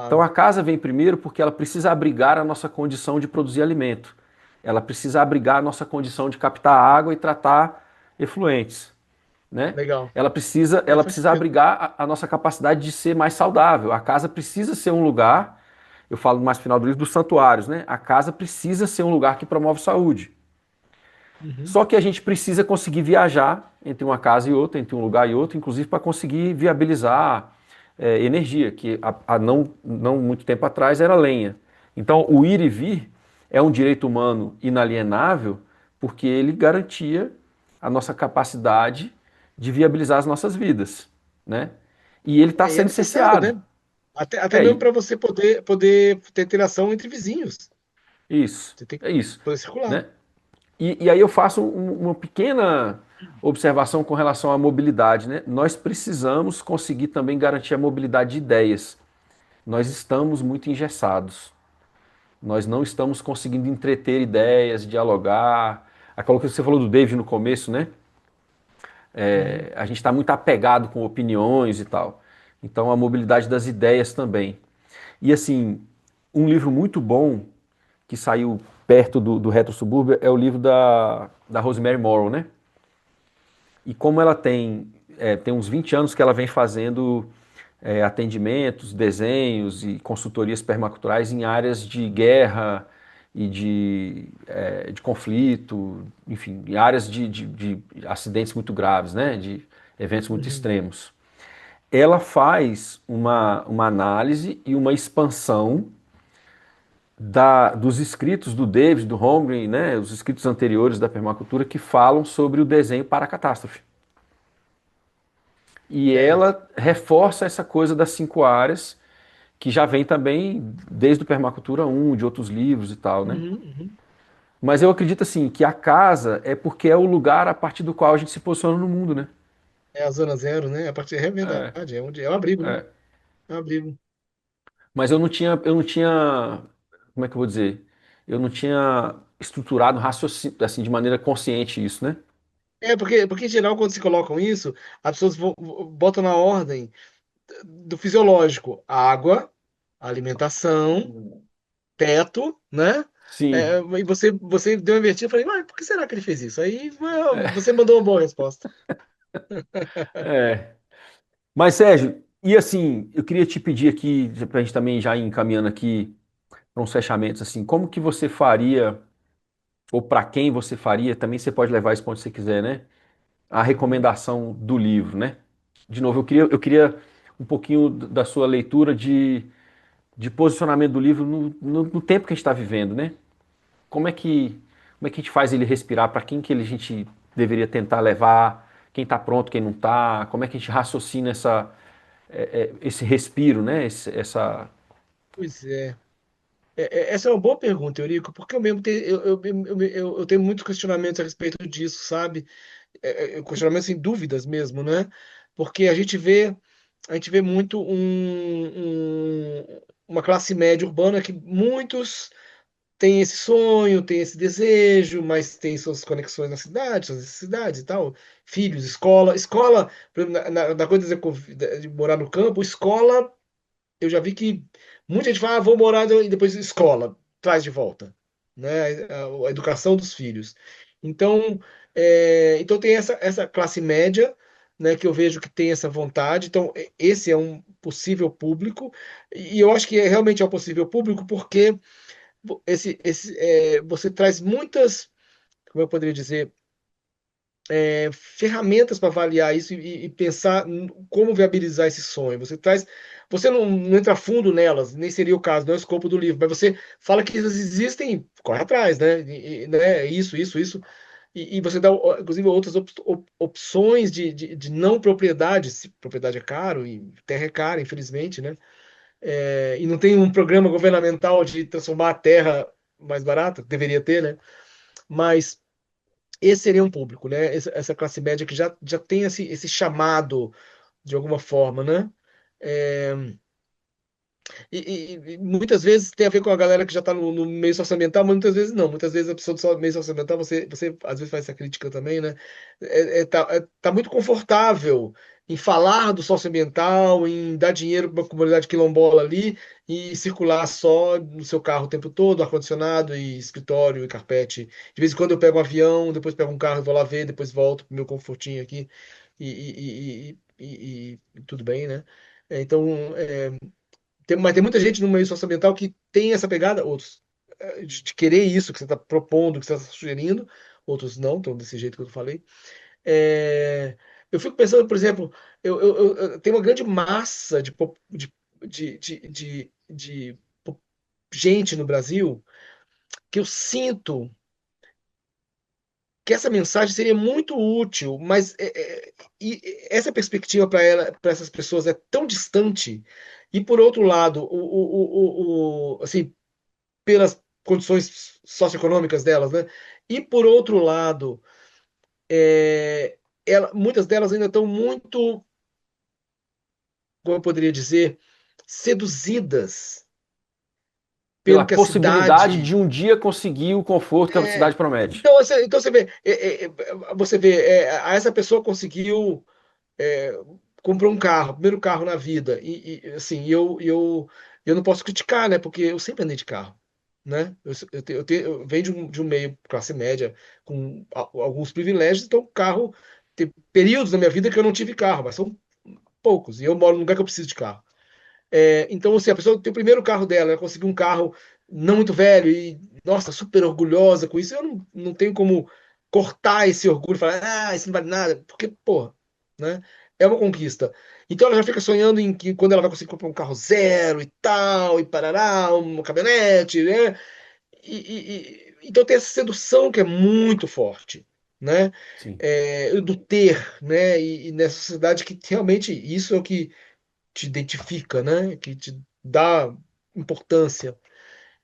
Então claro. a casa vem primeiro porque ela precisa abrigar a nossa condição de produzir alimento. Ela precisa abrigar a nossa condição de captar água e tratar efluentes, né? Legal. Ela Faz precisa sentido. abrigar a nossa capacidade de ser mais saudável. A casa precisa ser um lugar, eu falo mais no final do livro, dos santuários, né? A casa precisa ser um lugar que promove saúde. Uhum. Só que a gente precisa conseguir viajar entre uma casa e outra, entre um lugar e outro, inclusive para conseguir viabilizar energia, que não muito tempo atrás era lenha. Então, o ir e vir é um direito humano inalienável, porque ele garantia a nossa capacidade de viabilizar as nossas vidas, né? E ele está É, e é sendo necessário, cerceado. né? Até É mesmo e- para você poder ter interação entre vizinhos. isso, Você tem que é isso, poder circular. né? E aí eu faço uma pequena observação com relação à mobilidade, né? Nós precisamos conseguir também garantir a mobilidade de ideias. Nós estamos muito engessados. Nós não estamos conseguindo entreter ideias, dialogar. Aquilo que você falou do David no começo, né? Uhum. A gente está muito apegado com opiniões e tal. Então a mobilidade das ideias também. E assim, um livro muito bom que saiu perto do Retro Subúrbio é o livro da Rosemary Morrow, né? E como ela tem uns 20 anos que ela vem fazendo atendimentos, desenhos e consultorias permaculturais em áreas de guerra e de conflito, enfim, em áreas de acidentes muito graves, né, de eventos muito Uhum. extremos. Ela faz uma análise e uma expansão dos escritos do David, do Holmgren, né, os escritos anteriores da permacultura que falam sobre o desenho para a catástrofe. E Certo. ela reforça essa coisa das 5 áreas, que já vem também desde o Permacultura 1, de outros livros e tal, né? Uhum, uhum. Mas eu acredito assim que a casa é porque é o lugar a partir do qual a gente se posiciona no mundo, né? É a zona zero, né? A partir é É, verdade, é onde é o abrigo, né? é. É o abrigo. Mas eu não tinha, como é que eu vou dizer? Eu não tinha estruturado raciocínio, assim, de maneira consciente isso, né? Porque em geral, quando se colocam isso, as pessoas botam na ordem do fisiológico: água, alimentação, teto, né? Sim. E você deu uma invertida e falei, mas por que será que ele fez isso? Aí você mandou uma boa resposta. É. Mas, Sérgio, e assim, eu queria te pedir aqui, para a gente também já ir encaminhando aqui para uns fechamentos, assim, como que você faria, ou para quem você faria, também você pode levar isso para onde você quiser, né? A Uhum. recomendação do livro, né? De novo, eu queria um pouquinho da sua leitura de posicionamento do livro no tempo que a gente está vivendo, né? Como é que, como é que a gente faz ele respirar? Para quem que a gente deveria tentar levar? Quem está pronto, quem não está? Como é que a gente raciocina esse respiro, né? Essa. Pois é. Essa é uma boa pergunta, Eurico, porque eu mesmo tenho, eu tenho muitos questionamentos a respeito disso, sabe? Questionamentos sem dúvidas mesmo, né? Porque a gente vê muito uma classe média urbana que muitos têm esse sonho, têm esse desejo, mas têm suas conexões na cidade, suas necessidades e tal. Filhos, escola, por exemplo, na coisa de morar no campo, escola, eu já vi que muita gente fala, vou morar e depois escola, traz de volta, né? A educação dos filhos. Então, então tem essa classe média, né, que eu vejo que tem essa vontade. Então, esse é um possível público, e eu acho que realmente é um possível público porque você traz muitas, como eu poderia dizer, ferramentas para avaliar isso e pensar como viabilizar esse sonho. Você não entra fundo nelas, nem seria o caso, não é o escopo do livro, mas você fala que elas existem, corre atrás, né? Né? Isso. E você dá, inclusive, outras opções de não propriedade, se propriedade é caro e terra é cara, infelizmente, né? E não tem um programa governamental de transformar a terra mais barata, deveria ter, né? Mas esse seria um público, né? Essa classe média que já tem esse chamado de alguma forma, né? É, e muitas vezes tem a ver com a galera que já está no meio socioambiental, mas muitas vezes não. Muitas vezes a pessoa do meio socioambiental, você às vezes faz essa crítica também, né? Tá muito confortável em falar do socioambiental, em dar dinheiro para uma comunidade quilombola ali e circular só no seu carro o tempo todo, ar-condicionado e escritório e carpete. De vez em quando eu pego um avião, depois pego um carro e vou lá ver, depois volto pro meu confortinho aqui e tudo bem, né? Então, mas tem muita gente no meio socioambiental que tem essa pegada, outros de querer isso que você está propondo, que você está sugerindo, outros não, estão desse jeito que eu falei. É, eu fico pensando, por exemplo, eu tenho uma grande massa de gente no Brasil que eu sinto que essa mensagem seria muito útil, mas e essa perspectiva para essas pessoas é tão distante. E por outro lado, assim, pelas condições socioeconômicas delas, né? E por outro lado, muitas delas ainda estão muito, como eu poderia dizer, seduzidas Pela pelo que a possibilidade de cidade. um dia conseguir o conforto que a cidade promete. Então você vê, a essa pessoa conseguiu é, comprou um carro, primeiro carro na vida, assim, eu não posso criticar, né? Porque eu sempre andei de carro, né? Eu venho de um meio classe média com alguns privilégios, então carro tem períodos na minha vida que eu não tive carro, mas são poucos, e eu moro num lugar que eu preciso de carro. Então, assim, a pessoa tem o primeiro carro dela, ela conseguiu um carro não muito velho e, nossa, super orgulhosa com isso. Eu não tenho como cortar esse orgulho e falar, isso não vale nada, porque, pô, né? É uma conquista. Então ela já fica sonhando em que quando ela vai conseguir comprar um carro zero e tal, e parará, uma caminhonete, né? Então tem essa sedução que é muito forte, né? Sim. Do ter, né? E nessa sociedade que realmente isso é o que te identifica, né? Que te dá importância.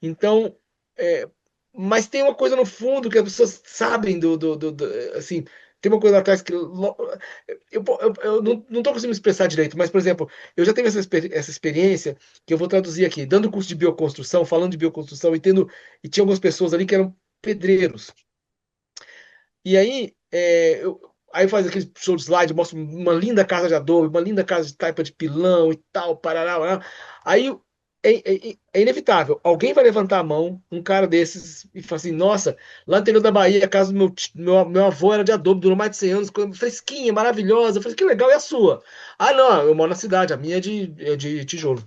Então, é, mas tem uma coisa no fundo que as pessoas sabem assim, tem uma coisa atrás que eu não estou conseguindo expressar direito, mas, por exemplo, eu já tive essa experiência que eu vou traduzir aqui, dando curso de bioconstrução, falando de bioconstrução, e tinha algumas pessoas ali que eram pedreiros. E aí, aí faz aquele show de slide, mostra uma linda casa de adobe, uma linda casa de taipa de pilão e tal, parará, parará. Aí é inevitável. Alguém vai levantar a mão, um cara desses, e fala assim: Nossa, lá no interior da Bahia, a casa do meu avô era de adobe, durou mais de 100 anos, coisa fresquinha, maravilhosa. Eu falei: Que legal, e a sua? Ah, não, eu moro na cidade, a minha é de tijolo.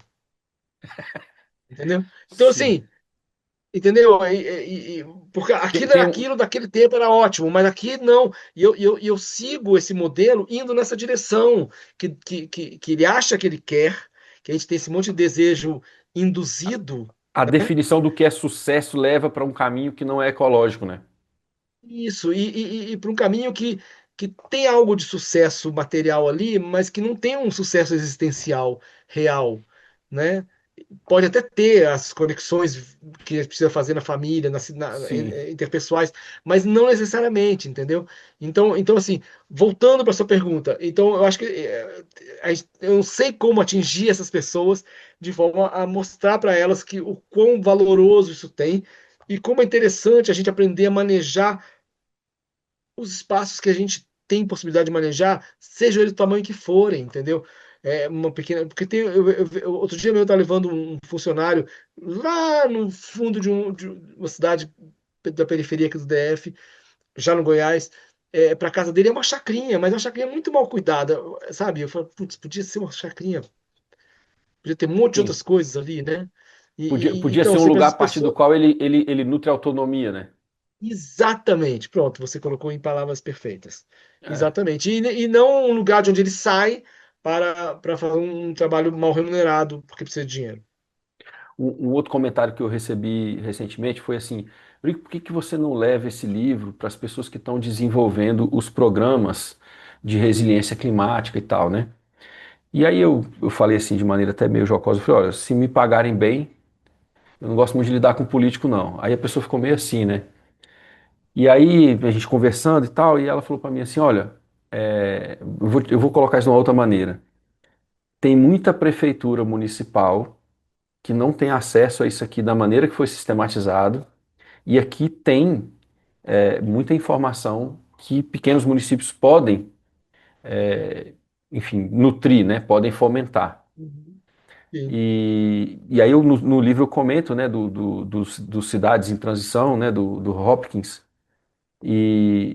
Entendeu? Então, Sim. assim. Entendeu? Porque Tem, aquilo era tem um- aquilo, daquele tempo era ótimo, mas aqui não. E eu sigo esse modelo indo nessa direção que ele acha que ele quer, que a gente tem esse monte de desejo induzido. a definição do que é sucesso leva para um caminho que não é ecológico, né? Isso, e para um caminho que tem algo de sucesso material ali, mas que não tem um sucesso existencial real, né? Pode até ter as conexões que precisa fazer na família, Sim. interpessoais, mas não necessariamente, entendeu? Então assim, voltando para sua pergunta, então eu acho que eu não sei como atingir essas pessoas de forma a mostrar para elas que o quão valoroso isso tem e como é interessante a gente aprender a manejar os espaços que a gente tem possibilidade de manejar, seja ele do tamanho que forem, entendeu? Uma pequena. Porque outro dia eu estava levando um funcionário lá no fundo de uma cidade da periferia aqui do DF, já no Goiás, para casa dele é uma chacrinha, mas é uma chacrinha muito mal cuidada, sabe? Eu falo, putz, podia ser uma chacrinha, podia ter um monte de Sim. outras coisas ali, né? Podia Então, ser um assim, para lugar a essas partir do pessoas. qual ele nutre autonomia, né? Exatamente, pronto, você colocou em palavras perfeitas. É. Exatamente. E não um lugar de onde ele sai para fazer um trabalho mal remunerado, porque precisa de dinheiro. Um outro comentário que eu recebi recentemente foi assim: Rico, por que que você não leva esse livro para as pessoas que estão desenvolvendo os programas de resiliência climática e tal, né? E aí eu falei assim de maneira até meio jocosa, eu falei, olha, se me pagarem bem, eu não gosto muito de lidar com político, não. Aí a pessoa ficou meio assim, né? E aí, a gente conversando e tal, e ela falou para mim assim: olha, eu vou colocar isso de uma outra maneira. Tem muita prefeitura municipal que não tem acesso a isso aqui da maneira que foi sistematizado, e aqui tem muita informação que pequenos municípios podem, enfim, nutrir, né? Podem fomentar. Uhum. Sim, E aí eu, no livro eu comento, né, dos Cidades em Transição, né, do Hopkins.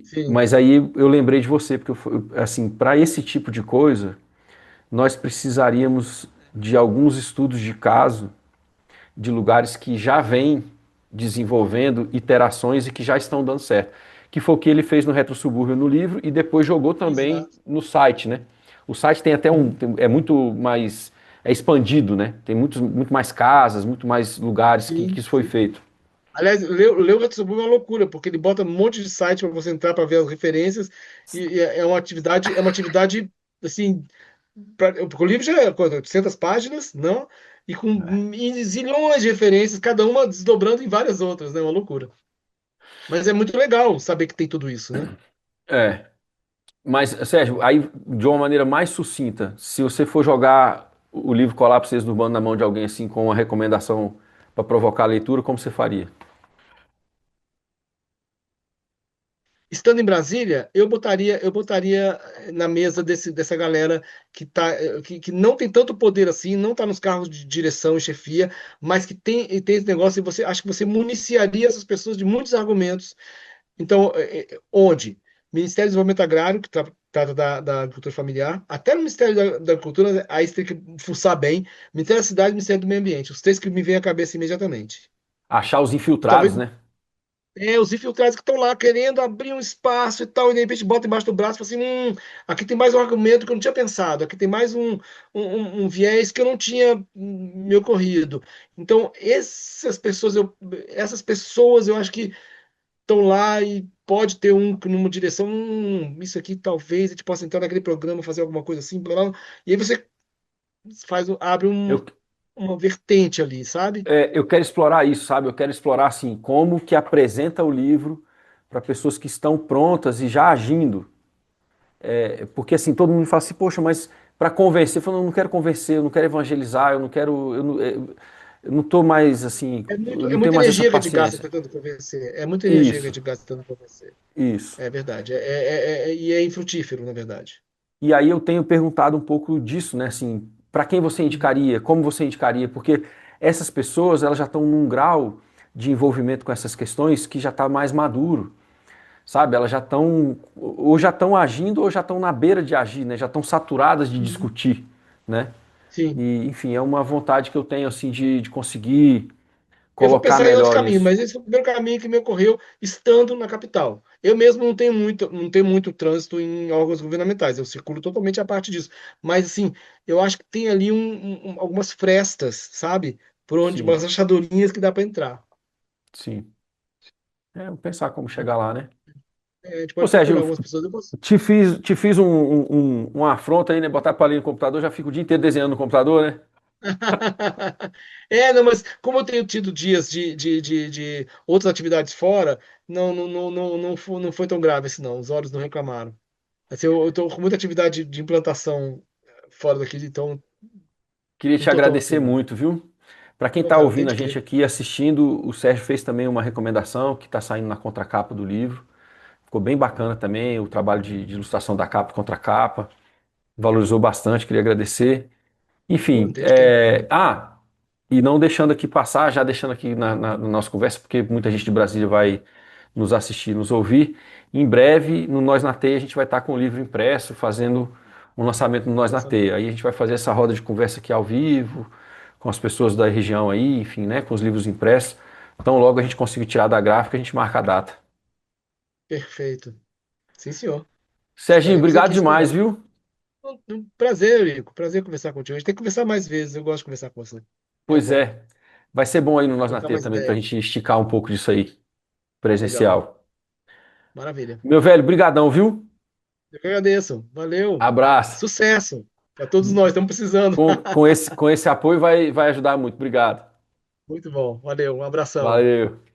sim. Mas aí eu lembrei de você, porque assim, para esse tipo de coisa, nós precisaríamos de alguns estudos de caso de lugares que já vêm desenvolvendo iterações e que já estão dando certo. Que foi o que ele fez no Retro Subúrbio no livro e depois jogou também Exato. no site, né? O site tem até Uhum. é muito mais, é expandido, né? Tem muito mais casas, muito mais lugares que Sim, isso foi sim. feito. Aliás, ler o Retsubu é uma loucura, porque ele bota um monte de site para você entrar para ver as referências, e é uma atividade assim, porque o livro já é quanto, 800 páginas, não? E com zilhões de referências, cada uma desdobrando em várias outras, né? Uma loucura. Mas é muito legal saber que tem tudo isso, né? É, mas, Sérgio, aí de uma maneira mais sucinta, se você for jogar o livro Colapsos Urbano na mão de alguém assim com uma recomendação para provocar a leitura, como você faria? Estando em Brasília, eu botaria na mesa dessa galera que não tem tanto poder assim, não está nos cargos de direção e chefia, mas que tem esse negócio e você acha que você municiaria essas pessoas de muitos argumentos. Então, onde? Ministério do Desenvolvimento Agrário, que trata da agricultura familiar, até no Ministério da Agricultura, aí você tem que fuçar bem, Ministério da Cidade e Ministério do Meio Ambiente, os três que me vêm à cabeça imediatamente. Achar os E talvez infiltrados, né? os infiltrados que estão lá querendo abrir um espaço e tal, e de repente bota embaixo do braço e fala assim: aqui tem mais um argumento que eu não tinha pensado, aqui tem mais um viés que eu não tinha me ocorrido. Então, essas pessoas eu acho que estão lá e pode ter numa direção, isso aqui talvez a gente possa entrar naquele programa, fazer alguma coisa assim, blá, blá. E aí você abre Eu, uma vertente ali, sabe? eu quero explorar isso, sabe? Eu quero explorar assim como que apresenta o livro para pessoas que estão prontas e já agindo. Porque assim, todo mundo fala assim, poxa, mas para convencer, eu falo, não, eu não quero convencer, eu não quero evangelizar, eu não quero, eu não tô mais assim, É eu muito, é não tenho muita mais essa energia que a gente gasta paciência. tentando convencer. É muita energia que a Isso, gente gasta tentando convencer. isso. É verdade. E é infrutífero, na verdade. E aí eu tenho perguntado um pouco disso, né? Assim, para quem você Uhum. indicaria? Como você indicaria? Porque essas pessoas, elas já estão num grau de envolvimento com essas questões que já está mais maduro, sabe? Elas já estão, ou já estão agindo, ou já estão na beira de agir, né? Já estão saturadas de Uhum. discutir, né? Sim. E, enfim, é uma vontade que eu tenho, assim, de conseguir Eu vou colocar pensar em outro melhor caminho, isso. mas esse foi o primeiro caminho que me ocorreu estando na capital. Eu mesmo não tenho muito trânsito em órgãos governamentais, eu circulo totalmente a parte disso. Mas, assim, eu acho que tem ali algumas frestas, sabe? Por onde, Sim, umas achadorinhas que dá para entrar. sim. Vou pensar como chegar lá, né? A gente Ô, pode procurar Sérgio, algumas pessoas. te fiz uma afronta aí, né? Botar palhinha no computador, já fico o dia inteiro desenhando no computador, né? Não, mas como eu tenho tido dias de outras atividades fora, não foi tão grave assim, não. Os olhos não reclamaram. Assim, eu tô com muita atividade de implantação fora daqui, então Queria não te tô tão assim, agradecer não. muito, viu? Para quem Pô, está cara, não tem ouvindo a de gente quê. aqui, assistindo, o Sérgio fez também uma recomendação que está saindo na contracapa do livro. Ficou bem bacana também o trabalho de ilustração da capa e contracapa. Valorizou bastante, queria agradecer. Pô, não Enfim, tem de quê. e não deixando aqui passar, já deixando aqui na nossa conversa, porque muita gente de Brasília vai nos assistir, nos ouvir. Em breve, no Nós na Teia, a gente vai estar com o livro impresso, fazendo um lançamento no Nós na Teia. Lançamento. Aí a gente vai fazer essa roda de conversa aqui ao vivo, com as pessoas da região aí, enfim, né, com os livros impressos. Então, logo a gente conseguir tirar da gráfica, a gente marca a data. Perfeito. Sim, senhor. Serginho, Estaremos obrigado aqui demais, esperando. viu? Prazer, Eurico. Prazer conversar contigo. A gente tem que conversar mais vezes. Eu gosto de conversar com você. É Pois bom. é. Vai ser bom aí no Nós na Trocar Teia mais também, pra ideia. gente esticar um pouco disso aí, Legal. presencial. Maravilha. Meu velho, brigadão, viu? Eu que agradeço. Valeu. Abraço. Sucesso. Para todos nós, estamos precisando. Com esse apoio vai ajudar muito. Obrigado. Muito bom. Valeu. Um abração. Valeu.